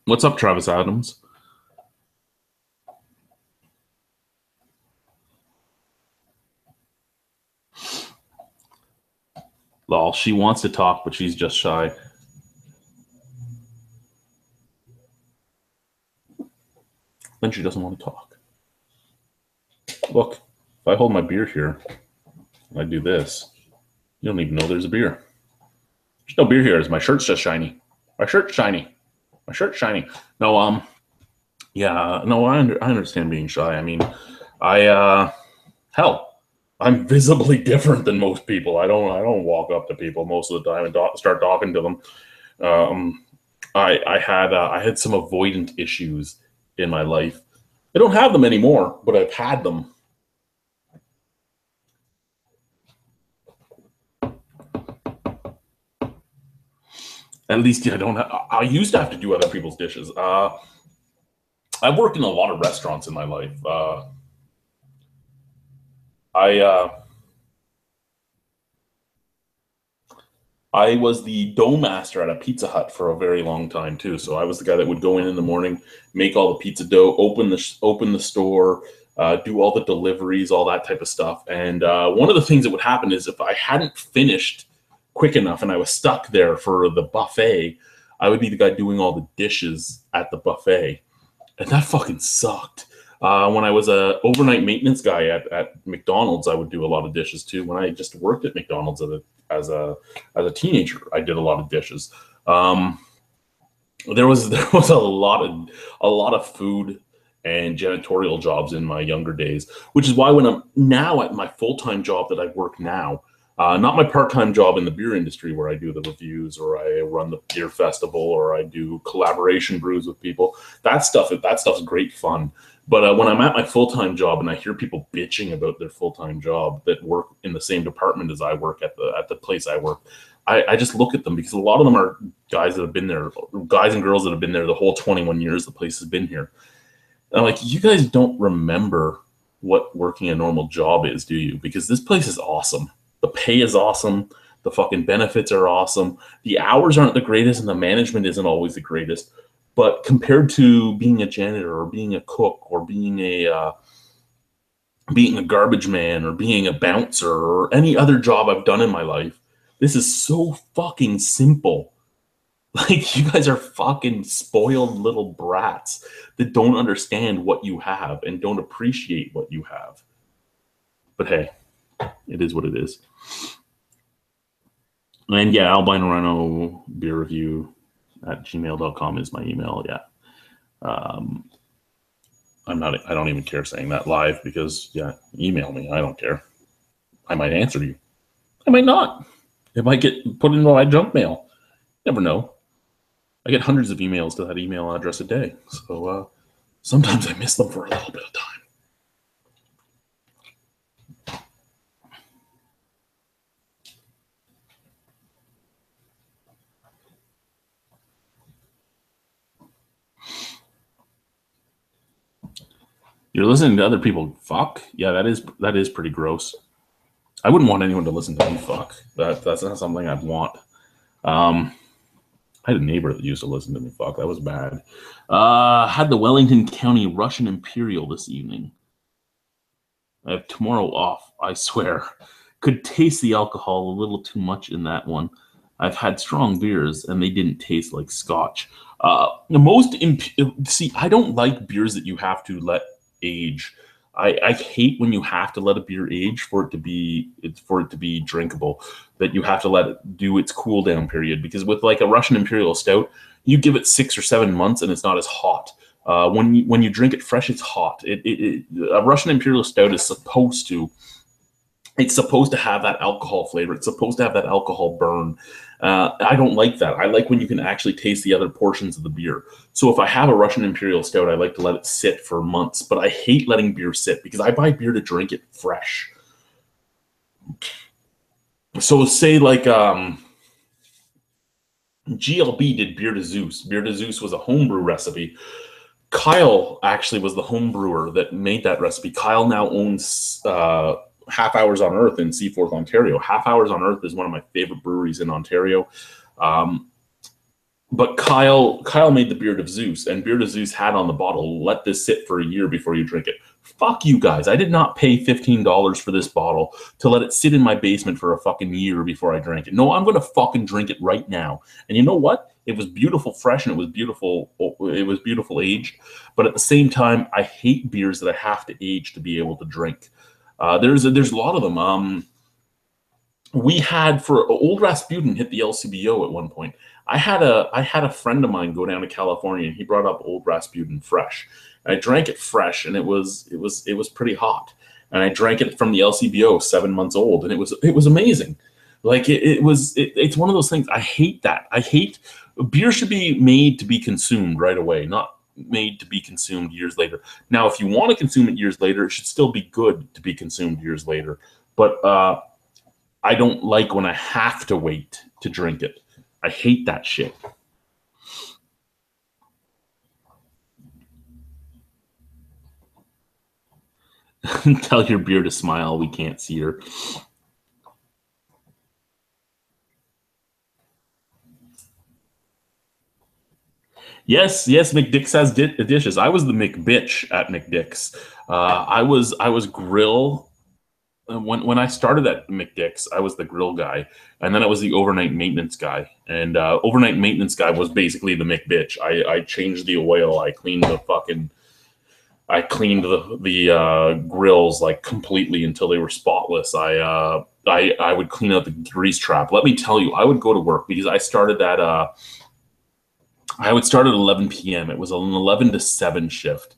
What's up, Travis Adams? Lol, she wants to talk, but she's just shy. Then she doesn't want to talk. Look, if I hold my beer here, and I do this, you don't even know there's a beer. There's no beer here. My shirt's just shiny. My shirt's shiny. My shirt's shiny. No, yeah, no, I understand being shy. I mean, hell, I'm visibly different than most people. I don't walk up to people most of the time and start talking to them. I had some avoidant issues in my life. I don't have them anymore, but I've had them. At least I don't. I used to have to do other people's dishes. I've worked in a lot of restaurants in my life. I was the dough master at a Pizza Hut for a very long time too. So I was the guy that would go in the morning, make all the pizza dough, open the store, do all the deliveries, all that type of stuff. And one of the things that would happen is if I hadn't finished quick enough and I was stuck there for the buffet, I would be the guy doing all the dishes at the buffet, and that fucking sucked. When I was a overnight maintenance guy at McDonald's, I would do a lot of dishes too. When I just worked at McDonald's as a teenager, I did a lot of dishes. There was a lot of food and janitorial jobs in my younger days, which is why when I'm now at my full-time job that I work now, not my part-time job in the beer industry where I do the reviews or I run the beer festival or I do collaboration brews with people. That stuff's great fun. But when I'm at my full-time job and I hear people bitching about their full-time job that work in the same department as I work at the place I work, I just look at them because a lot of them are guys that have been there, guys and girls that have been there the whole 21 years the place has been here. And I'm like, you guys don't remember what working a normal job is, do you? Because this place is awesome. The pay is awesome. The fucking benefits are awesome. The hours aren't the greatest and the management isn't always the greatest. But compared to being a janitor or being a cook or being a garbage man or being a bouncer or any other job I've done in my life, this is so fucking simple. Like, you guys are fucking spoiled little brats that don't understand what you have and don't appreciate what you have. But hey, it is what it is. And yeah, Albino Rhino beer review at gmail.com is my email. Yeah. I don't even care saying that live because, yeah, email me. I don't care. I might answer you. I might not. It might get put into my junk mail. Never know. I get hundreds of emails to that email address a day. So sometimes I miss them for a little bit of time. You're listening to other people fuck? Yeah, that is pretty gross. I wouldn't want anyone to listen to me fuck. That's not something I'd want. I had a neighbor that used to listen to me. Fuck, that was bad. Had the Wellington County Russian Imperial this evening. I have tomorrow off, I swear. Could taste the alcohol a little too much in that one. I've had strong beers and they didn't taste like scotch. See, I don't like beers that you have to let age. I hate when you have to let a beer age for it to be drinkable. That you have to let it do its cool down period, because with like a Russian Imperial Stout, you give it 6 or 7 months and it's not as hot. When you drink it fresh, it's hot. A Russian Imperial Stout is supposed to have that alcohol flavor. It's supposed to have that alcohol burn. I don't like that. I like when you can actually taste the other portions of the beer. So if I have a Russian Imperial Stout, I like to let it sit for months. But I hate letting beer sit because I buy beer to drink it fresh. So say like GLB did Beer to Zeus. Beer to Zeus was a homebrew recipe. Kyle actually was the home brewer that made that recipe. Kyle now owns Half Hours on Earth in Seaforth, Ontario. Half Hours on Earth is one of my favorite breweries in Ontario. But Kyle made the Beard of Zeus, and Beard of Zeus had on the bottle, let this sit for a year before you drink it. Fuck you guys. I did not pay $15 for this bottle to let it sit in my basement for a fucking year before I drank it. No, I'm going to fucking drink it right now. And you know what? It was beautiful fresh and it was beautiful aged. But at the same time, I hate beers that I have to age to be able to drink. There's a lot of them. We had, for Old Rasputin hit the LCBO at one point. I had a friend of mine go down to California and he brought up Old Rasputin fresh. I drank it fresh and it was pretty hot. And I drank it from the LCBO 7 months old and it was amazing. Like it's one of those things. I hate that. I hate beer should be made to be consumed right away, not made to be consumed years later. Now, if you want to consume it years later, it should still be good to be consumed years later. But I don't like when I have to wait to drink it. I hate that shit. Tell your beer to smile. We can't see her. Yes, McDick's has dishes. I was the McBitch at McDick's. I was grill. When I started at McDick's, I was the grill guy, and then I was the overnight maintenance guy. And overnight maintenance guy was basically the McBitch. I changed the oil. I cleaned the grills like completely until they were spotless. I would clean out the grease trap. Let me tell you, I would go to work because I started at I would start at 11 p.m. It was an 11 to 7 shift.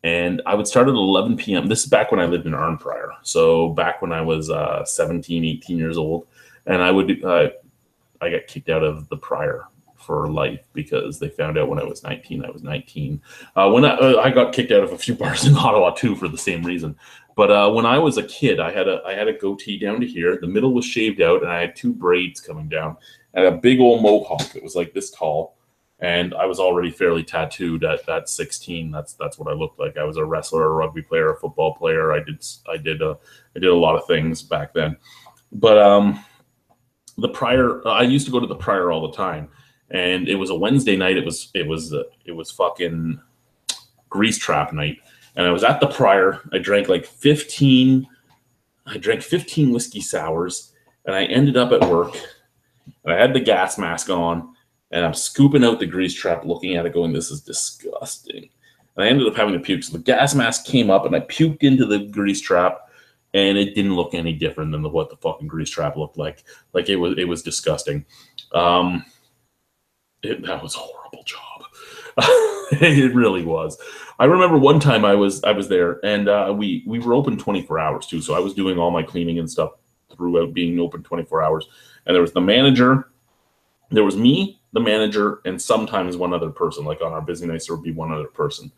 And I would start at 11 p.m. This is back when I lived in Arnprior. So back when I was 17, 18 years old. And I got kicked out of the Prior for life because they found out when I was 19, I was 19. When I got kicked out of a few bars in Ottawa too for the same reason. But when I was a kid, I had a goatee down to here. The middle was shaved out and I had 2 braids coming down and a big old mohawk that was like this tall. And I was already fairly tattooed at 16. That's what I looked like. I was a wrestler, a rugby player, a football player. I did a lot of things back then. But the Prior, I used to go to the Prior all the time, and it was a Wednesday night. It was fucking grease trap night, and I was at the Prior. I drank 15 whiskey sours, and I ended up at work, and I had the gas mask on. And I'm scooping out the grease trap, looking at it, going, "This is disgusting." And I ended up having to puke. So the gas mask came up, and I puked into the grease trap, and it didn't look any different than what the fucking grease trap looked like. Like it was disgusting. That was a horrible job. It really was. I remember one time I was there, and we were open 24 hours too. So I was doing all my cleaning and stuff throughout being open 24 hours. And there was the manager. There was me, the manager, and sometimes one other person. Like on our busy nights, there would be one other person.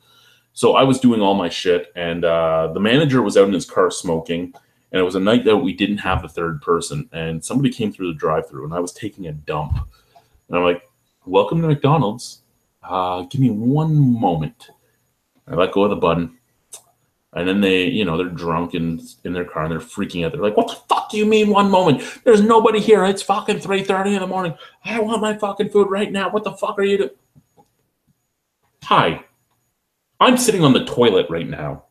So I was doing all my shit, and the manager was out in his car smoking, and it was a night that we didn't have the third person, and somebody came through the drive-thru, and I was taking a dump. And I'm like, "Welcome to McDonald's. Give me one moment." I let go of the button. And then they, they're drunk and in their car and they're freaking out. They're like, "What the fuck do you mean 1 moment? There's nobody here. It's fucking 3:30 in the morning. I want my fucking food right now. What the fuck are you doing?" Hi, I'm sitting on the toilet right now.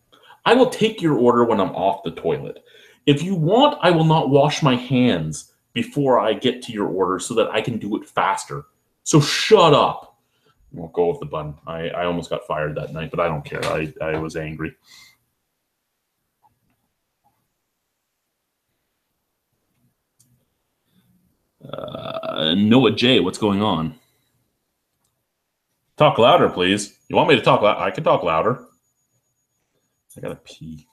I will take your order when I'm off the toilet. If you want, I will not wash my hands before I get to your order so that I can do it faster. So shut up. We'll go with the bun. I almost got fired that night, but I don't care. I was angry. Noah J, what's going on? Talk louder, please. You want me to talk loud? I can talk louder. I gotta pee.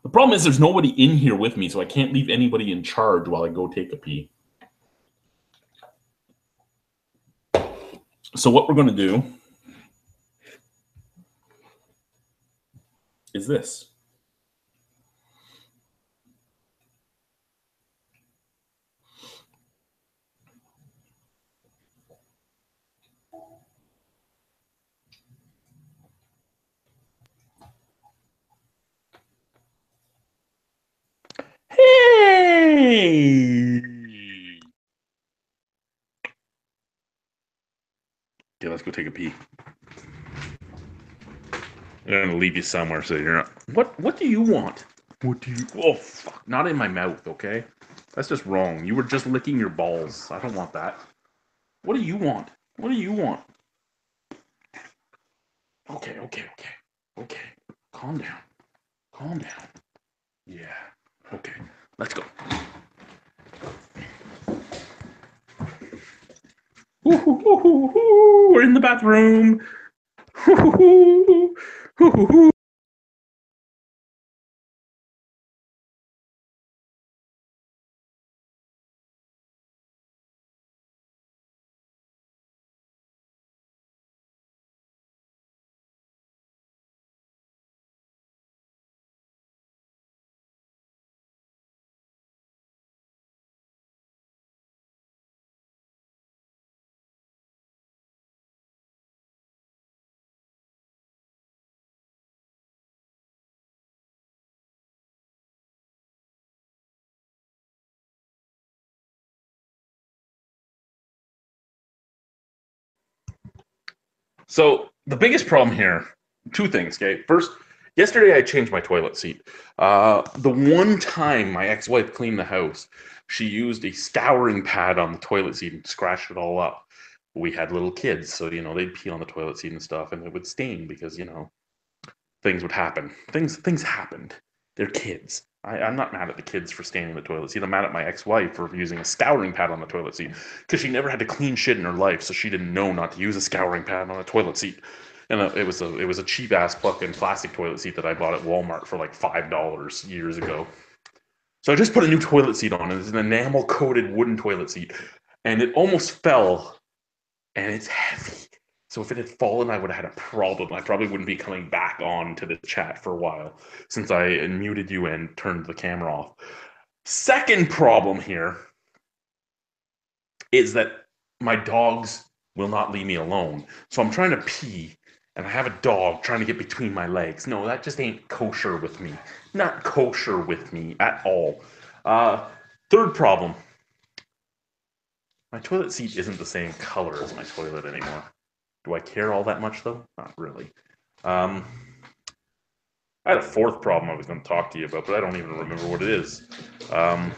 The problem is there's nobody in here with me, so I can't leave anybody in charge while I go take a pee. So what we're going to do is this. Hey! Okay, let's go take a pee. I'm going to leave you somewhere so you're not... What do you want? What do you... Oh, fuck. Not in my mouth, okay? That's just wrong. You were just licking your balls. I don't want that. What do you want? What do you want? Okay. Calm down. Calm down. Yeah. Okay. Let's go. We're in the bathroom. So the biggest problem here, two things. Okay, first, yesterday I changed my toilet seat. The one time my ex-wife cleaned the house, she used a scouring pad on the toilet seat and scratched it all up. We had little kids, so they'd pee on the toilet seat and stuff, and it would stain because things would happen. Things happened. They're kids. I'm not mad at the kids for staining the toilet seat. I'm mad at my ex-wife for using a scouring pad on the toilet seat because she never had to clean shit in her life, so she didn't know not to use a scouring pad on a toilet seat. And it was a cheap ass fucking plastic toilet seat that I bought at Walmart for like $5 years ago. So I just put a new toilet seat on. It's an enamel coated wooden toilet seat, and it almost fell, and it's heavy. So if it had fallen, I would have had a problem. I probably wouldn't be coming back on to the chat for a while since I muted you and turned the camera off. Second problem here is that my dogs will not leave me alone. So I'm trying to pee and I have a dog trying to get between my legs. No, that just ain't kosher with me. Not kosher with me at all. Third problem. My toilet seat isn't the same color as my toilet anymore. Do I care all that much, though? Not really. I had a fourth problem I was going to talk to you about, but I don't even remember what it is. Yeah,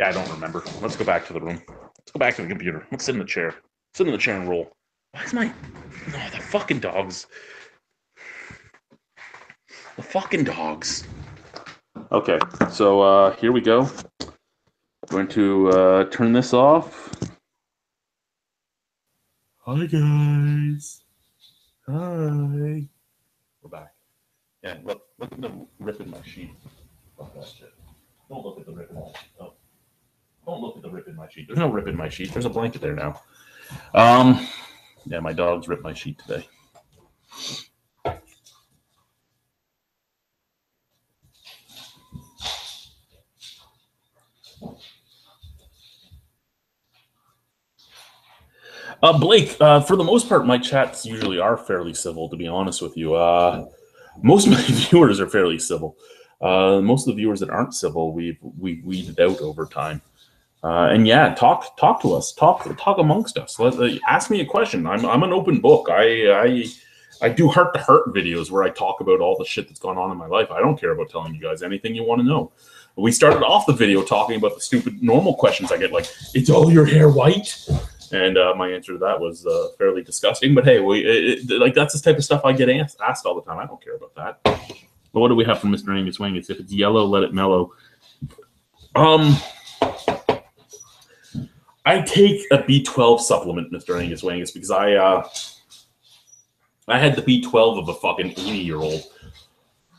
I don't remember. Let's go back to the room. Let's go back to the computer. Let's sit in the chair. Sit in the chair and roll. Why is my... No, the fucking dogs. The fucking dogs. Okay, so here we go. Going to turn this off. Hi, guys. Hi. We're back. Yeah, look at the rip in my sheet. Fuck that shit. Don't look at the rip in my sheet. Oh. Don't look at the rip in my sheet. There's no rip in my sheet. There's a blanket there now. Yeah, my dogs ripped my sheet today. Blake, for the most part, my chats usually are fairly civil, to be honest with you. Most of my viewers are fairly civil. Most of the viewers that aren't civil, we've weeded out over time. And yeah, talk to us, talk amongst us. Ask me a question. I'm an open book. I do heart-to-heart videos where I talk about all the shit that's gone on in my life. I don't care about telling you guys anything you want to know. We started off the video talking about the stupid normal questions I get, like, "Is all your hair white?" And my answer to that was fairly disgusting. But hey, like that's the type of stuff I get asked all the time. I don't care about that. But what do we have from Mr. Angus Wangus? If it's yellow, let it mellow. I take a B12 supplement, Mr. Angus Wangus, because I had the B12 of a fucking 80-year-old.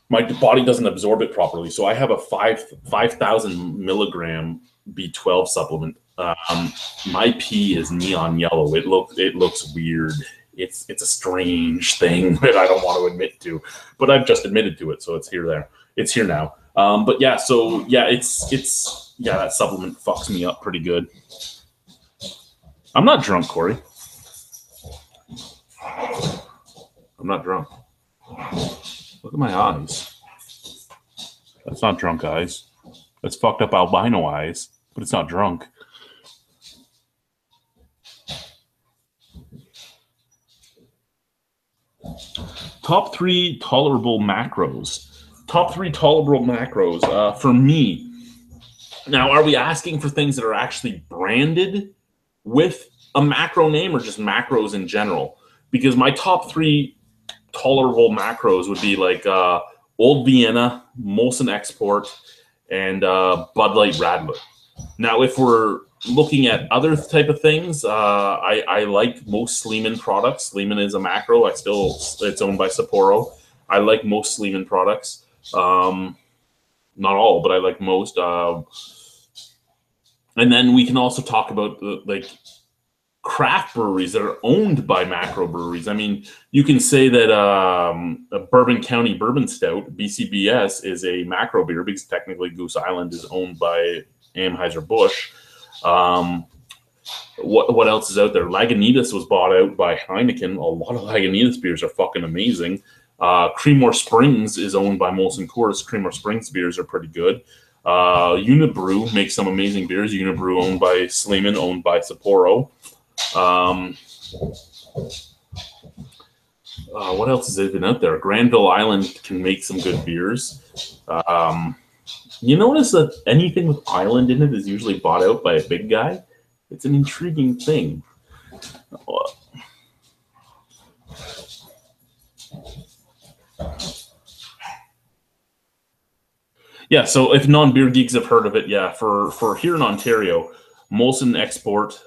My body doesn't absorb it properly, so I have a 5,000 milligram B12 supplement. My pee is neon yellow. It looks weird. It's a strange thing that I don't want to admit to, but I've just admitted to it, so it's here now. But yeah, so yeah, that supplement fucks me up pretty good. I'm not drunk, Corey. I'm not drunk. Look at my eyes. That's not drunk eyes. That's fucked up albino eyes, but it's not drunk. Top 3 tolerable macros. Top 3 tolerable macros for me. Now, are we asking for things that are actually branded with a macro name or just macros in general? Because my top 3 tolerable macros would be like Old Vienna, Molson Export, and Bud Light Radler. Now, if we're looking at other type of things, I like most Sleeman products. Sleeman is a macro. It's owned by Sapporo. I like most Sleeman products. Not all, but I like most. And then we can also talk about like craft breweries that are owned by macro breweries. I mean, you can say that a Bourbon County Bourbon Stout, BCBS, is a macro beer because technically Goose Island is owned by Anheuser-Busch. What else is out there? Lagunitas was bought out by Heineken. A lot of Lagunitas beers are fucking amazing. Creemore Springs is owned by Molson Coors. Creemore Springs beers are pretty good. Unibrew makes some amazing beers. Unibrew owned by Sleeman, owned by Sapporo. What else has been out there? Granville Island can make some good beers. You notice that anything with island in it is usually bought out by a big guy? It's an intriguing thing. Yeah, so if non-beer geeks have heard of it, yeah, for here in Ontario, Molson Export,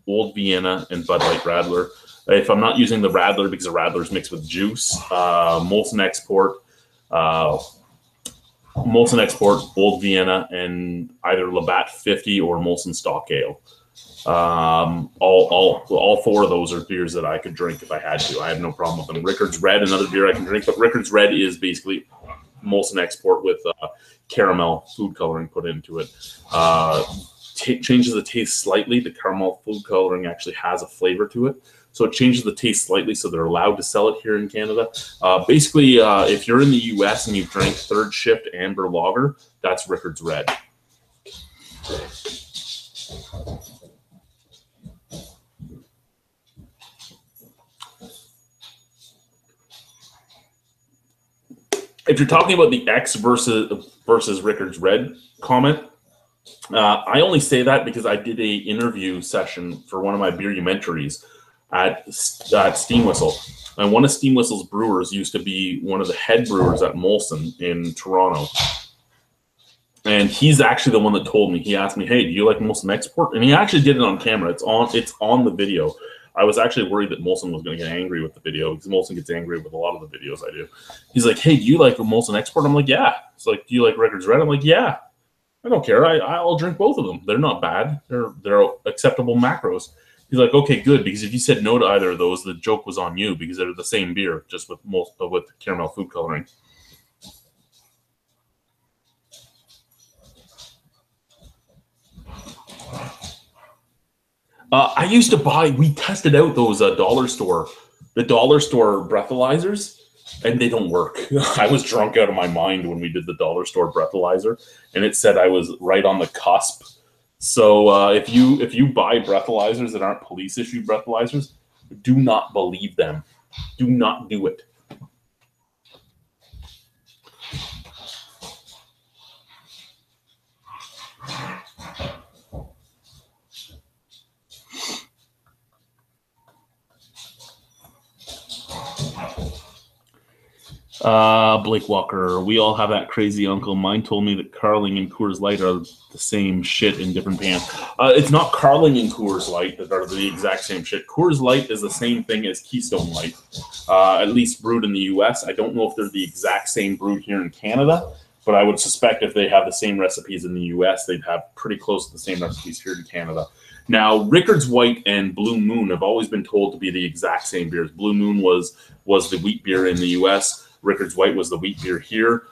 Old Vienna, and Bud Light Radler. If I'm not using the Radler because the Radler is mixed with juice, Molson Export, Old Vienna, and either Labatt 50 or Molson Stock Ale. All 4 of those are beers that I could drink if I had to. I have no problem with them. Rickard's Red, another beer I can drink, but Rickard's Red is basically Molson Export with caramel food coloring put into it. Changes the taste slightly. The caramel food coloring actually has a flavor to it, so it changes the taste slightly, so they're allowed to sell it here in Canada. Basically, if you're in the US and you've drank Third Shift Amber Lager, that's Rickard's Red. If you're talking about the X versus Rickard's Red comment, I only say that because I did a interview session for one of my beerumentaries at Steam Whistle. And one of Steam Whistle's brewers used to be one of the head brewers at Molson in Toronto. And he's actually the one that told me. He asked me, "Hey, do you like Molson Export?" And he actually did it on camera. It's on the video. I was actually worried that Molson was going to get angry with the video because Molson gets angry with a lot of the videos I do. He's like, "Hey, do you like Molson Export?" I'm like, "Yeah." It's like, "Do you like Rickard's Red?" I'm like, "Yeah." I don't care. I'll drink both of them. They're not bad. They're acceptable macros. He's like, "Okay, good, because if you said no to either of those, the joke was on you because they're the same beer, just with caramel food coloring." I used to buy. We tested out those the dollar store breathalyzers, and they don't work. I was drunk out of my mind when we did the dollar store breathalyzer, and it said I was right on the cusp. So if you buy breathalyzers that aren't police issued breathalyzers, do not believe them. Do not do it. Blake Walker, we all have that crazy uncle. Mine told me that Carling and Coors Light are the same shit in different pans. It's not Carling and Coors Light that are the exact same shit. Coors Light is the same thing as Keystone Light, at least brewed in the U.S. I don't know if they're the exact same brewed here in Canada, but I would suspect if they have the same recipes in the U.S., they'd have pretty close to the same recipes here in Canada. Now, Rickard's White and Blue Moon have always been told to be the exact same beers. Blue Moon was the wheat beer in the U.S., Rickard's White was the wheat beer here.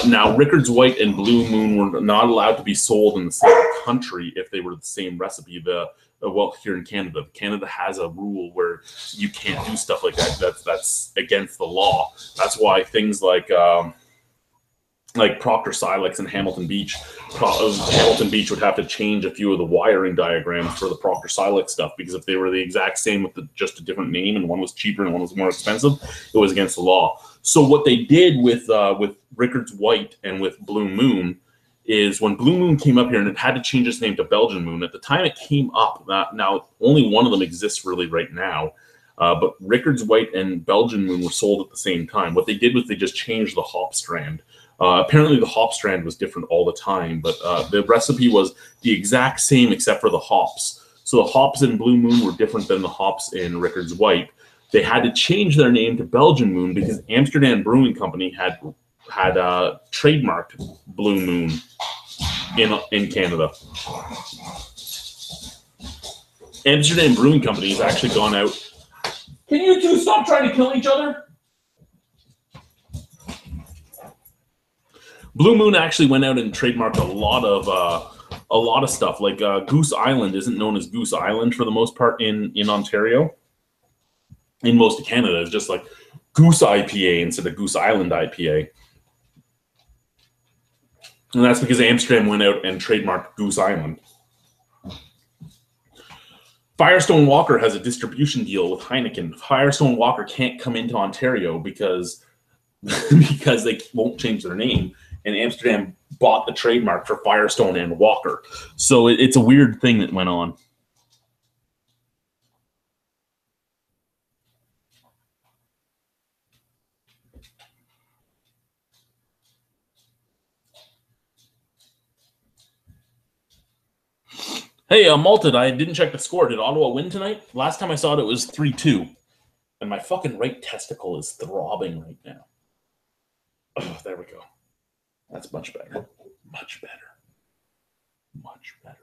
Now, Rickard's White and Blue Moon were not allowed to be sold in the same country if they were the same recipe. Well, here in Canada, Canada has a rule where you can't do stuff like that. That's against the law. That's why things like Proctor Silex and Hamilton Beach. Hamilton Beach would have to change a few of the wiring diagrams for the Proctor Silex stuff, because if they were the exact same with just a different name and one was cheaper and one was more expensive, it was against the law. So what they did with Rickard's White and with Blue Moon is when Blue Moon came up here and it had to change its name to Belgian Moon, at the time it came up, now only one of them exists really right now, but Rickard's White and Belgian Moon were sold at the same time. What they did was they just changed the hop strand. Apparently the hop strand was different all the time, but the recipe was the exact same except for the hops. So the hops in Blue Moon were different than the hops in Rickard's White. They had to change their name to Belgian Moon because Amsterdam Brewing Company had trademarked Blue Moon in Canada. Amsterdam Brewing Company has actually gone out. Can you two stop trying to kill each other? Blue Moon actually went out and trademarked a lot of stuff. Like Goose Island isn't known as Goose Island for the most part in Ontario. In most of Canada, it's just like Goose IPA instead of Goose Island IPA. And that's because Amsterdam went out and trademarked Goose Island. Firestone Walker has a distribution deal with Heineken. Firestone Walker can't come into Ontario because they won't change their name. And Amsterdam bought the trademark for Firestone and Walker. So it's a weird thing that went on. Hey, Malted, I didn't check the score. Did Ottawa win tonight? Last time I saw it, it was 3-2. And my fucking right testicle is throbbing right now. Oh, there we go. That's much better. Much better. Much better.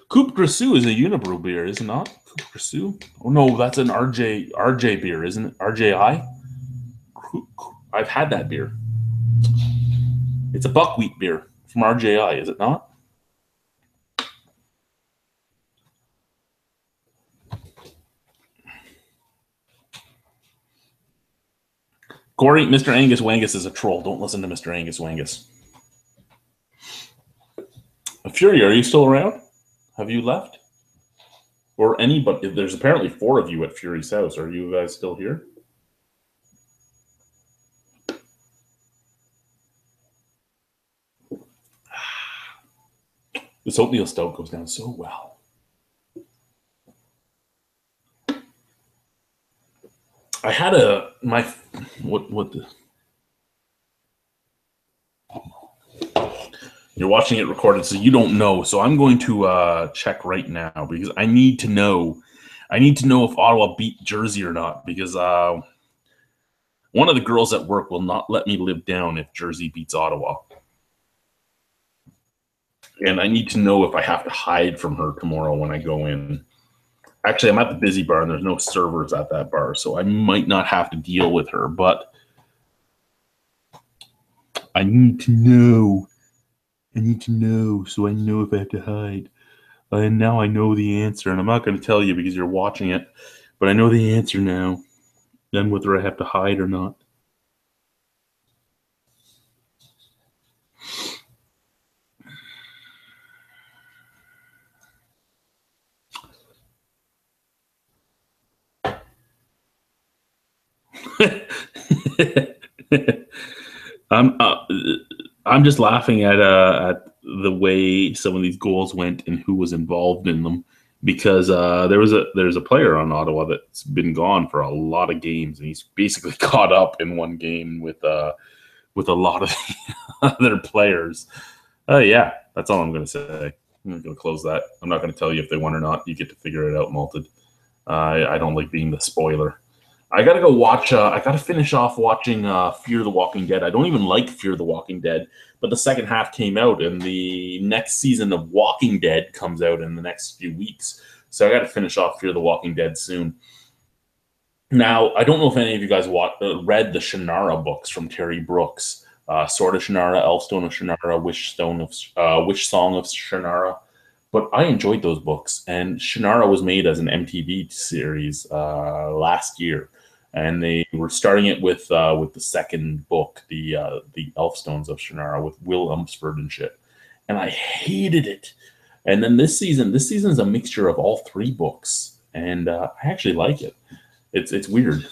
Coupe Grisou is a Unibrew beer, is it not? Coupe Grisou? Oh, no, that's an RJ beer, isn't it? RJI? I've had that beer. It's a buckwheat beer from RJI, is it not? Corey, Mr. Angus Wangus is a troll. Don't listen to Mr. Angus Wangus. Fury, are you still around? Have you left? Or anybody? There's apparently 4 of you at Fury's house. Are you guys still here? This oatmeal stout goes down so well. I had what the... You're watching it recorded, so you don't know. So I'm going to check right now because I need to know. I need to know if Ottawa beat Jersey or not, because one of the girls at work will not let me live down if Jersey beats Ottawa. And I need to know if I have to hide from her tomorrow when I go in. Actually, I'm at the Busy Bar, and there's no servers at that bar, so I might not have to deal with her. But I need to know. I need to know so I know if I have to hide. And now I know the answer, and I'm not going to tell you because you're watching it, but I know the answer now. Then whether I have to hide or not. I'm I'm just laughing at the way some of these goals went and who was involved in them because there's a player on Ottawa that's been gone for a lot of games and he's basically caught up in one game with a lot of other players. Yeah, that's all I'm going to say. I'm not going to close that. I'm not going to tell you if they won or not. You get to figure it out, Malted. I don't like being the spoiler. I gotta go watch. I gotta finish off watching Fear the Walking Dead. I don't even like Fear the Walking Dead, but the second half came out, and the next season of Walking Dead comes out in the next few weeks. So I gotta finish off Fear the Walking Dead soon. Now, I don't know if any of you guys read the Shannara books from Terry Brooks. Sword of Shannara, Elfstone of Shannara, Wish Song of Shannara. But I enjoyed those books, and Shannara was made as an MTV series last year, and they were starting it with the second book, the Elfstones of Shannara, with Will Umsford and shit, and I hated it. And then this season is a mixture of all three books, and I actually like it. It's weird.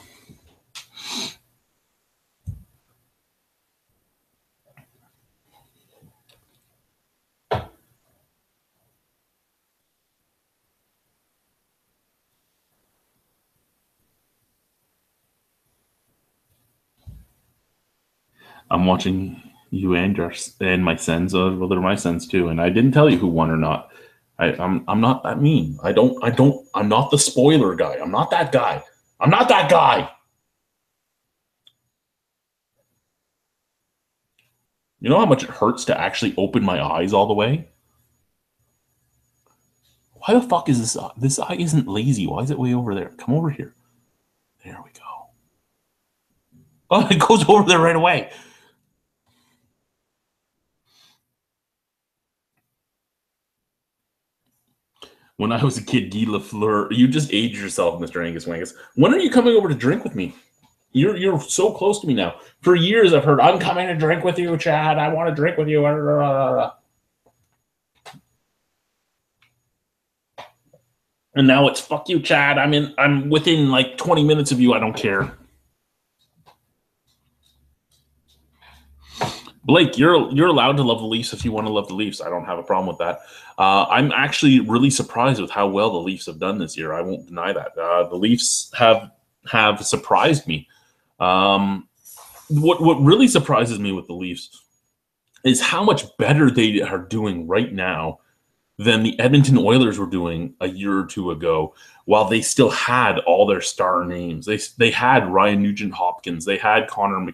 I'm watching you and my sons. Well, they're my sons too, and I didn't tell you who won or not. I'm not that mean. I'm not the spoiler guy. I'm not that guy. I'm not that guy. You know how much it hurts to actually open my eyes all the way? Why the fuck is this eye? This eye isn't lazy. Why is it way over there? Come over here. There we go. Oh, it goes over there right away. When I was a kid, Guy Lafleur, you just aged yourself, Mr. Angus Wangus. When are you coming over to drink with me? You're so close to me now. For years, I've heard, I'm coming to drink with you, Chad. I want to drink with you. And now it's fuck you, Chad. I'm within like 20 minutes of you. I don't care. Blake, you're allowed to love the Leafs if you want to love the Leafs. I don't have a problem with that. I'm actually really surprised with how well the Leafs have done this year. I won't deny that. The Leafs have surprised me. What really surprises me with the Leafs is how much better they are doing right now than the Edmonton Oilers were doing a year or two ago, while they still had all their star names. They had Ryan Nugent-Hopkins, they had Connor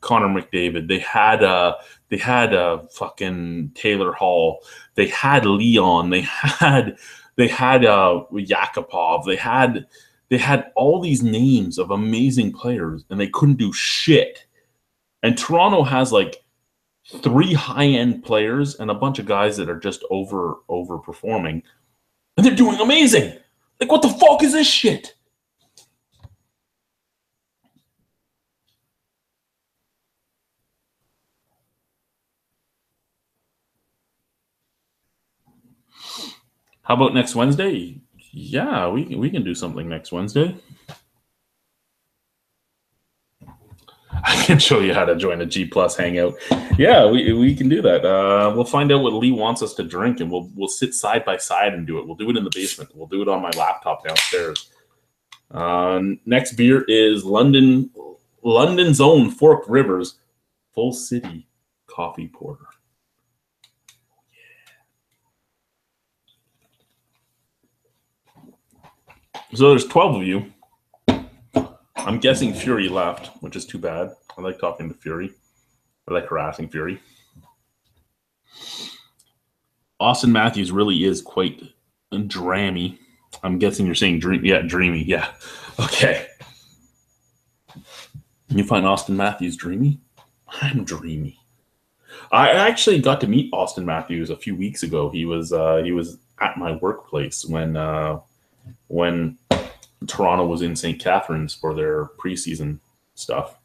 McDavid, they had fucking Taylor Hall, they had Leon, they had Yakupov, they had all these names of amazing players, and they couldn't do shit. And Toronto has like 3 high-end players and a bunch of guys that are just overperforming, and they're doing amazing. Like, what the fuck is this shit? How about next Wednesday? Yeah, we can do something next Wednesday. I can show you how to join a G Plus hangout. Yeah, we can do that. We'll find out what Lee wants us to drink, and we'll sit side by side and do it. We'll do it in the basement. We'll do it on my laptop downstairs. Next beer is London's own Forked Rivers Full City Coffee Porter. So there's 12 of you. I'm guessing Fury left, which is too bad. I like talking to Fury. I like harassing Fury. Austin Matthews really is quite drammy. I'm guessing you're saying dreamy. Yeah, dreamy. Yeah. Okay. You find Austin Matthews dreamy? I'm dreamy. I actually got to meet Austin Matthews a few weeks ago. He was at my workplace when Toronto was in St. Catharines for their preseason stuff.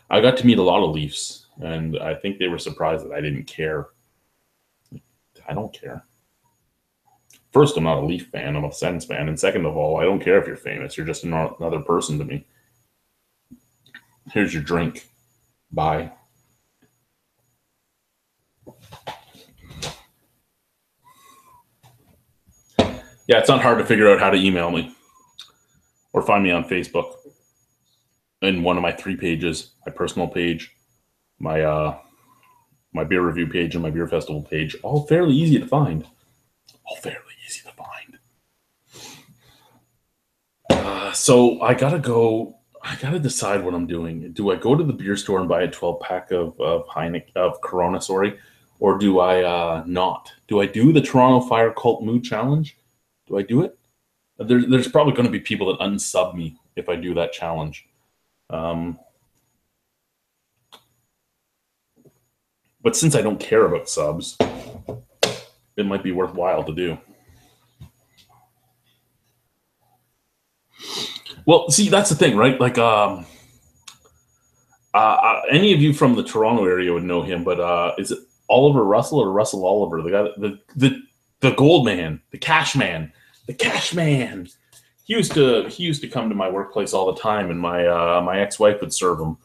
I got to meet a lot of Leafs, and I think they were surprised that I didn't care. I don't care. First, I'm not a Leaf fan. I'm a Sens fan. And second of all, I don't care if you're famous. You're just another person to me. Here's your drink. Bye. Yeah, it's not hard to figure out how to email me or find me on Facebook in one of my 3 pages, my personal page, my my beer review page, and my beer festival page. All fairly easy to find. All fairly easy to find. So I gotta go. I gotta decide what I'm doing. Do I go to the beer store and buy a 12-pack of Heineken, of Corona, or do I not? Do I do the Toronto Fire Cult Mood Challenge? Do I do it? There's probably going to be people that unsub me if I do that challenge. But since I don't care about subs, it might be worthwhile to do. Well, see, that's the thing, right? Like, any of you from the Toronto area would know him, but is it Oliver Russell or Russell Oliver? The guy, the gold man, the cash man. The cash man. He used to come to my workplace all the time, and my ex-wife would serve him.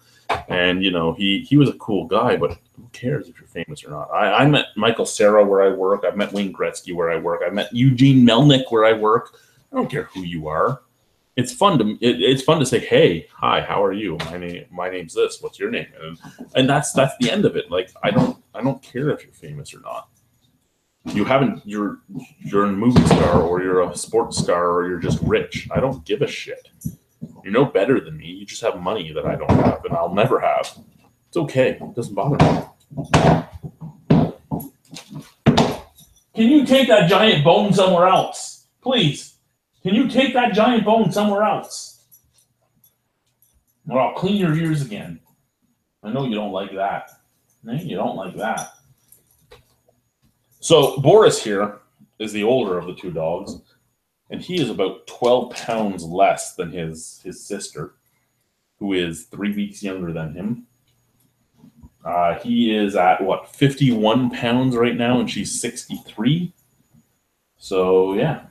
And he was a cool guy, but who cares if you're famous or not? I met Michael Cera where I work. I've met Wayne Gretzky where I work. I met Eugene Melnick where I work. I don't care who you are. It's fun to say, hey, hi, how are you? My name's this. What's your name? And that's the end of it. Like I don't care if you're famous or not. You're a movie star, or you're a sports star, or you're just rich. I don't give a shit. You're no better than me. You just have money that I don't have, and I'll never have. It's okay. It doesn't bother me. Can you take that giant bone somewhere else? Please. Can you take that giant bone somewhere else? Or I'll clean your ears again. I know you don't like that. No, you don't like that. So Boris here is the older of the 2 dogs, and he is about 12 pounds less than his sister, who is 3 weeks younger than him. He is at 51 pounds right now, and she's 63. So yeah,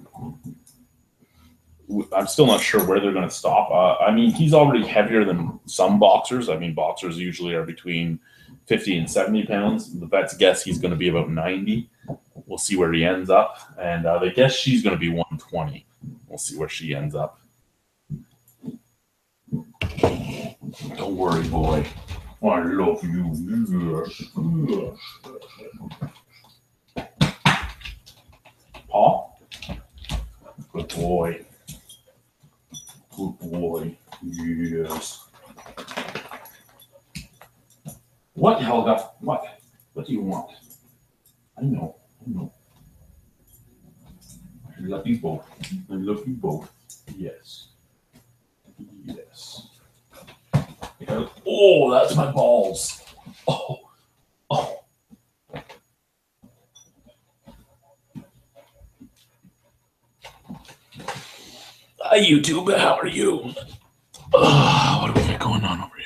I'm still not sure where they're going to stop. I mean, he's already heavier than some boxers. I mean, boxers usually are between 50 and 70 pounds. The vets guess he's going to be about 90. We'll see where he ends up. And they guess she's going to be 120. We'll see where she ends up. Don't worry, boy. I love you. Yes. Paul? Good boy. Good boy. Yes. What, Helga? What? What do you want? I know. I love you both. I love you both. Yes. Yes. Oh, that's my balls. Oh. Hi, YouTube. How are you? What do we got going on over here?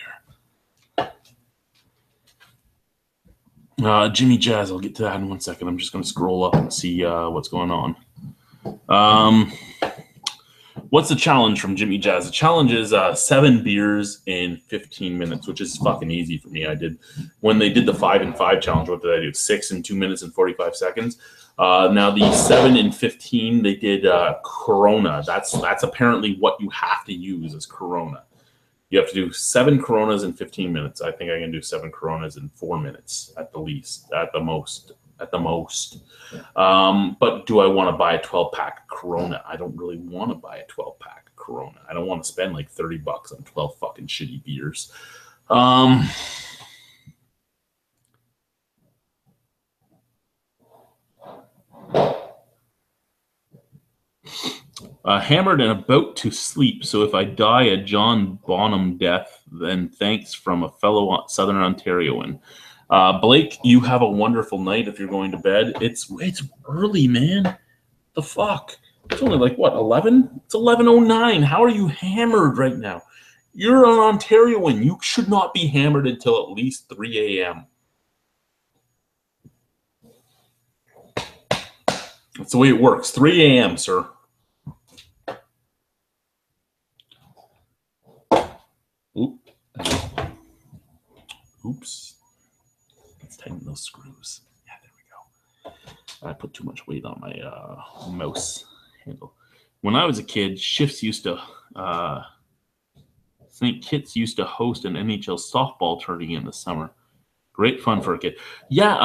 Jimmy Jazz. I'll get to that in 1 second. I'm just going to scroll up and see what's going on. What's the challenge from Jimmy Jazz? The challenge is 7 beers in 15 minutes, which is fucking easy for me. When they did the 5 and 5 challenge, what did I do? 6 in 2 minutes and 45 seconds. Now the 7 in 15, they did Corona. That's apparently what you have to use is Corona. You have to do 7 Coronas in 15 minutes. I think I can do 7 Coronas in 4 minutes at the least, at the most. But do I want to buy a 12-pack Corona? I don't really want to buy a 12-pack Corona. I don't want to spend like $30 on 12 fucking shitty beers. Hammered and about to sleep. So if I die a John Bonham death, then thanks from a fellow Southern Ontarian. Blake, you have a wonderful night if you're going to bed. It's early, man. The fuck? It's only like, what, 11? It's 11:09. How are you hammered right now? You're an Ontarian. You should not be hammered until at least 3 a.m. That's the way it works. 3 a.m., sir. Oops. Let's tighten those screws. Yeah, there we go. I put too much weight on my mouse handle. When I was a kid, Shifts used to, St. Kitts used to host an NHL softball tournament in the summer. Great fun for a kid. Yeah,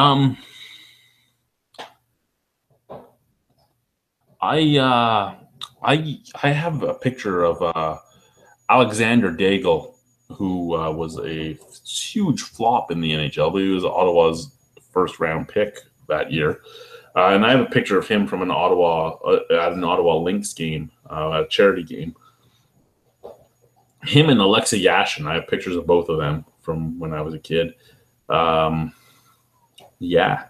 I have a picture of Alexander Daigle, who was a huge flop in the NHL, but he was Ottawa's first-round pick that year. And I have a picture of him from an Ottawa Lynx game, a charity game. Him and Alexa Yashin, I have pictures of both of them from when I was a kid. Yeah.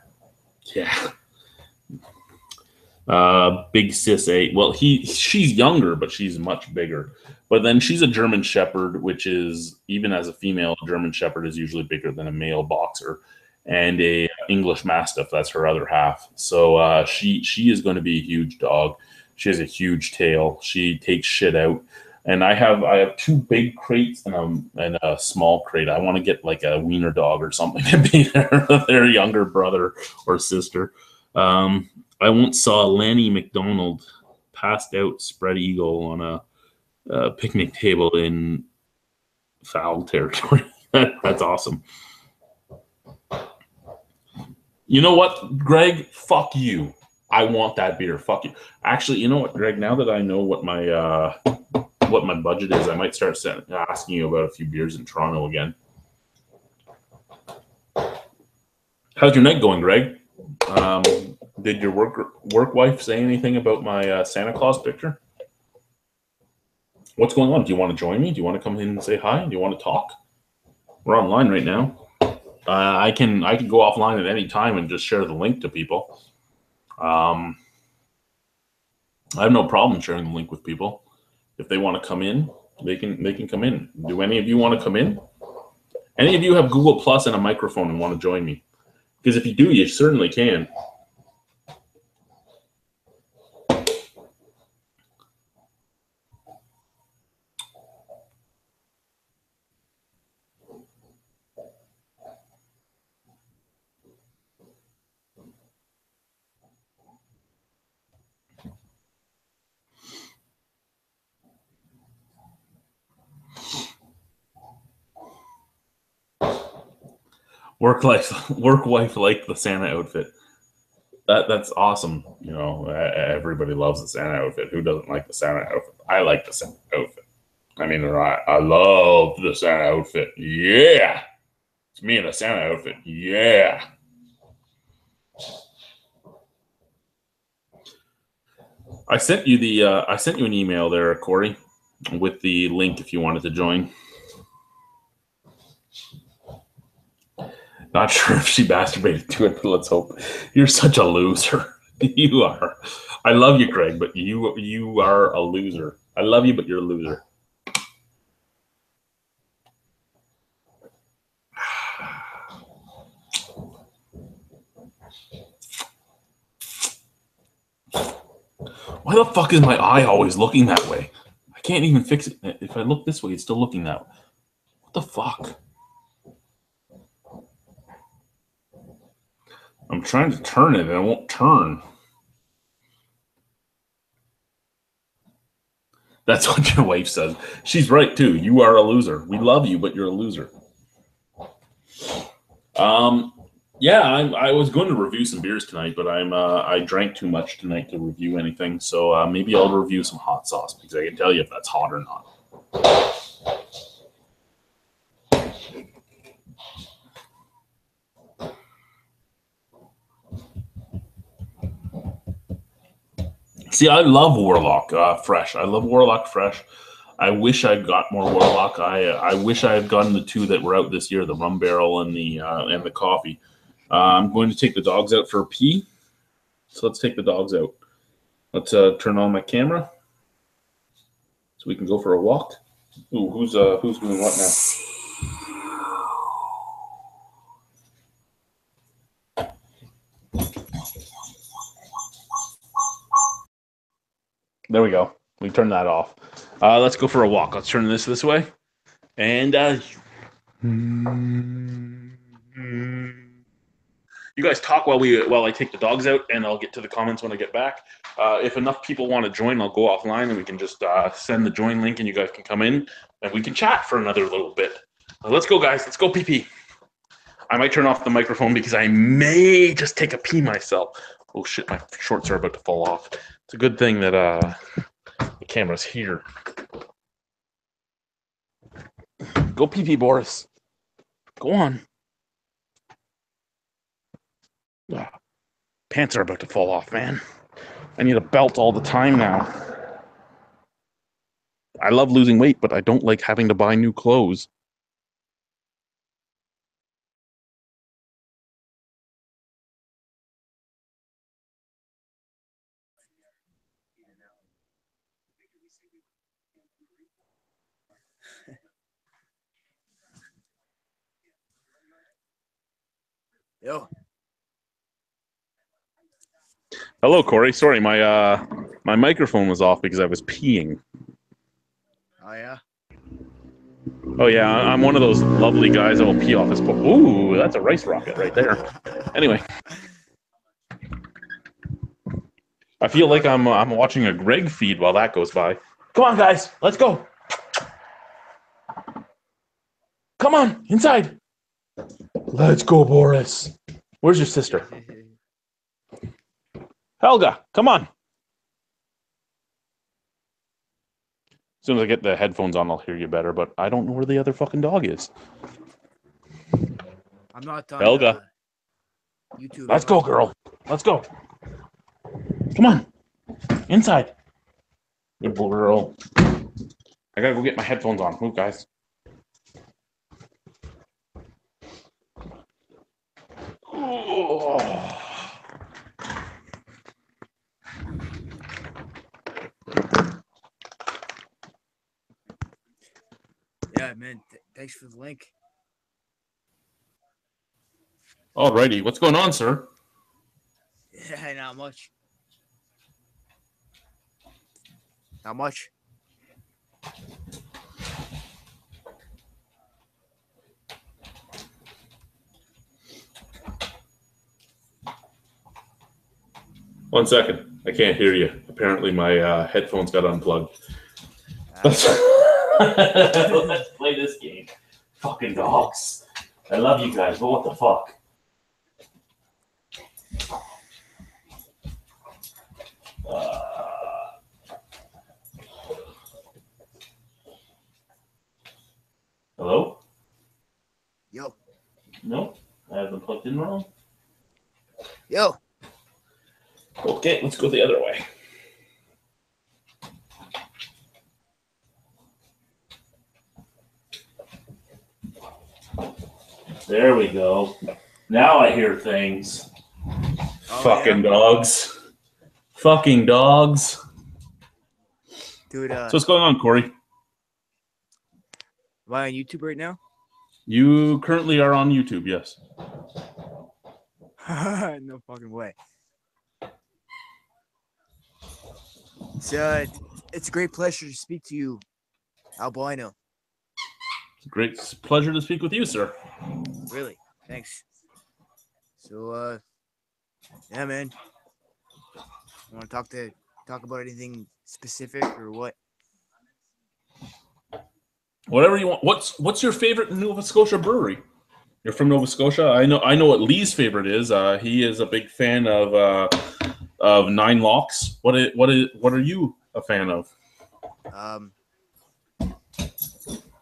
Big sis 8. Well, she's younger, but she's much bigger. But then she's a German Shepherd, which is, even as a female, a German Shepherd is usually bigger than a male boxer. And a English Mastiff, that's her other half. So she is going to be a huge dog. She has a huge tail. She takes shit out. And I have 2 big crates and a small crate. I want to get like a wiener dog or something to be their younger brother or sister. I once saw Lanny McDonald passed out spread eagle on a picnic table in foul territory. That's awesome. You know what, Greg? Fuck you. I want that beer. Fuck you. Actually, you know what, Greg? Now that I know what my budget is, I might start asking you about a few beers in Toronto again. How's your night going, Greg? Did your work wife say anything about my Santa Claus picture? What's going on? Do you want to join me? Do you want to come in and say hi? Do you want to talk? We're online right now. I can go offline at any time and just share the link to people. I have no problem sharing the link with people. If they want to come in, they can come in. Do any of you want to come in? Any of you have Google Plus and a microphone and want to join me? Because if you do, you certainly can. Work wife like the Santa outfit. That's awesome. You know, everybody loves the Santa outfit. Who doesn't like the Santa outfit? I like the Santa outfit. I mean, I love the Santa outfit. Yeah, it's me in a Santa outfit. Yeah. I sent you an email there, Corey, with the link if you wanted to join. Not sure if she masturbated to it, but let's hope. You're such a loser. You are. I love you, Craig, but you are a loser. I love you, but you're a loser. Why the fuck is my eye always looking that way? I can't even fix it. If I look this way, it's still looking that way. What the fuck? I'm trying to turn it and it won't turn. That's what your wife says. She's right too. You are a loser. We love you, but you're a loser. Yeah, I was going to review some beers tonight, but I drank too much tonight to review anything. So maybe I'll review some hot sauce because I can tell you if that's hot or not. See, I love Warlock Fresh. I love Warlock Fresh. I wish I got more Warlock. I wish I had gotten the 2 that were out this year, the Rum Barrel and the Coffee. I'm going to take the dogs out for a pee. So let's take the dogs out. Let's turn on my camera so we can go for a walk. Ooh, who's doing what now? There we go. We turned that off. Let's go for a walk. Let's turn this way. And you guys talk while I take the dogs out, and I'll get to the comments when I get back. If enough people want to join, I'll go offline, and we can just send the join link, and you guys can come in, and we can chat for another little bit. Let's go, guys. Let's go pee-pee. I might turn off the microphone because I may just take a pee myself. Oh, shit, my shorts are about to fall off. It's a good thing that the camera's here. Go pee-pee, Boris. Go on. Pants are about to fall off, man. I need a belt all the time now. I love losing weight, but I don't like having to buy new clothes. Yo. Hello, Corey. Sorry, my microphone was off because I was peeing. Oh, yeah? Oh, yeah, I'm one of those lovely guys that will pee off his... Ooh, that's a rice rocket right there. Anyway. I feel like I'm watching a Greg feed while that goes by. Come on, guys. Let's go. Come on, inside. Let's go, Boris. Where's your sister? Helga, come on. As soon as I get the headphones on, I'll hear you better, but I don't know where the other fucking dog is. I'm not on Helga. YouTube. Let's go, girl. Let's go. Come on. Inside. Good girl. I gotta go get my headphones on. Move, guys. Oh. Yeah, man. Thanks for the link. Alrighty. What's going on, sir? Yeah, not much. Not much. One second. I can't hear you. Apparently my headphones got unplugged. Let's play this game. Fucking dogs. I love you guys, but what the fuck? Hello? Yo. No, I have them plugged in wrong. Yo. Okay, let's go the other way. There we go. Now I hear things. Oh, Fucking yeah? dogs. Fucking dogs. Dude, So what's going on, Corey? am I on YouTube right now? You currently are on YouTube, yes. No fucking way. It's a great pleasure to speak to you, Albino. It's a great pleasure to speak with you, sir. Really, thanks. So, yeah, man. You want to talk about anything specific or what? Whatever you want. What's your favorite Nova Scotia brewery? You're from Nova Scotia. I know what Lee's favorite is. He is a big fan of Nine Locks. What are you a fan of?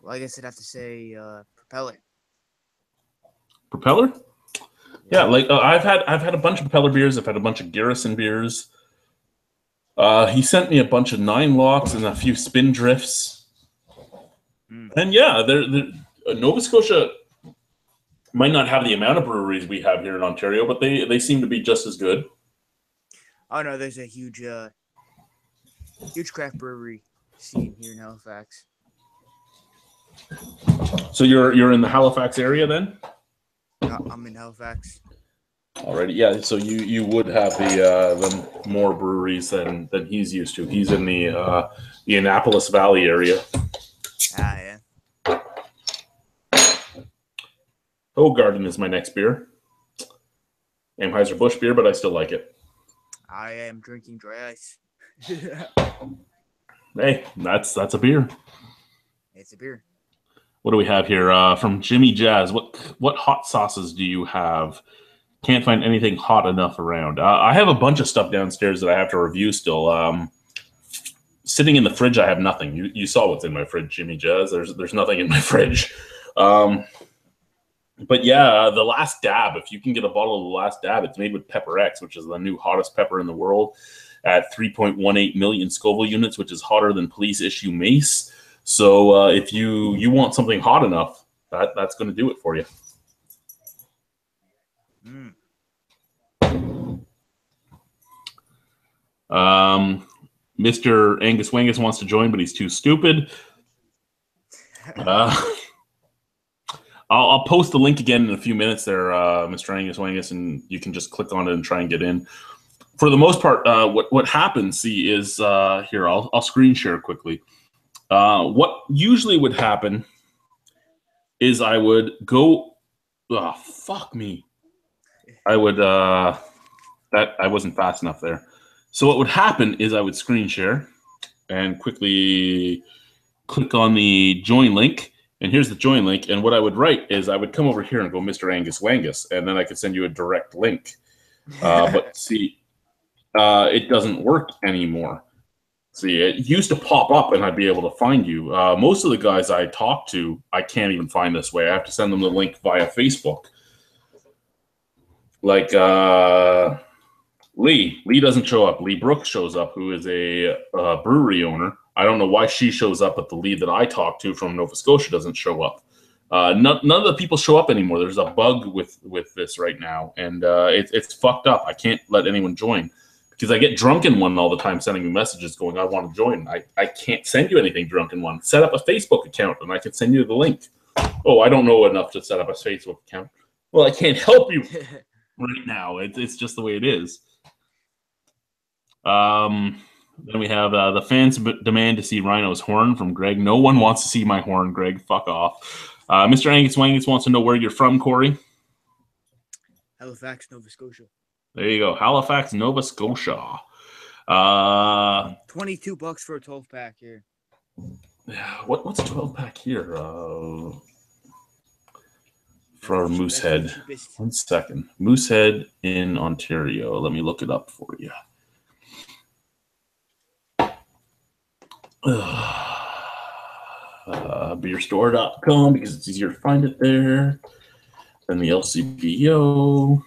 Well, I guess I'd have to say Propeller. Propeller? Yeah, like I've had a bunch of Propeller beers. I've had a bunch of Garrison beers. He sent me a bunch of Nine Locks and a few Spin Drifts. Mm. And yeah, Nova Scotia might not have the amount of breweries we have here in Ontario, but they seem to be just as good. Oh no, there's a huge craft brewery scene here in Halifax. So you're in the Halifax area then? I'm in Halifax. Alrighty, yeah. So you would have the more breweries than he's used to. He's in the Annapolis Valley area. Ah, yeah. Hoegaarden is my next beer. Anheuser-Busch beer, but I still like it. I am drinking dry ice. Hey, that's a beer. It's a beer. What do we have here from Jimmy Jazz? What hot sauces do you have? Can't find anything hot enough around. I have a bunch of stuff downstairs that I have to review still. Sitting in the fridge, I have nothing. You saw what's in my fridge, Jimmy Jazz. There's nothing in my fridge. But yeah, the Last Dab. If you can get a bottle of the Last Dab, it's made with Pepper X, which is the new hottest pepper in the world, at 3.18 million Scoville units, which is hotter than police issue mace. So if you want something hot enough, that's going to do it for you. Mm. Mr. Angus Wangus wants to join, but he's too stupid. I'll post the link again in a few minutes there, Mr. Angus Wangus, and you can just click on it and try and get in. For the most part, what happens, see, is here, I'll screen share quickly. What usually would happen is I would go, oh, fuck me. I would, that I wasn't fast enough there. So what would happen is I would screen share and quickly click on the join link. And here's the join link. And what I would write is I would come over here and go Mr. Angus Wangus, and then I could send you a direct link. But see, it doesn't work anymore. See, it used to pop up and I'd be able to find you. Most of the guys I talk to, I can't even find this way. I have to send them the link via Facebook. Like Lee doesn't show up. Lee Brooks shows up, who is a brewery owner. I don't know why she shows up, but the Lee that I talk to from Nova Scotia doesn't show up. None of the people show up anymore. There's a bug with this right now, and it's fucked up. I can't let anyone join because I get drunken one all the time sending me messages going, I want to join. I can't send you anything, drunken one. Set up a Facebook account, and I can send you the link. Oh, I don't know enough to set up a Facebook account. Well, I can't help you right now. It's just the way it is. Then we have the fans demand to see Rhino's horn from Greg. No one wants to see my horn, Greg. Fuck off. Mr. Angus Wangus wants to know where you're from, Corey. Halifax, Nova Scotia. There you go. Halifax, Nova Scotia. $22 for a 12-pack here. What's a 12-pack here? For Moosehead. 1 second. Moosehead in Ontario. Let me look it up for you. Beerstore.com because it's easier to find it there than the LCBO.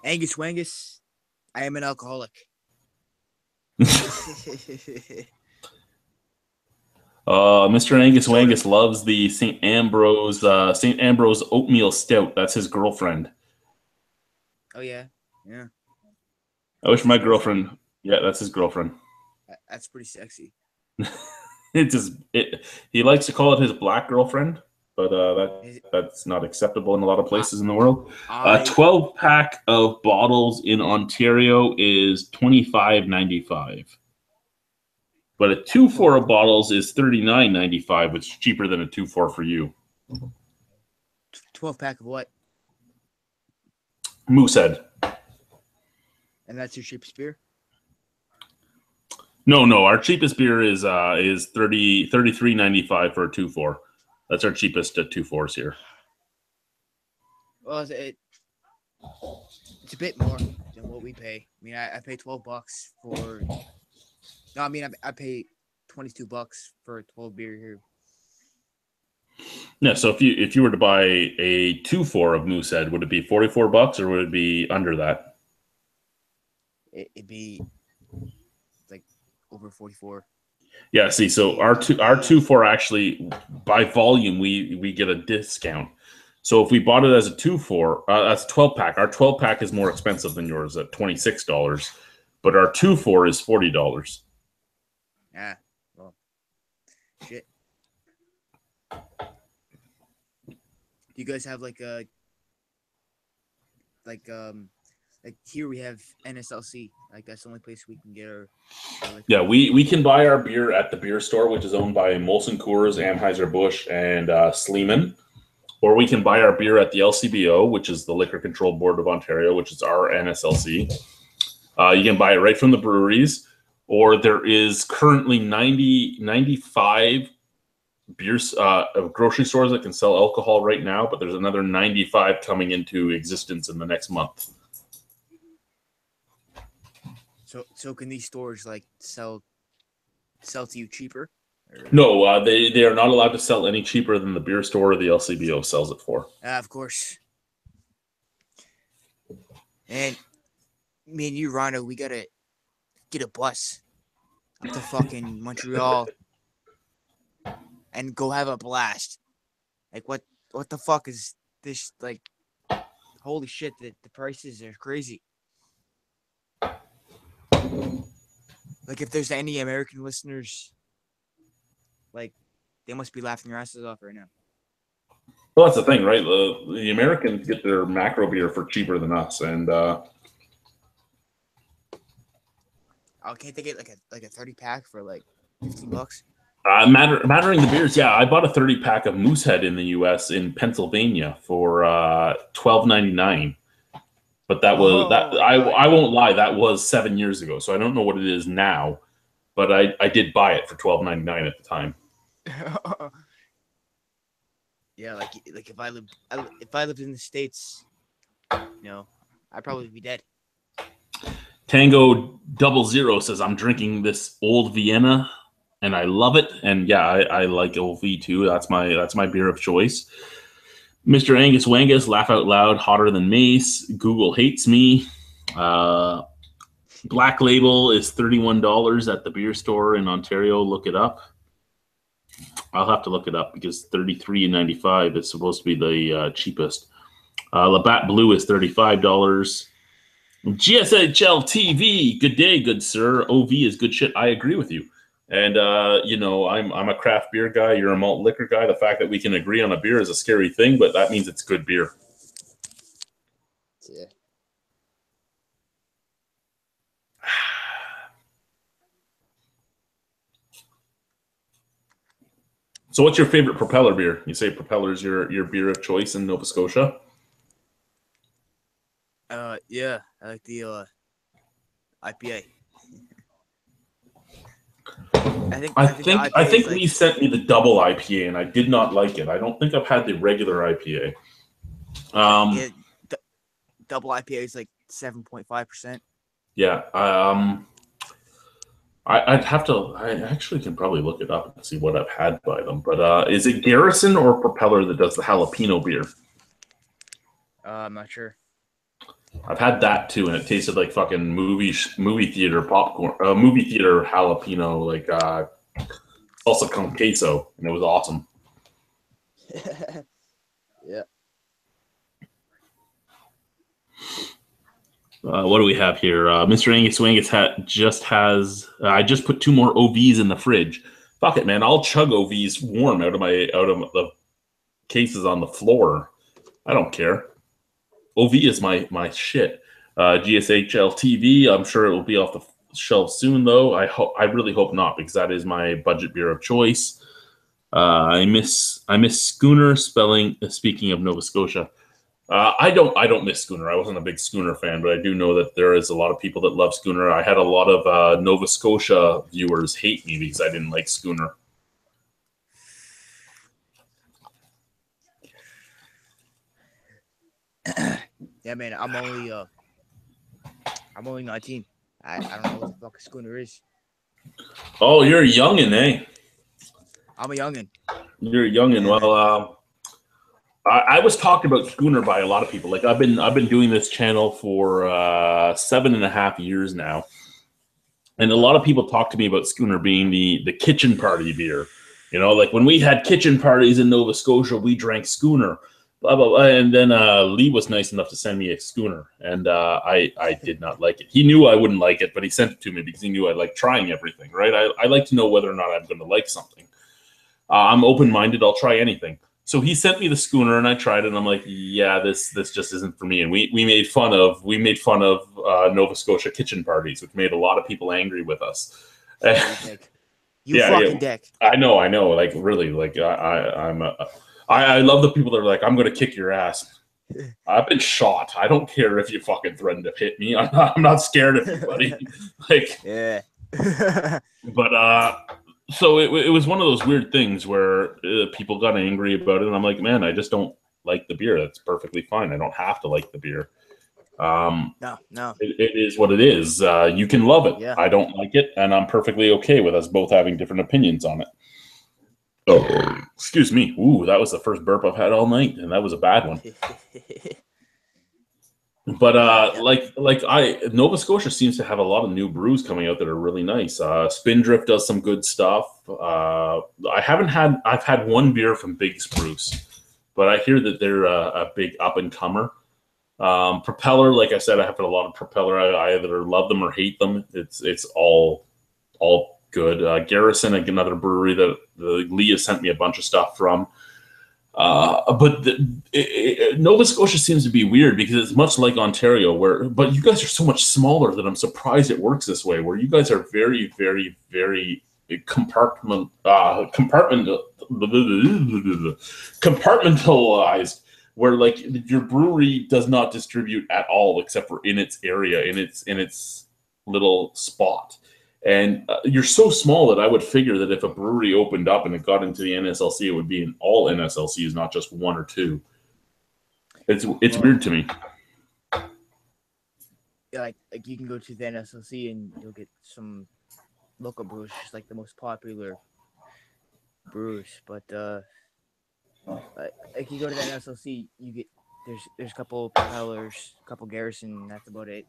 Angus Wangus, I am an alcoholic. Mr. Angus Wangus loves the St. Ambrose oatmeal stout. That's his girlfriend. Oh yeah, yeah. I wish my girlfriend. Yeah, that's his girlfriend. That's pretty sexy. He likes to call it his black girlfriend, but that's not acceptable in a lot of places in the world. A 12-pack of bottles in Ontario is $25.95, but a 2-4 of bottles is $39.95, which is cheaper than a 2-4 for you. 12-pack of what? Moosehead. And that's your cheapest beer? No. Our cheapest beer is $33.95 for a 2-4. That's our cheapest at 2-4s here. Well, it's a bit more than what we pay. I mean, I pay $12 for. No, I mean I pay $22 for a 12 beer here. Yeah. So if you were to buy a 2-4 of Moosehead, would it be $44 or would it be under that? It'd be like over 44. Yeah, see, so our two four actually by volume we get a discount. So if we bought it as a 2-4, that's a 12 pack. Our 12 pack is more expensive than yours at $26, but our 2-4 is $40. Yeah. Well, shit. Do you guys have like a like here we have NSLC. Like that's the only place we can get our liquor. Yeah, we can buy our beer at the beer store, which is owned by Molson Coors, Anheuser-Busch, and Sleeman. Or we can buy our beer at the LCBO, which is the Liquor Control Board of Ontario, which is our NSLC. You can buy it right from the breweries, or there is currently 95 beers grocery stores that can sell alcohol right now, but there's another 95 coming into existence in the next month. So can these stores like sell to you cheaper? Or? No, they are not allowed to sell any cheaper than the beer store or the LCBO sells it for. Of course. And me and you, Rhino, we gotta get a bus up to fucking Montreal and go have a blast. Like what the fuck is this? Like, holy shit! The prices are crazy. Like if there's any American listeners, like they must be laughing their asses off right now. Well, that's the thing, right? The Americans get their macro beer for cheaper than us, and can't they get like a 30-pack for like $15? Mattering the beers, yeah, I bought a 30-pack of Moosehead in the U.S. in Pennsylvania for $12.99. But that was I won't lie, that was 7 years ago, so I don't know what it is now. But I did buy it for $12.99 at the time. Yeah, like if I lived in the States, I'd probably be dead. Tango 00 says I'm drinking this Old Vienna and I love it. And yeah, I like Old V too. That's my beer of choice. Mr. Angus Wangus, laugh out loud, hotter than mace. Google hates me. Black Label is $31 at the beer store in Ontario. Look it up. I'll have to look it up because $33.95 is supposed to be the cheapest. Labatt Blue is $35. GSHL TV, good day, good sir. OV is good shit. I agree with you. And I'm a craft beer guy. You're a malt liquor guy. The fact that we can agree on a beer is a scary thing, but that means it's good beer. Yeah. So what's your favorite Propeller beer? You say Propeller is your beer of choice in Nova Scotia? Yeah, I like the IPA. I think Lee sent me the double IPA and I did not like it. I don't think I've had the regular IPA. Double IPA is like 7.5%. Yeah. I'd have to. I actually can probably look it up and see what I've had by them. But is it Garrison or Propeller that does the jalapeno beer? I'm not sure. I've had that too, and it tasted like fucking movie theater popcorn, movie theater jalapeno, like salsa con queso, and it was awesome. Yeah. What do we have here? Mr. Angus Wangus I just put 2 more OVs in the fridge. Fuck it, man. I'll chug OVs warm out of the cases on the floor. I don't care. OV is my shit. GSHL TV. I'm sure it will be off the shelf soon, though. I really hope not, because that is my budget beer of choice. I miss Schooner. Speaking of Nova Scotia. I don't miss Schooner. I wasn't a big Schooner fan, but I do know that there is a lot of people that love Schooner. I had a lot of Nova Scotia viewers hate me because I didn't like Schooner. Yeah, man. I'm only 19. I don't know what the fuck a Schooner is. Oh, you're a youngin', eh? I'm a youngin'. You're a youngin'. Well, I was talked about Schooner by a lot of people. Like I've been doing this channel for 7.5 years now, And a lot of people talk to me about Schooner being the kitchen party beer. You know, like when we had kitchen parties in Nova Scotia, we drank Schooner. Blah, blah, blah. And then Lee was nice enough to send me a Schooner, and I did not like it. He knew I wouldn't like it, but he sent it to me because he knew I like trying everything, right? I like to know whether or not I'm going to like something. I'm open-minded. I'll try anything. So he sent me the Schooner, and I tried it, and I'm like, yeah, this just isn't for me. And we made fun of Nova Scotia kitchen parties, which made a lot of people angry with us. You fucking dick. I know. Like really, like I love the people that are like, I'm going to kick your ass. I've been shot. I don't care if you fucking threaten to hit me. I'm not scared of anybody. Like, yeah. But so it was one of those weird things where people got angry about it, and I'm like, man, I just don't like the beer. That's perfectly fine. I don't have to like the beer. No. It is what it is. You can love it. Yeah. I don't like it, and I'm perfectly okay with us both having different opinions on it. Oh, excuse me. Ooh, that was the first burp I've had all night, and that was a bad one. But Nova Scotia seems to have a lot of new brews coming out that are really nice. Spindrift does some good stuff. I've had one beer from Big Spruce, but I hear that they're a big up and comer. Propeller, like I said, I have had a lot of Propeller. I either love them or hate them. It's all good. Garrison, another brewery that Lee has sent me a bunch of stuff from. But Nova Scotia seems to be weird because it's much like Ontario, but you guys are so much smaller that I'm surprised it works this way. Where you guys are very, very, very compartmentalized, where like your brewery does not distribute at all except for in its area, in its little spot. And you're so small that I would figure that if a brewery opened up and it got into the NSLC, it would be in all NSLCs, not just one or two. It's weird to me. Yeah, like you can go to the NSLC and you'll get some local brews, just like the most popular brews. But like you go to the NSLC, you get there's a couple Propellers, a couple Garrison, and that's about it.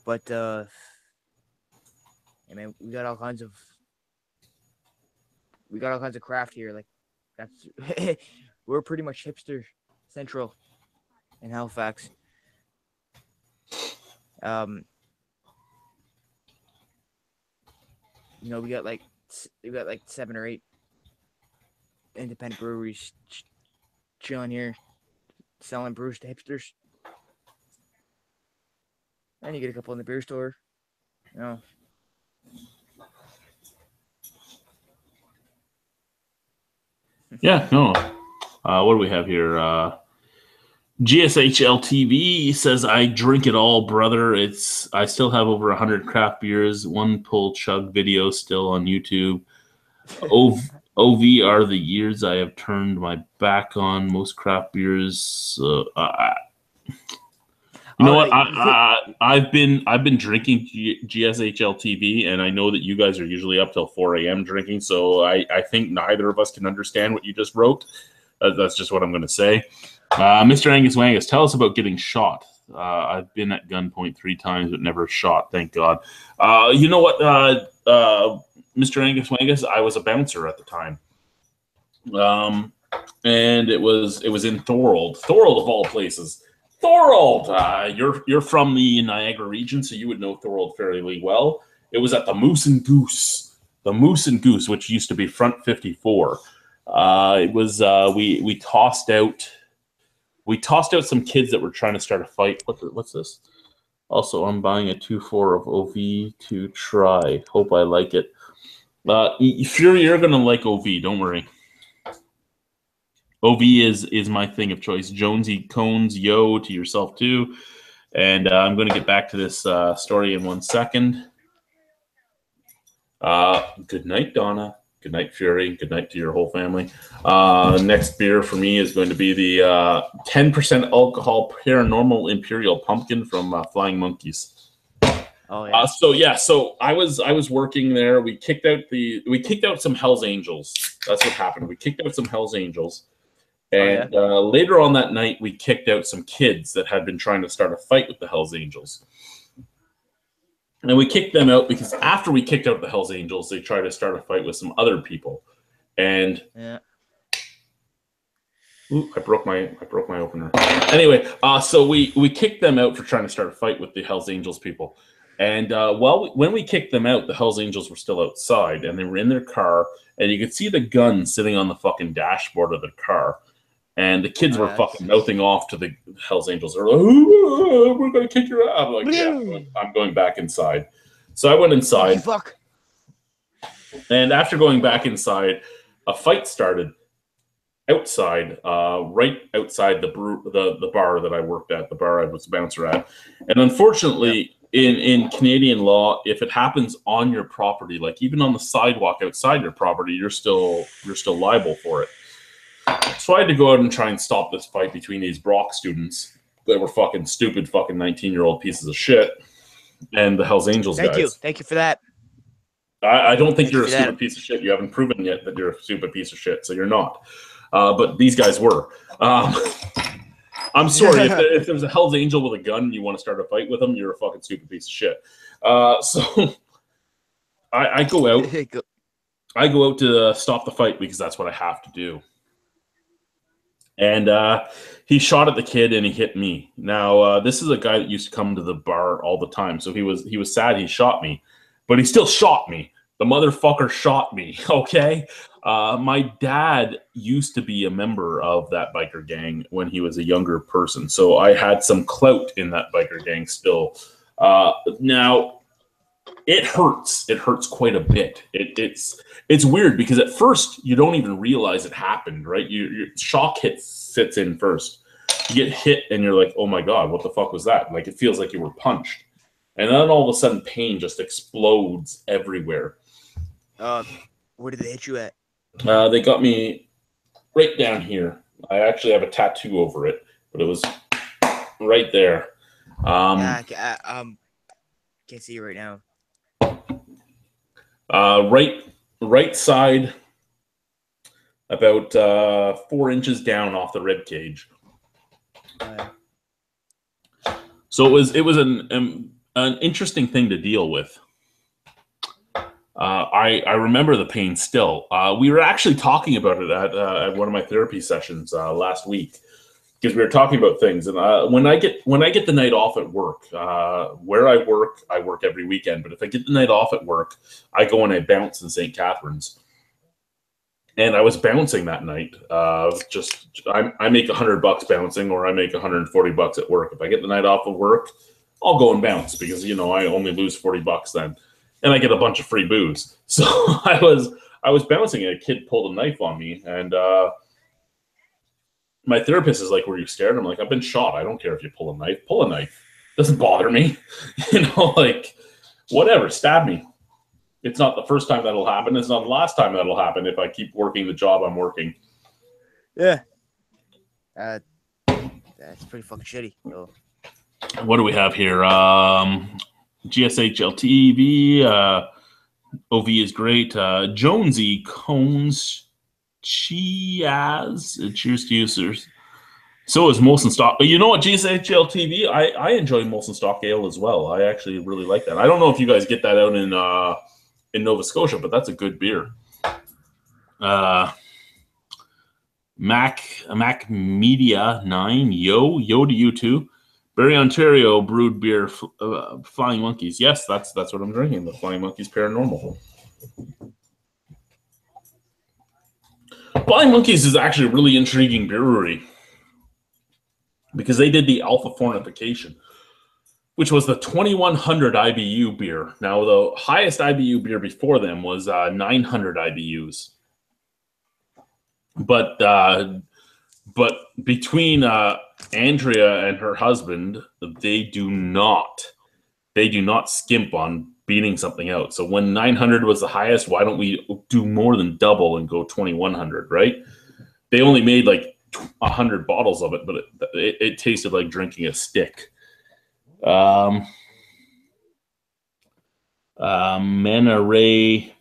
But I mean, we got all kinds of craft here. Like that's we're pretty much hipster central in Halifax. You know, we got like 7 or 8 independent breweries chilling here, selling brews to hipsters. And you get a couple in the beer store. You know. Yeah, no. What do we have here? GSHL TV says, I drink it all, brother. I still have over 100 craft beers, one pull chug video still on YouTube. OV are the years I have turned my back on most craft beers. You know what? I've been drinking GSHL TV, and I know that you guys are usually up till 4 a.m. drinking. So I think neither of us can understand what you just wrote. That's just what I'm going to say. Mr. Angus Wangus, tell us about getting shot. I've been at gunpoint 3 times, but never shot. Thank God. You know what, Mr. Angus Wangus? I was a bouncer at the time, and it was in Thorold of all places. Thorold, you're from the Niagara region, so you would know Thorold fairly well. It was at the Moose and Goose, which used to be Front 54. It was we tossed out some kids that were trying to start a fight. What's this? Also, I'm buying a 2.4 of OV to try. Hope I like it. Fury, you're gonna like OV. Don't worry. OV is my thing of choice. Jonesy Cones, yo, to yourself too. And I'm going to get back to this story in 1 second. Good night, Donna. Good night, Fury. Good night to your whole family. Next beer for me is going to be the 10% alcohol Paranormal Imperial Pumpkin from Flying Monkeys. Oh yeah. So I was working there. We kicked out some Hell's Angels. That's what happened. We kicked out some Hell's Angels. And later on that night, we kicked out some kids that had been trying to start a fight with the Hells Angels. And we kicked them out because after we kicked out the Hells Angels, they tried to start a fight with some other people. And ooh, I broke my opener. Anyway, so we kicked them out for trying to start a fight with the Hells Angels people. And when we kicked them out, the Hells Angels were still outside, and they were in their car, and you could see the gun sitting on the fucking dashboard of the car. And the kids were fucking mouthing off to the Hells Angels. They're like, we're going to kick your ass. I'm like, yeah, I'm going back inside. So I went inside. Fuck. And after going back inside, a fight started outside, right outside the bar that I worked at, the bar I was a bouncer at. And unfortunately, in Canadian law, if it happens on your property, like even on the sidewalk outside your property, you're still liable for it. So I had to go out and try and stop this fight between these Brock students that were fucking stupid, fucking 19-year-old pieces of shit, and the Hells Angels guys. Thank you for that. I don't think you're a stupid piece of shit. You haven't proven yet that you're a stupid piece of shit, so you're not. But these guys were. I'm sorry, if there's a Hells Angel with a gun and you want to start a fight with them, you're a fucking stupid piece of shit. So I go out. I go out to stop the fight because that's what I have to do. And he shot at the kid and he hit me. Now, this is a guy that used to come to the bar all the time. So he was sad he shot me, but he still shot me. The motherfucker shot me, okay? My dad used to be a member of that biker gang when he was a younger person. So I had some clout in that biker gang still. Now, it hurts. It hurts quite a bit. It's weird because at first you don't even realize it happened, right? Your shock sits in first. You get hit and you're like, oh my God, what the fuck was that? Like it feels like you were punched. And then all of a sudden pain just explodes everywhere. Where did they hit you at? They got me right down here. I actually have a tattoo over it, but it was right there. Can't see you right now. Right side, about 4 inches down off the rib cage. So it was an interesting thing to deal with. I remember the pain still. We were actually talking about it at one of my therapy sessions last week because we were talking about things. And when I get the night off at work, where I work every weekend. But if I get the night off at work, I go and I bounce in St. Catharines. And I was bouncing that night. I make $100 bouncing, or I make $140 at work. If I get the night off of work, I'll go and bounce because I only lose $40 then. And I get a bunch of free booze. So I was bouncing and a kid pulled a knife on me. And my therapist is like, were you scared? I'm like, I've been shot. I don't care if you pull a knife. Pull a knife. Doesn't bother me. Like, whatever. Stab me. It's not the first time that'll happen. It's not the last time that'll happen if I keep working the job I'm working. Yeah. That's pretty fucking shitty. So. What do we have here? GSHLTV, OV is great. Jonesy Cones Chiaz. Cheers to you, sirs. So is Molson Stock. You know what, GSHLTV? I enjoy Molson Stock Ale as well. I actually really like that. I don't know if you guys get that out in Nova Scotia, but that's a good beer. Mac Media 9. Yo to you too. Barrie, Ontario brewed beer, Flying Monkeys. Yes, that's what I'm drinking. The Flying Monkeys Paranormal. Flying Monkeys is actually a really intriguing brewery because they did the Alpha Fornification, which was the 2100 IBU beer. Now, the highest IBU beer before them was 900 IBUs. But between Andrea and her husband, they do not skimp on beating something out. So when 900 was the highest, why don't we do more than double and go 2100, right? They only made like 100 bottles of it, but it tasted like drinking a stick. Manta Ray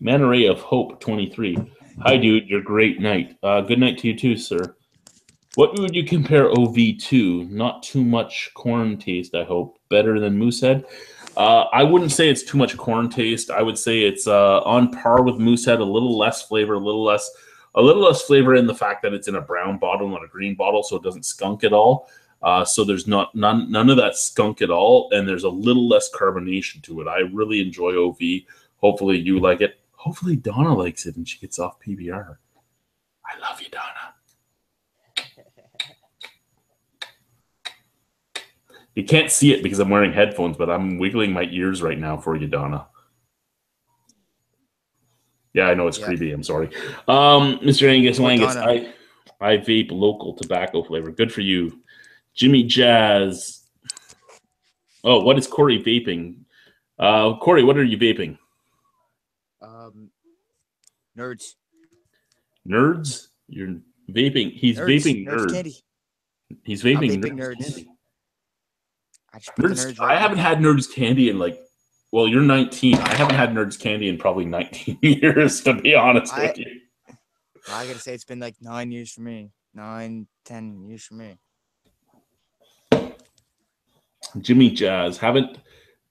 of Hope 23. Hi, dude. You're great night. Good night to you too, sir. What would you compare OV to? Not too much corn taste, I hope. Better than Moosehead? I wouldn't say it's too much corn taste. I would say it's on par with Moosehead, a little less flavor, a little less flavor in the fact that it's in a brown bottle, not a green bottle, so it doesn't skunk at all. So there's none of that skunk at all, and there's a little less carbonation to it. I really enjoy OV. Hopefully you like it. Hopefully Donna likes it and she gets off PBR. I love you, Donna. You can't see it because I'm wearing headphones, but I'm wiggling my ears right now for you, Donna. Yeah, I know it's creepy. I'm sorry. Mr. Angus Wangus, I vape local tobacco flavor. Good for you. Jimmy Jazz. Oh, what is Corey vaping? Corey, what are you vaping? Nerds. Nerds? You're vaping. He's vaping nerds. Candy. He's vaping nerds. Candy. Nerds I haven't had Nerds candy in well, you're 19. I haven't had Nerds candy in probably 19 years, to be honest with you. I gotta say, it's been like 9 years for me. 9, 10 years for me. Jimmy Jazz, haven't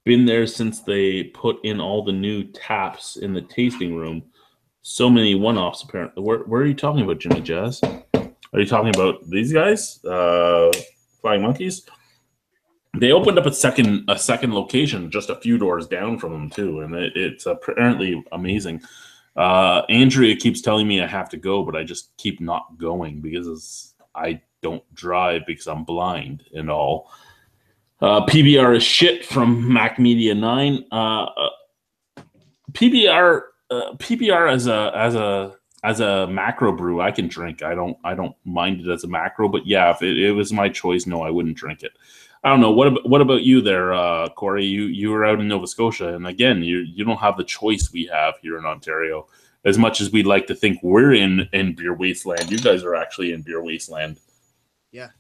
been there since they put in all the new taps in the tasting room. So many one-offs, apparently. Where are you talking about, Jimmy Jazz? Are you talking about these guys? Flying Monkeys? They opened up a second location just a few doors down from them too, and it's apparently amazing. Andrea keeps telling me I have to go, but I just keep not going because I don't drive because I'm blind and all. PBR is shit from Mac Media 9. PBR as a macro brew, I can drink. I don't mind it as a macro, but yeah, if it was my choice, no, I wouldn't drink it. I don't know. What about you there, Corey? You were out in Nova Scotia, and again, you don't have the choice we have here in Ontario. As much as we'd like to think we're in beer wasteland, you guys are actually in beer wasteland. Yeah.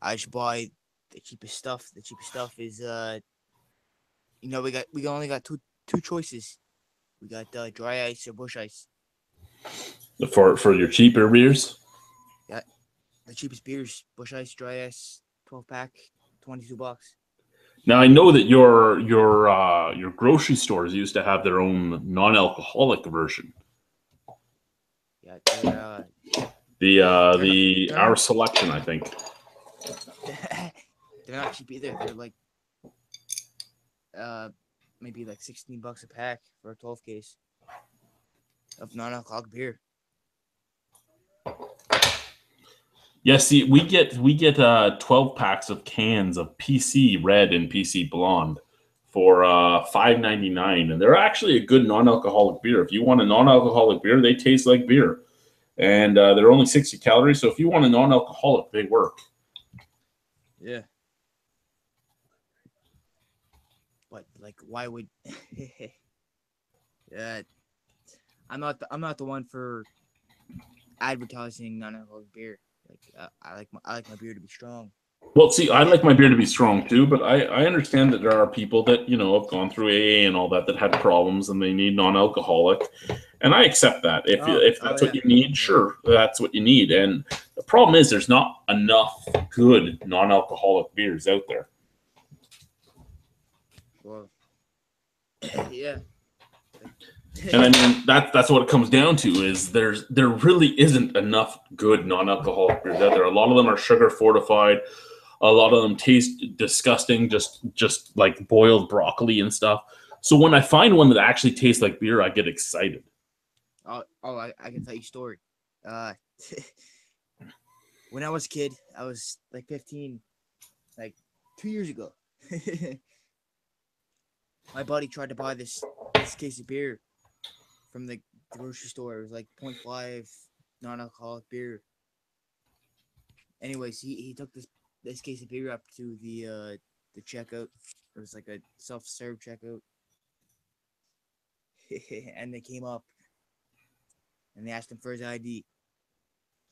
I should buy the cheapest stuff. The cheapest stuff is we only got two choices. We got dry ice or bush ice. For your cheaper beers? Yeah. The cheapest beers, bush ice, dry ice, 12-pack, $22. Now I know that your grocery stores used to have their own non-alcoholic version. Yeah, our selection, I think. They're not cheap either. They're like maybe like $16 a pack for a 12 case of non-alcoholic beer. Yeah, see, we get 12 packs of cans of PC Red and PC Blonde for $5.99, and they're actually a good non-alcoholic beer. If you want a non-alcoholic beer, they taste like beer, and they're only 60 calories. So if you want a non-alcoholic, they work. Yeah. But like, why would? I'm not the one for advertising non-alcoholic beer. Like I like my beer to be strong. Well, see, I like my beer to be strong too, but I understand that there are people that have gone through AA and all that had problems and they need non-alcoholic, and I accept that. If that's what you need, sure, that's what you need. And the problem is there's not enough good non-alcoholic beers out there. Well, yeah. And I mean that's what it comes down to is there really isn't enough good non-alcoholic beers out there. A lot of them are sugar fortified. A lot of them taste disgusting, just like boiled broccoli and stuff. So when I find one that actually tastes like beer, I get excited. I can tell you a story. When I was a kid, I was like 15, like 2 years ago. My buddy tried to buy this case of beer from the grocery store. It was like 0.5 non-alcoholic beer. Anyways, he took this case of beer up to the checkout. It was like a self-serve checkout. And they came up and they asked him for his ID.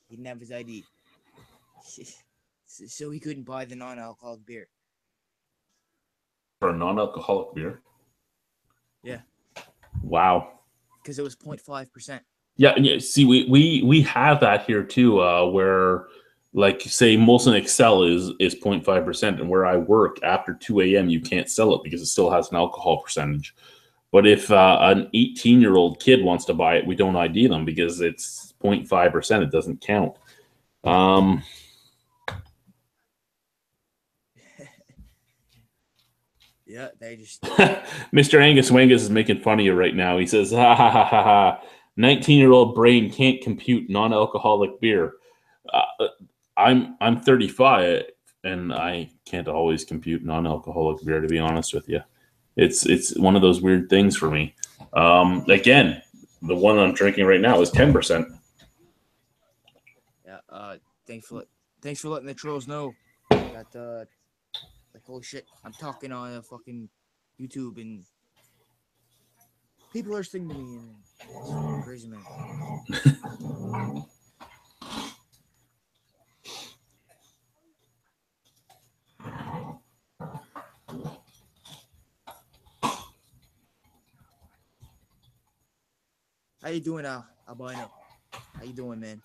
He didn't have his ID. So he couldn't buy the non-alcoholic beer. For a non-alcoholic beer? Yeah. Wow. Because it was 0.5%. Yeah. See, we have that here too, where like say Molson Excel is 0.5%, and where I work after 2 a.m. you can't sell it because it still has an alcohol percentage. But if an 18-year-old kid wants to buy it, we don't ID them because it's 0.5%. It doesn't count. Yeah, they just. Mr. Angus Wangus is making fun of you right now. He says, ha ha ha ha ha. 19-year-old brain can't compute non-alcoholic beer. I'm 35 and I can't always compute non-alcoholic beer, to be honest with you. It's one of those weird things for me. Again, the one I'm drinking right now is 10%. Yeah. Thanks for letting the trolls know that like holy shit, I'm talking on fucking YouTube and people are listening to me and it's fucking crazy, man. How you doing now, Albino? How you doing, man?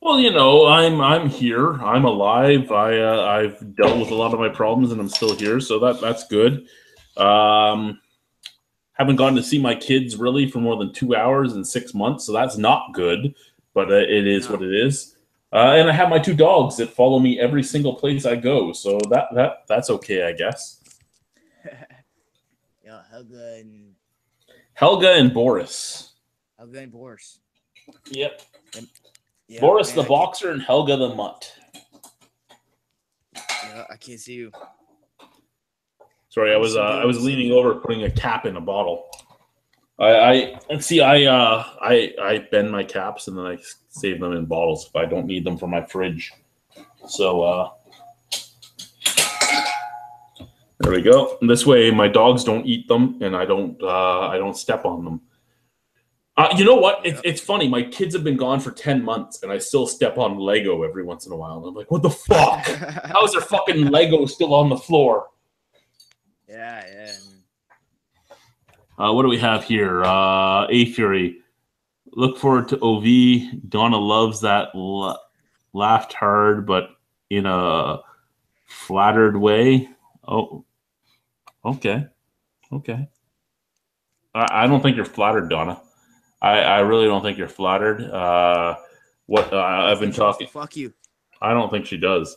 Well, you know, I'm here. I'm alive. I've dealt with a lot of my problems, and I'm still here, so that's good. Haven't gotten to see my kids really for more than 2 hours in 6 months, so that's not good. But it is what it is. And I have my 2 dogs that follow me every single place I go, so that's okay, I guess. Yeah, Helga and Boris. Helga and Boris. Yep. Yeah, Boris man, the boxer and Helga the mutt. Yeah, I can't see you. Sorry, I was leaning over putting a cap in a bottle. I bend my caps and then I save them in bottles if I don't need them for my fridge. So there we go. And this way, my dogs don't eat them, and I don't step on them. You know what? Yeah. It's funny. My kids have been gone for 10 months, and I still step on Lego every once in a while. And I'm like, what the fuck? How is there fucking Lego still on the floor? Yeah. What do we have here? A Fury. Look forward to OV. Donna loves that. Laughed hard, but in a flattered way. Oh, okay. I don't think you're flattered, Donna. I really don't think you're flattered. I've been talking. Fuck you. I don't think she does.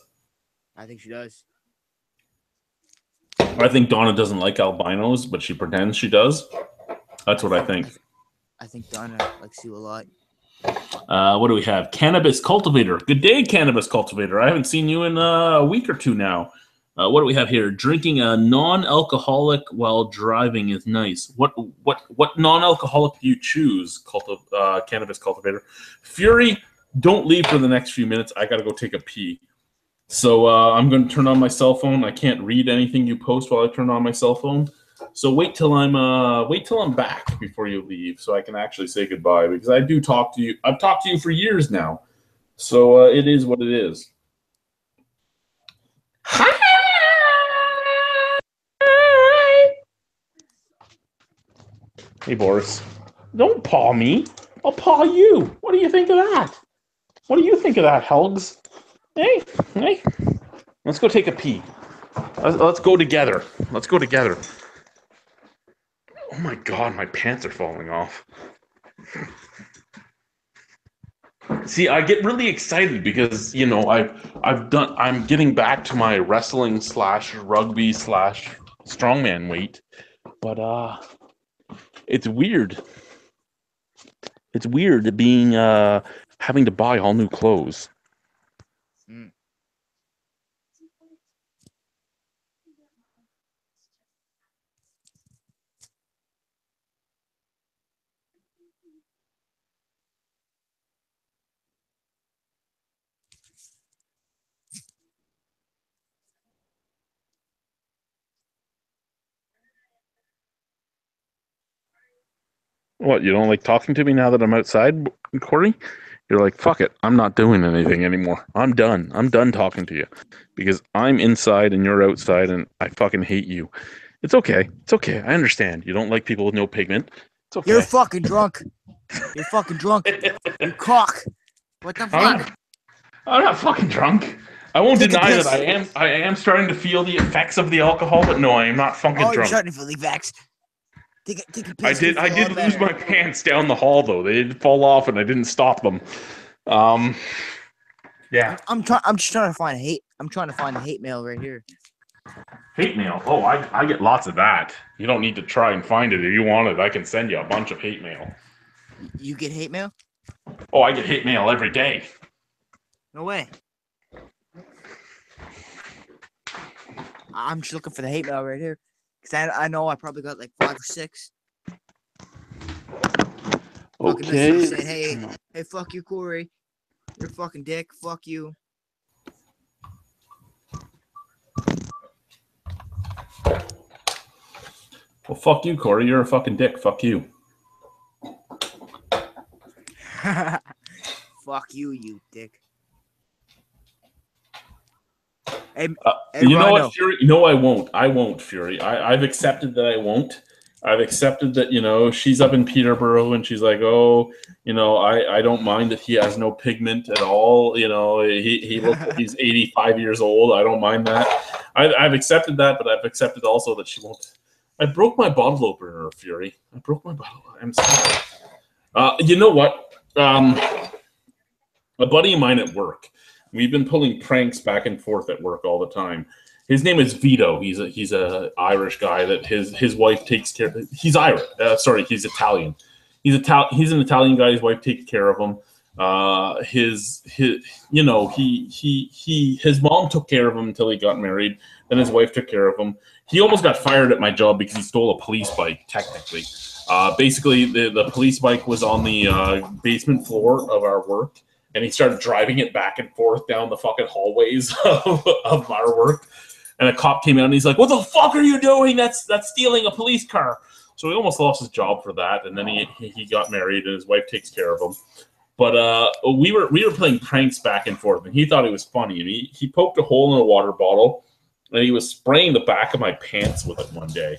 I think she does. I think Donna doesn't like albinos, but she pretends she does. That's what I think. I think Donna likes you a lot. What do we have? Cannabis Cultivator. Good day, Cannabis Cultivator. I haven't seen you in a week or two now. What do we have here? Drinking a non-alcoholic while driving is nice. What non-alcoholic do you choose, Cannabis Cultivator? Fury, don't leave for the next few minutes. I got to go take a pee. So I'm going to turn on my cell phone. I can't read anything you post while I turn on my cell phone. So wait till I'm back before you leave, so I can actually say goodbye, because I do talk to you. I've talked to you for years now, so it is what it is. Hi. Hey, Boris, don't paw me. I'll paw you. What do you think of that? What do you think of that, Helgs? Hey, let's go take a pee. Let's go together. Oh my God, my pants are falling off. See, I get really excited because, you know, I'm getting back to my wrestling / rugby / strongman weight, but it's weird. It's weird being having to buy all new clothes. What, you don't like talking to me now that I'm outside, Corey? You're like, fuck it, I'm not doing anything anymore. I'm done talking to you because I'm inside and you're outside and I fucking hate you. It's okay. I understand. You don't like people with no pigment. It's okay. You're fucking drunk. You cock. What the I'm fuck? not fucking drunk. I won't Take a deny that piss. I am starting to feel the effects of the alcohol, but no, I am not fucking Oh, you're drunk. starting to feel the effects. Take a piss. I did You'll feel lose better. my pants down the hall though. They did fall off and I didn't stop them. Yeah. I'm just trying to find hate. I'm trying to find the hate mail right here. Hate mail. Oh, I get lots of that. You don't need to try and find it. If you want it, I can send you a bunch of hate mail. You get hate mail? Oh, I get hate mail every day. No way. I'm just looking for the hate mail right here. Because I know I probably got like 5 or 6. Fucking messages saying, hey, fuck you, Corey. You're a fucking dick. Fuck you. Well, fuck you, Corey. You're a fucking dick. Fuck you. Fuck you, you dick. Hey, You know Rhino. what, Fury? No, I won't. I won't, Fury. I've accepted that I won't. I've accepted that, she's up in Peterborough and she's like, oh, I don't mind that he has no pigment at all. He looks like he's 85 years old. I don't mind that. I've accepted that, but I've accepted also that she won't. I broke my bottle opener, Fury. I broke my bottle. I'm sorry. You know what? A buddy of mine at work. We've been pulling pranks back and forth at work all the time. His name is Vito. He's a Irish guy that his wife takes care of. He's Irish. He's Italian. He's an Italian guy. His wife takes care of him. His mom took care of him until he got married. Then his wife took care of him. He almost got fired at my job because he stole a police bike, technically. Basically, the police bike was on the basement floor of our work, and he started driving it back and forth down the fucking hallways of our work. And a cop came out and he's like, "What the fuck are you doing? That's stealing a police car." So he almost lost his job for that. And then he got married and his wife takes care of him. But we were playing pranks back and forth, and he thought it was funny. And he poked a hole in a water bottle, and he was spraying the back of my pants with it one day.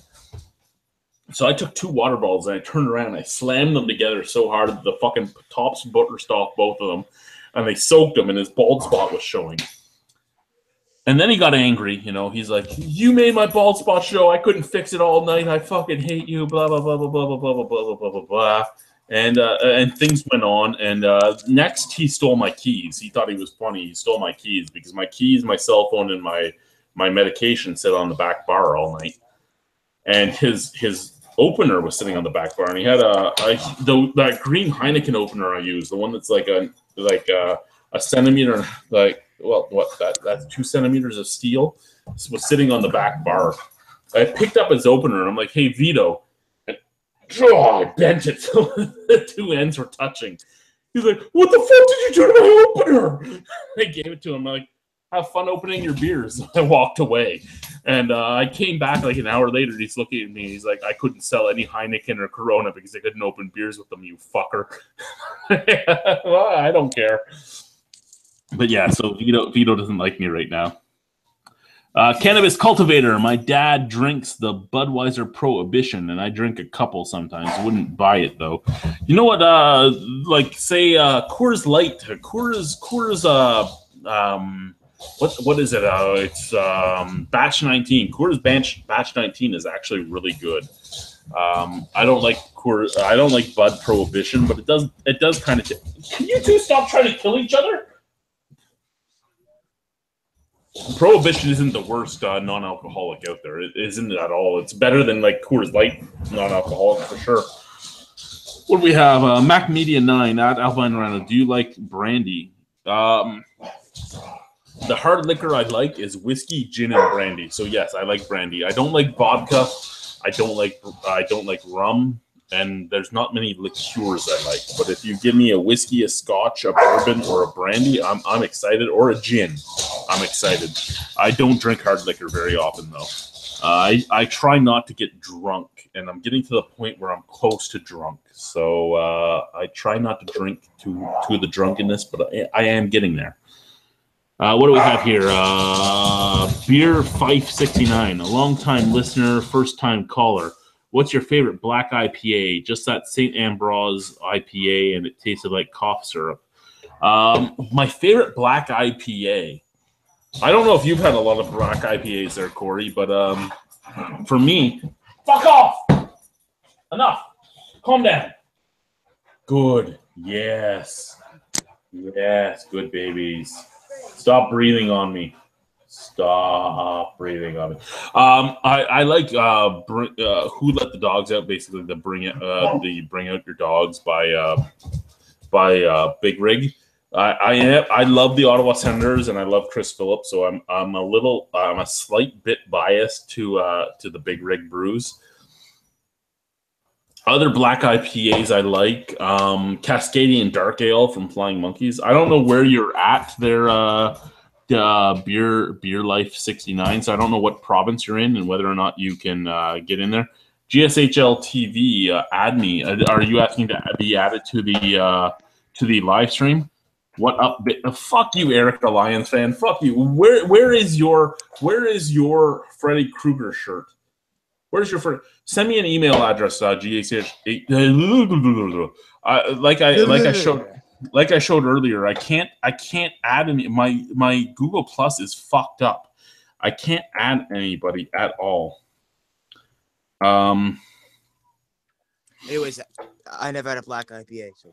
So I took 2 water bottles and I turned around and I slammed them together so hard that the fucking tops burst off both of them, and they soaked him, and his bald spot was showing. And then he got angry, He's like, "You made my bald spot show. I couldn't fix it all night. I fucking hate you." Blah blah blah blah blah blah blah blah blah blah blah blah. And things went on. And next, he stole my keys. He thought he was funny. He stole my keys because my keys, my cell phone, and my medication sit on the back bar all night. And his opener was sitting on the back bar, and he had that green Heineken opener I use, the one that's like a centimeter, that's 2 centimeters of steel, was sitting on the back bar. I picked up his opener and I'm like, "Hey, Vito," and I bent it so the 2 ends were touching. He's like, "What the fuck did you do to my opener?" I gave it to him. I'm like, "Have fun opening your beers." I walked away. And I came back like an hour later. He's looking at me. He's like, "I couldn't sell any Heineken or Corona because I couldn't open beers with them, you fucker." Well, I don't care. But yeah, so Vito doesn't like me right now. Cannabis cultivator. My dad drinks the Budweiser Prohibition, and I drink a couple sometimes. Wouldn't buy it though. You know what? Coors Light. Coors. What is it? It's Batch 19. Coors Batch 19 is actually really good. I don't like Coors. I don't like Bud Prohibition, but it does kind of. Can you two stop trying to kill each other? Prohibition isn't the worst non-alcoholic out there. It isn't at all. It's better than like Coors Light non-alcoholic for sure. What do we have? Mac Media 9 at Albino Rhino. Do you like brandy? The hard liquor I like is whiskey, gin, and brandy. So yes, I like brandy. I don't like vodka. I don't like rum, and there's not many liqueurs I like. But if you give me a whiskey, a scotch, a bourbon, or a brandy, I'm excited. Or a gin, I'm excited. I don't drink hard liquor very often though. I try not to get drunk, and I'm getting to the point where I'm close to drunk. So I try not to drink to the drunkenness, but I am getting there. What do we have here? Beer Fife 69, a long-time listener, first-time caller. What's your favorite black IPA? Just that St. Ambrose IPA, and it tasted like cough syrup. My favorite black IPA. I don't know if you've had a lot of black IPAs there, Corey, but for me, fuck off! Enough. Calm down. Good. Yes. Yes. Good babies. Stop breathing on me. Stop breathing on me. I like Who Let the Dogs Out. Basically, the Bring Out Your Dogs by Big Rig. I love the Ottawa Senators and I love Chris Phillips, so I'm a slight bit biased to the Big Rig brews. Other black IPAs I like, Cascadian Dark Ale from Flying Monkeys. I don't know where you're at there, Beer Life 69. So I don't know what province you're in and whether or not you can get in there. GSHL TV, add me. Are you asking to be added to the live stream? What up? Fuck you, Eric, the Lions fan. Fuck you. Where is your Freddy Krueger shirt? Where's your first? Send me an email address. GSH. Like I showed earlier. I can't add any. My Google Plus is fucked up. I can't add anybody at all. Anyways, I never had a black IPA. So.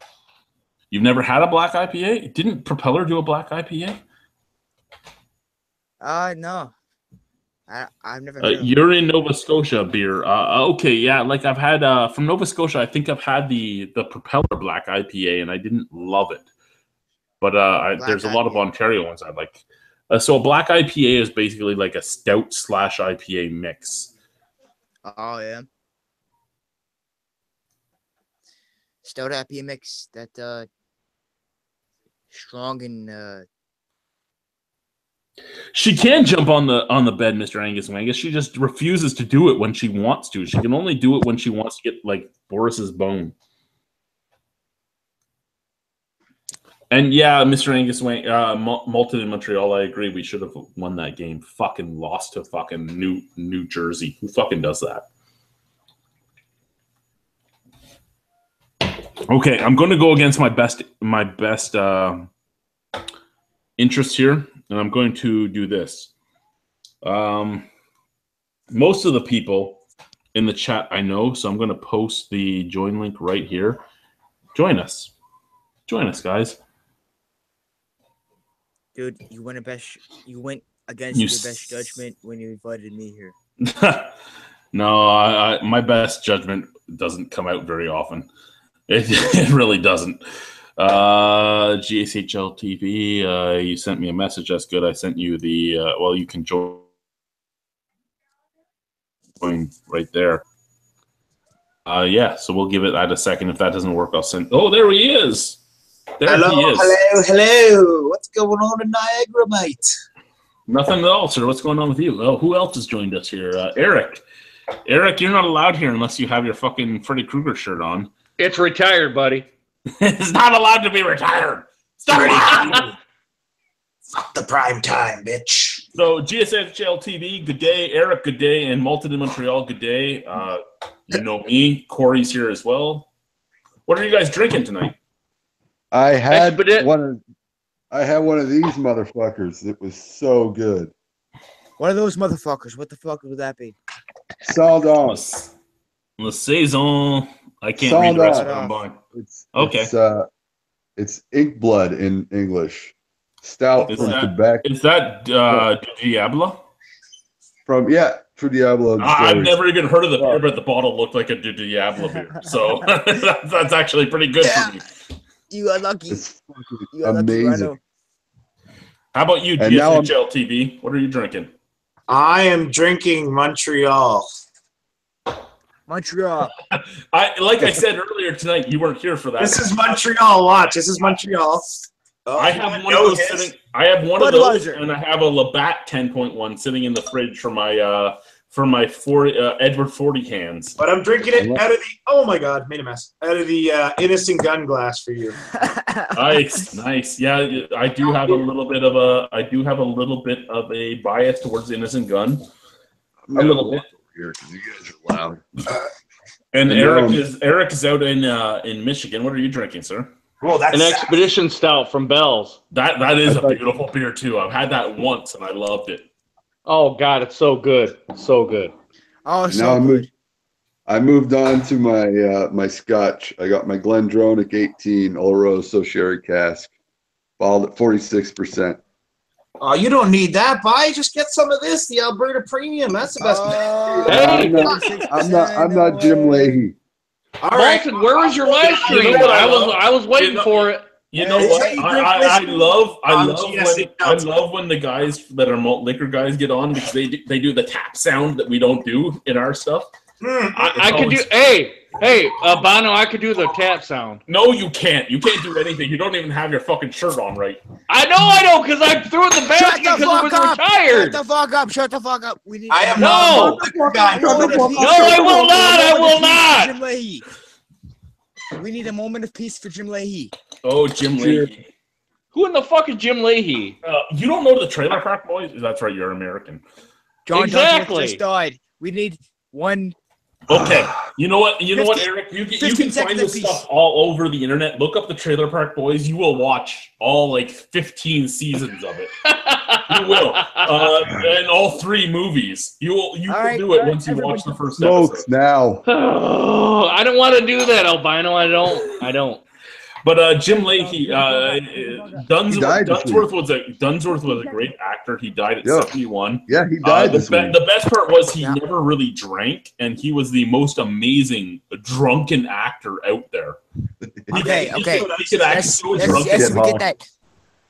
You've never had a black IPA? Didn't Propeller do a black IPA? No. I've never. You're in Nova Scotia beer. Okay, yeah. Like I've had from Nova Scotia. I think I've had the Propeller Black IPA, and I didn't love it. But there's a lot of Ontario ones I like. So a black IPA is basically like a stout / IPA mix. Oh yeah. Stout IPA mix that strong and. She can jump on the bed, Mr. Angus Wangus. She just refuses to do it when she wants to. She can only do it when she wants to get like Boris's bone. And yeah, Mr. Angus Wang, Malton in Montreal. I agree. We should have won that game. Fucking lost to fucking New Jersey. Who fucking does that? Okay, I'm going to go against my best interest here. And I'm going to do this. Most of the people in the chat I know, so I'm going to post the join link right here. Join us. Join us, guys. Dude, you went against your best judgment when you invited me here. No, my best judgment doesn't come out very often. It really doesn't. GSHL TV, you sent me a message. That's good. I sent you the well, you can join right there. Yeah, so we'll give it that a second. If that doesn't work, I'll send. Oh, there he is. Hello. What's going on in Niagara, mate? Nothing at all, sir. What's going on with you? Oh, who else has joined us here? Eric. Eric, you're not allowed here unless you have your fucking Freddy Krueger shirt on. It's retired, buddy. It's not allowed to be retired. Stop the prime time, bitch. So GSHL TV, good day. Eric, good day. And Malton in Montreal, good day. You know me. Corey's here as well. What are you guys drinking tonight? I had one of these motherfuckers. It was so good. One of those motherfuckers. What the fuck would that be? Saldon. La Saison. I can't read the rest of what I'm buying. It's ink blood in English. Stout from Quebec. Is that Diablo? From Diablo. I've never even heard of the beer, but the bottle looked like a Diablo beer. So that's actually pretty good for me. You are lucky. It's you are amazing. Lucky, Rhino. How about you, GSHL TV? What are you drinking? I am drinking Montreal. Montreal. Like I said earlier tonight, you weren't here for that. This is Montreal. Watch. This is Montreal. Oh, I have one of those sitting. I have one of those, and I have a Labatt 10.1 sitting in the fridge for my Edward 40 cans. But I'm drinking it out of the. Oh my God, made a mess. Out of the innocent gun glass for you. Nice. Yeah, I do have a little bit of a bias towards innocent gun. A little bit. Here, because you guys are loud. And Eric is out in Michigan. What are you drinking, sir? Whoa, that's An Expedition Stout from Bell's. That is a beautiful beer too. I've had that once and I loved it. Oh God, it's so good. It's so good. Oh, so good. I moved on to my my Scotch. I got my Glendronach 18 Oloroso Sherry cask, bottled at 46%. Oh, you don't need that, Bye. Just get some of this, the Alberta Premium. That's the best. Hey, I'm not Jim Leahy. All right, Bolton, where was your live stream? You know what I was waiting for it. You know what? I love when the guys that are malt liquor guys get on because they do the tap sound that we don't do in our stuff. I could do. Hey, Albino, I could do the tap sound. No, you can't. You can't do anything. You don't even have your fucking shirt on right. I know, because I threw it in the basket because it was retired. Shut the fuck up! Shut the fuck up! We need. I am no. Guy. No, I will not. I will not. Jim Leahy. We need a moment of peace for Jim Leahy. Oh, Jim Leahy. Who in the fuck is Jim Leahy? You don't know the Trailer Park Boys? That's right. You're American. John exactly. just died. We need one. Okay, you know what, Eric? You can find this stuff all over the internet. Look up the Trailer Park Boys. You will watch all like 15 seasons of it. You will, and all 3 movies. You will do it once you watch the first episode. Now. Oh, I don't want to do that, Albino. I don't. But Jim Leahy, Dunsworth was a great actor. He died at 71. Yeah, he died. The best part was he never really drank, and he was the most amazing drunken actor out there. Okay. He could act so drunk. Yes, we get that.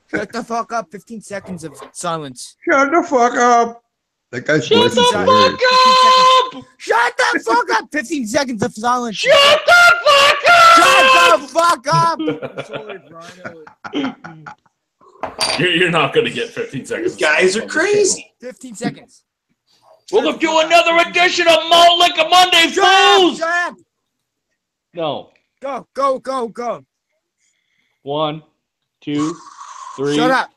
Shut the fuck up. 15 seconds of silence. Shut the fuck up. That guy's Shut the fuck up! Shut the fuck up! 15 seconds of silence. Shut the fuck up! Shut the fuck up! You're not going to get 15 seconds. These guys are crazy. 15 seconds. We'll do another edition of Malt Liquor Monday, fools! Shut up! No. Go. 1, 2, 3. Shut up!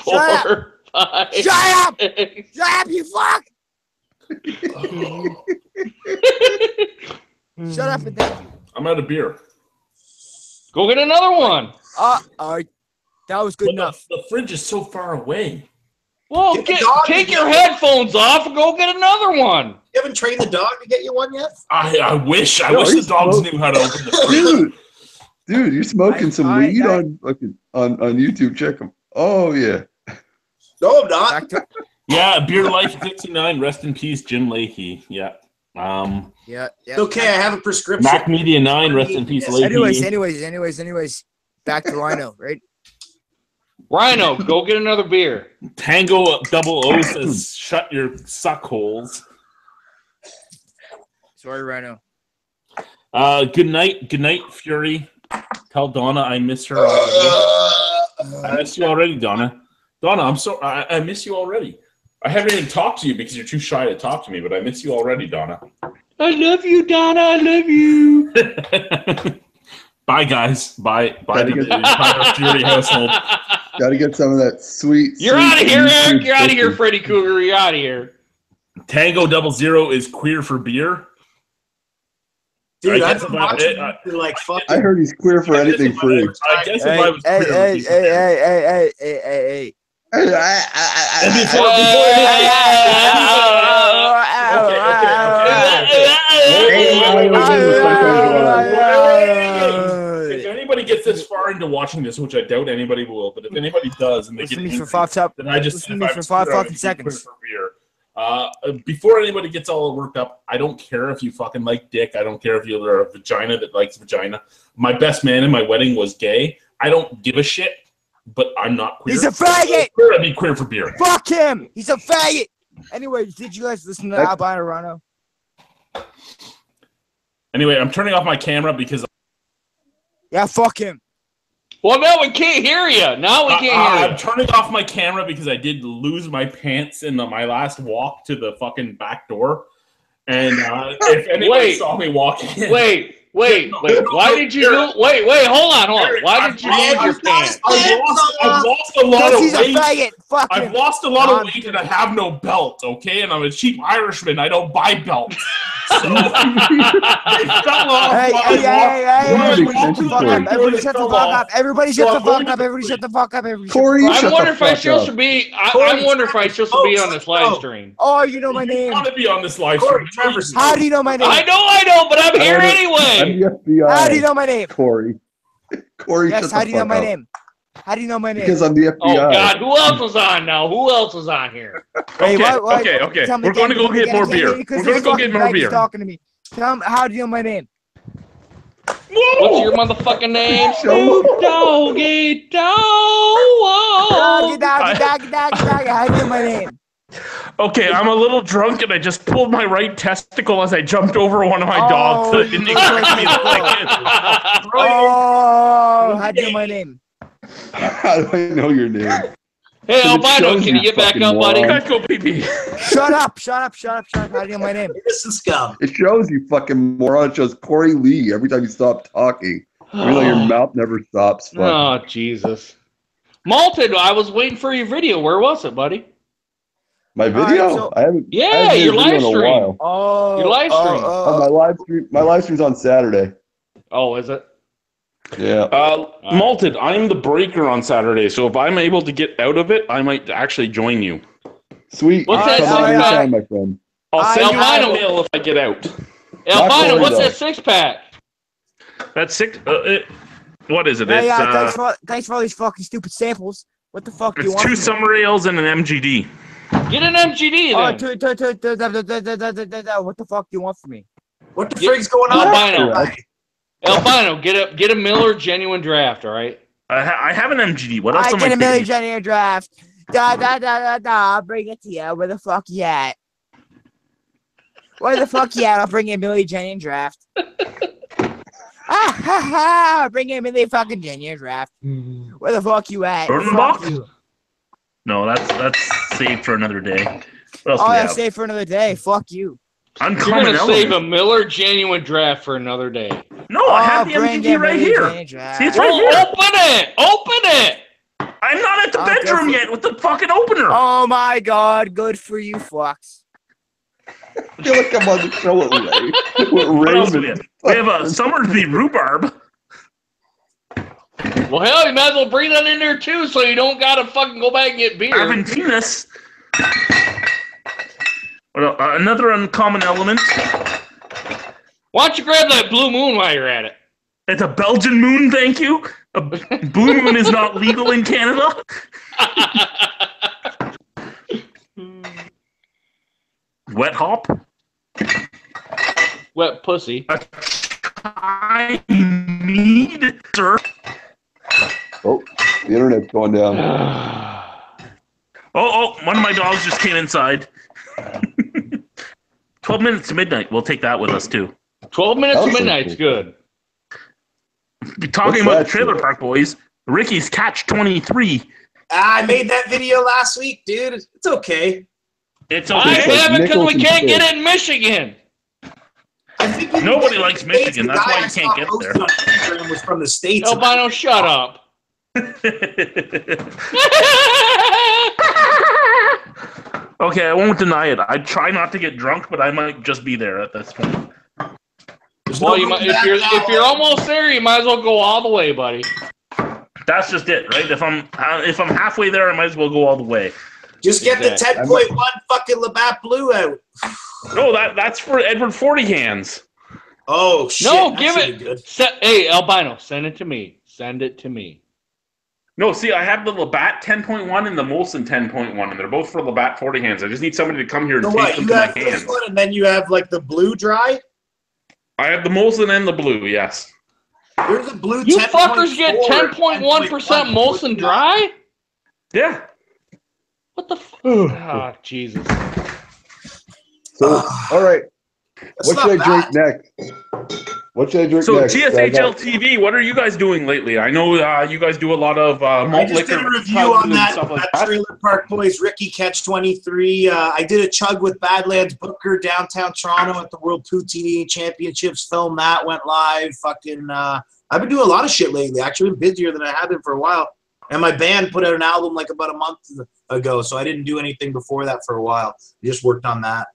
4, 5. Shut up! Shut up, you fuck! Shut up and thank you. I'm out of beer. Go get another one. That was good enough. The fridge is so far away. Well, take your headphones off and go get another one. You haven't trained the dog to get you one yet? I wish the dogs knew how to open the fridge. Dude, you're smoking some weed on YouTube. Check them. Oh yeah. No, I'm not. Yeah, Beer Life 69. Rest in peace, Jim Leahy. Yeah. Yeah. It's okay, I have a prescription. Mac Media 9. Rest in peace, Leahy. Anyways. Back to Rhino, right? Rhino, go get another beer. Tango 00 says, "Shut your suckholes." Sorry, Rhino. Good night, Fury. Tell Donna I miss her already. I miss you already, Donna. Donna, I'm so I miss you already. I haven't even talked to you because you're too shy to talk to me, but I miss you already, Donna. I love you, Donna. I love you. Bye, guys. Bye to the Fury household. Got to get some of that sweet. You're out of here, Eric. You're out of here, Freddy Cougar. You're out of here. Tango 00 is queer for beer. Dude, I've been watching like fucking. I heard he's queer for anything free. I guess if I was queer. Hey. If anybody gets this far into watching this, which I doubt anybody will, but if anybody does, and they Listen get to me angry, then I just listen to me for 5 fucking seconds. For beer. Before anybody gets all worked up, I don't care if you fucking like dick. I don't care if you're a vagina that likes vagina. My best man in my wedding was gay. I don't give a shit, but I'm not queer. He's a faggot! I'd be queer for beer. Fuck him! He's a faggot! Anyways, did you guys listen to Albino Rhino? Anyway, I'm turning off my camera because... Yeah, fuck him. Well, now we can't hear you. Now we can't hear you. I'm turning off my camera because I did lose my pants in my last walk to the fucking back door. And if anybody saw me walking in... Wait. Why did you lose... Wait, hold on. Why did you lose your pants? I've lost a lot of He's weight. a faggot. Fuck him. I've lost a lot of weight and I have no belt, okay? And I'm a cheap Irishman. I don't buy belts. They fell off. Hey, while hey, I walked. hey, everybody shut the fuck up. Everybody shut the fuck up. Everybody shut the fuck up. Everybody shut the fuck up. Everybody shut the Corey, fuck up. shut I wonder the if I fuck supposed up. to be. I Corey, wonder if I supposed to be on this live stream. Oh, you know my I name. want to be on this live Corey, stream. Trevor, How do you know my name? I know, but I'm here I'm anyway. the FBI. How do you know my name? Corey? Corey, Yes, shut how the do you know fuck my up. name? How do you know my name? Because I'm the FBI. Oh God, who else was on now? Who else was on here? Hey, Okay, what? okay. Tell me We're going to again, go get more I can't hear beer. you 'cause We're going this to go get fucking more fag is beer. talking to me. Tell me, how do you know my name? What's your motherfucking name? Snoop Doggy Doggy, Dogg. doggy. How do you know my name? Okay, I'm a little drunk and I just pulled my right testicle as I jumped over one of my dogs. So Oh, it didn't you expect right me to lick it. Oh, how do you know my name? How do I know your name? Hey, It Albino, shows can you get back fucking up, buddy? moron. Let's go pee pee. Shut up. How do you know my name? This is scum. It shows you fucking moron. It shows Corey Lee every time you stop talking. Even though your mouth never stops. Fuck. Oh, Jesus. Malton, I was waiting for your video. Where was it, buddy? My video? so- I haven't. Yeah, I haven't made a your video live in a stream. while. Oh, Your live stream. Oh, my live stream. My live stream's on Saturday. Oh, is it? Yeah. Malted, I'm the breaker on Saturday, so if I'm able to get out of it, I might actually join you. Sweet. What's that Come on six-pack? anytime, my friend. I'll send you an Albino. email if I get out. Albino, Corey, what's though. that six-pack? That's six. What is it? Yeah, It's thanks for all these fucking stupid samples. What the fuck do you it's want? 2 from me? summer ales and an MGD. Get an MGD Oh, then. what the fuck do you want from me? What the frig's going on? Albino. Hey, Albino, get a Miller Genuine Draft, all right? I have an MGD. What else I am get I a million taking? January draft. I'll bring it to you. Where the fuck you at? Where the fuck you at? I'll bring you a million January draft. I'll bring you a million fucking January draft. Where the fuck you at? Burn Fuck box? you. No, that's saved for another day. What else Oh, do we that's have? safe for another day. Fuck you. You're Uncommon gonna save a element. Miller Genuine Draft for another day. No, I have the bring MGD a right million here. January draft. See, it's right Well, here. open it! I'm not at the Okay, bedroom yet with the fucking opener. Oh my god, good for you, fucks. I feel like I'm on the show with Ray. With What else do we Raymond. have? We have a Summersby rhubarb. Well, hell, you might as well bring that in there too, so you don't gotta fucking go back and get beer. Aventinus. Another uncommon element. Why don't you grab that Blue Moon while you're at it? It's a Belgian moon, thank you. A blue moon is not legal in Canada. Wet hop. Wet pussy. I need, sir. Oh, the internet's going down. Oh, one of my dogs just came inside. 12 minutes to midnight. We'll take that with us, too. 12 minutes That to was midnight's cool. good. Be talking What's about the that Trailer shit? Park Boys. Ricky's Catch 23. I made that video last week, dude. It's okay. It's I okay. like haven't because we Nicholson can't get Fish. it in Michigan. I think you Nobody can likes get it. Michigan. The That's guy why I you saw can't get posted there. on Instagram was from the States. Albino, shut up. Okay, I won't deny it. I try not to get drunk, but I might just be there at this point. There's Well, no you might, going back now. if you're almost there, you might as well go all the way, buddy. That's just it, right? If I'm halfway there, I might as well go all the way. Just get the Exactly. 10.1 fucking Labatt Blue out. No, that's for Edward 40 hands. Oh shit! No, that give should've it. been good. Hey, Albino, send it to me. Send it to me. No, see, I have the Labatt 10.1 and the Molson 10.1, and they're both for Labatt 40 hands. I just need somebody to come here and So take what? them You to my have this hands. one, and then you have like the blue dry. I have the Molson and the blue, yes. There's a blue. You 10.4 fuckers get and 10.1% 10.1. Molson Dry? Yeah. What the f? Oh, Jesus. So, all right. That's What should not I bad. drink next? What should I drink So next? I GSHL got- TV, what are you guys doing lately? I know you guys do a lot of I malt just did liquor a review on and that, stuff like that that. Trailer Park Boys Ricky Catch 23. I did a chug with Badlands Booker downtown Toronto at the World Poutine Championships. Film that went live. Fucking, I've been doing a lot of shit lately. Actually, been busier than I have been for a while. And my band put out an album like about a month ago, so I didn't do anything before that for a while. Just worked on that.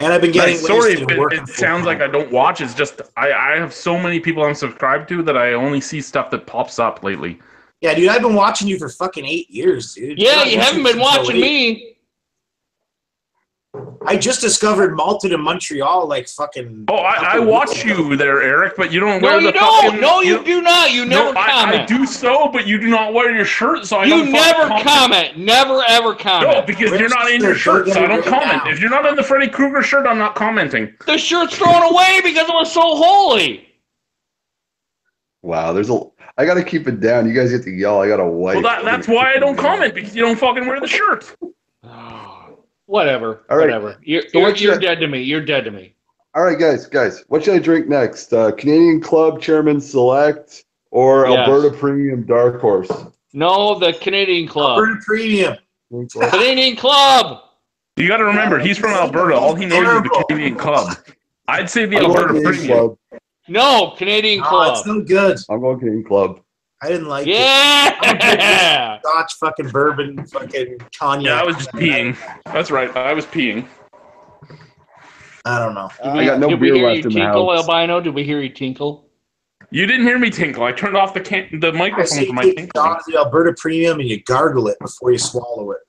And I've been getting sorry wasted if working it full sounds like time. I don't watch. It's just I have so many people I'm subscribed to that I only see stuff that pops up lately. Yeah, dude, I've been watching you for fucking 8 years, dude. Yeah, You're you on haven't YouTube been since watching 08. me. I just discovered Malton in Montreal, like fucking. Oh, I watch you there, Eric, but you don't No, wear you the don't. fucking. No, you do not. You never No, comment. I do so, but you do not wear your shirt, so I You don't never fucking comment. Never ever No, comment. because Where's you're not in the your shirt? shirt, so I don't Go get it right comment. now. If you're not in the Freddy Krueger shirt, I'm not commenting. The shirt's thrown away because it was so holy. Wow, I gotta keep it down. You guys get to yell. I got a wife. Well, that's why I don't comment, because you don't fucking wear the shirt. Whatever. All right. Whatever. You're what should- dead to me. You're dead to me. All right, guys. What should I drink next? Canadian Club Chairman Select or Yes. Alberta Premium Dark Horse? No, the Canadian Club. Alberta Premium. Canadian Club. You got to remember, he's from Alberta. All he knows is the Canadian Club. I'd say the Alberta Premium. Club. No, Canadian Oh, Club. it's no good. I'm going Canadian Club. I didn't like it. Yeah. Scotch, fucking bourbon, fucking cognac. Yeah, I was just peeing. That's right, I was peeing. I don't know. I got no Did we beer hear left you in the tinkle, house. Albino? Did we hear you tinkle? You didn't hear me tinkle. I turned off the I microphone say for my take tinkling. John the Alberta Premium and you gargle it before you swallow it.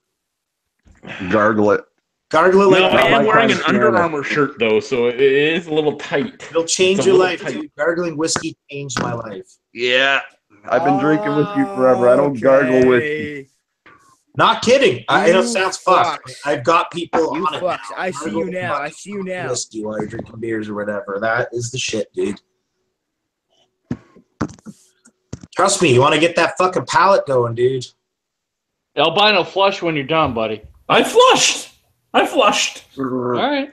Gargle it. Gargle it No, like I my am wearing an kind of Under piano. Armour shirt, though, so it is a little tight. it'll change It's a your little life, tight. dude. Gargling whiskey changed my life. Yeah. I've been drinking whiskey forever. I don't gargle whiskey. Not kidding. I know it You sounds fucked. fucks. I've got people You on it. fucks. now. I see you now. I see you now. Whiskey while you're drinking beers or whatever. That is the shit, dude. Trust me, you want to get that fucking palate going, dude. Albino, flush when you're done, buddy. I flushed. All right.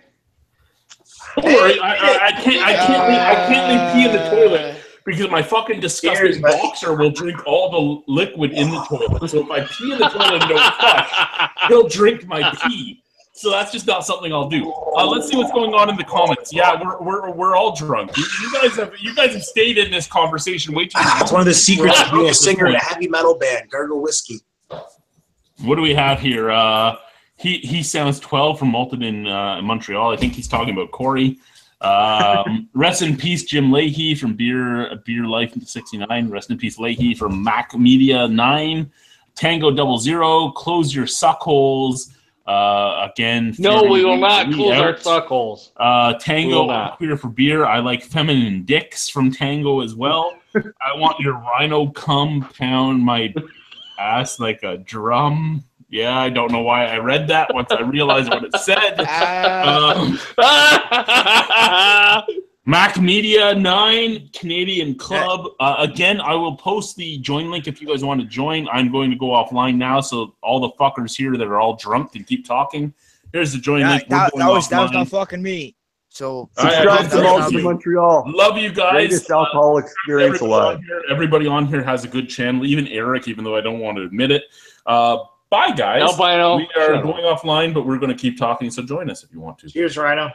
Don't worry. I can't leave pee in the toilet because my fucking disgusting Cheers, buddy. boxer will drink all the liquid in the toilet. So if I pee in the toilet and don't flush, he'll drink my pee. So that's just not something I'll do. Let's see what's going on in the comments. Yeah, we're all drunk. You guys have stayed in this conversation way too long. It's one of the secrets We're all of being drunk a at this singer in a point. heavy metal band. Gargle whiskey. What do we have here? He sounds 12 from Malton in Montreal. I think he's talking about Corey. Rest in peace, Jim Leahy from Beer Life 69. Rest in peace, Leahy from Mac Media 9. Tango 00. Close your suckholes. Again. No, Fury we will not Lee close our out. suckholes. We Tango will not. Queer for Beer. I like feminine dicks from Tango as well. I want your Rhino cum pound my ass like a drum. Yeah, I don't know why I read that once I realized what it said. Mac Media 9, Canadian Club. Again, I will post the join link if you guys want to join. I'm going to go offline now, so all the fuckers here that are all drunk can keep talking. Here's the join link. We're That going was offline. not fucking me. So Subscribe to love Malton you. Montreal. Love you guys. Greatest alcohol experience alive. Everybody on here has a good channel, even Eric, even though I don't want to admit it. Bye, guys. Albino. We are going offline, but we're going to keep talking, so join us if you want to. Cheers, Rhino.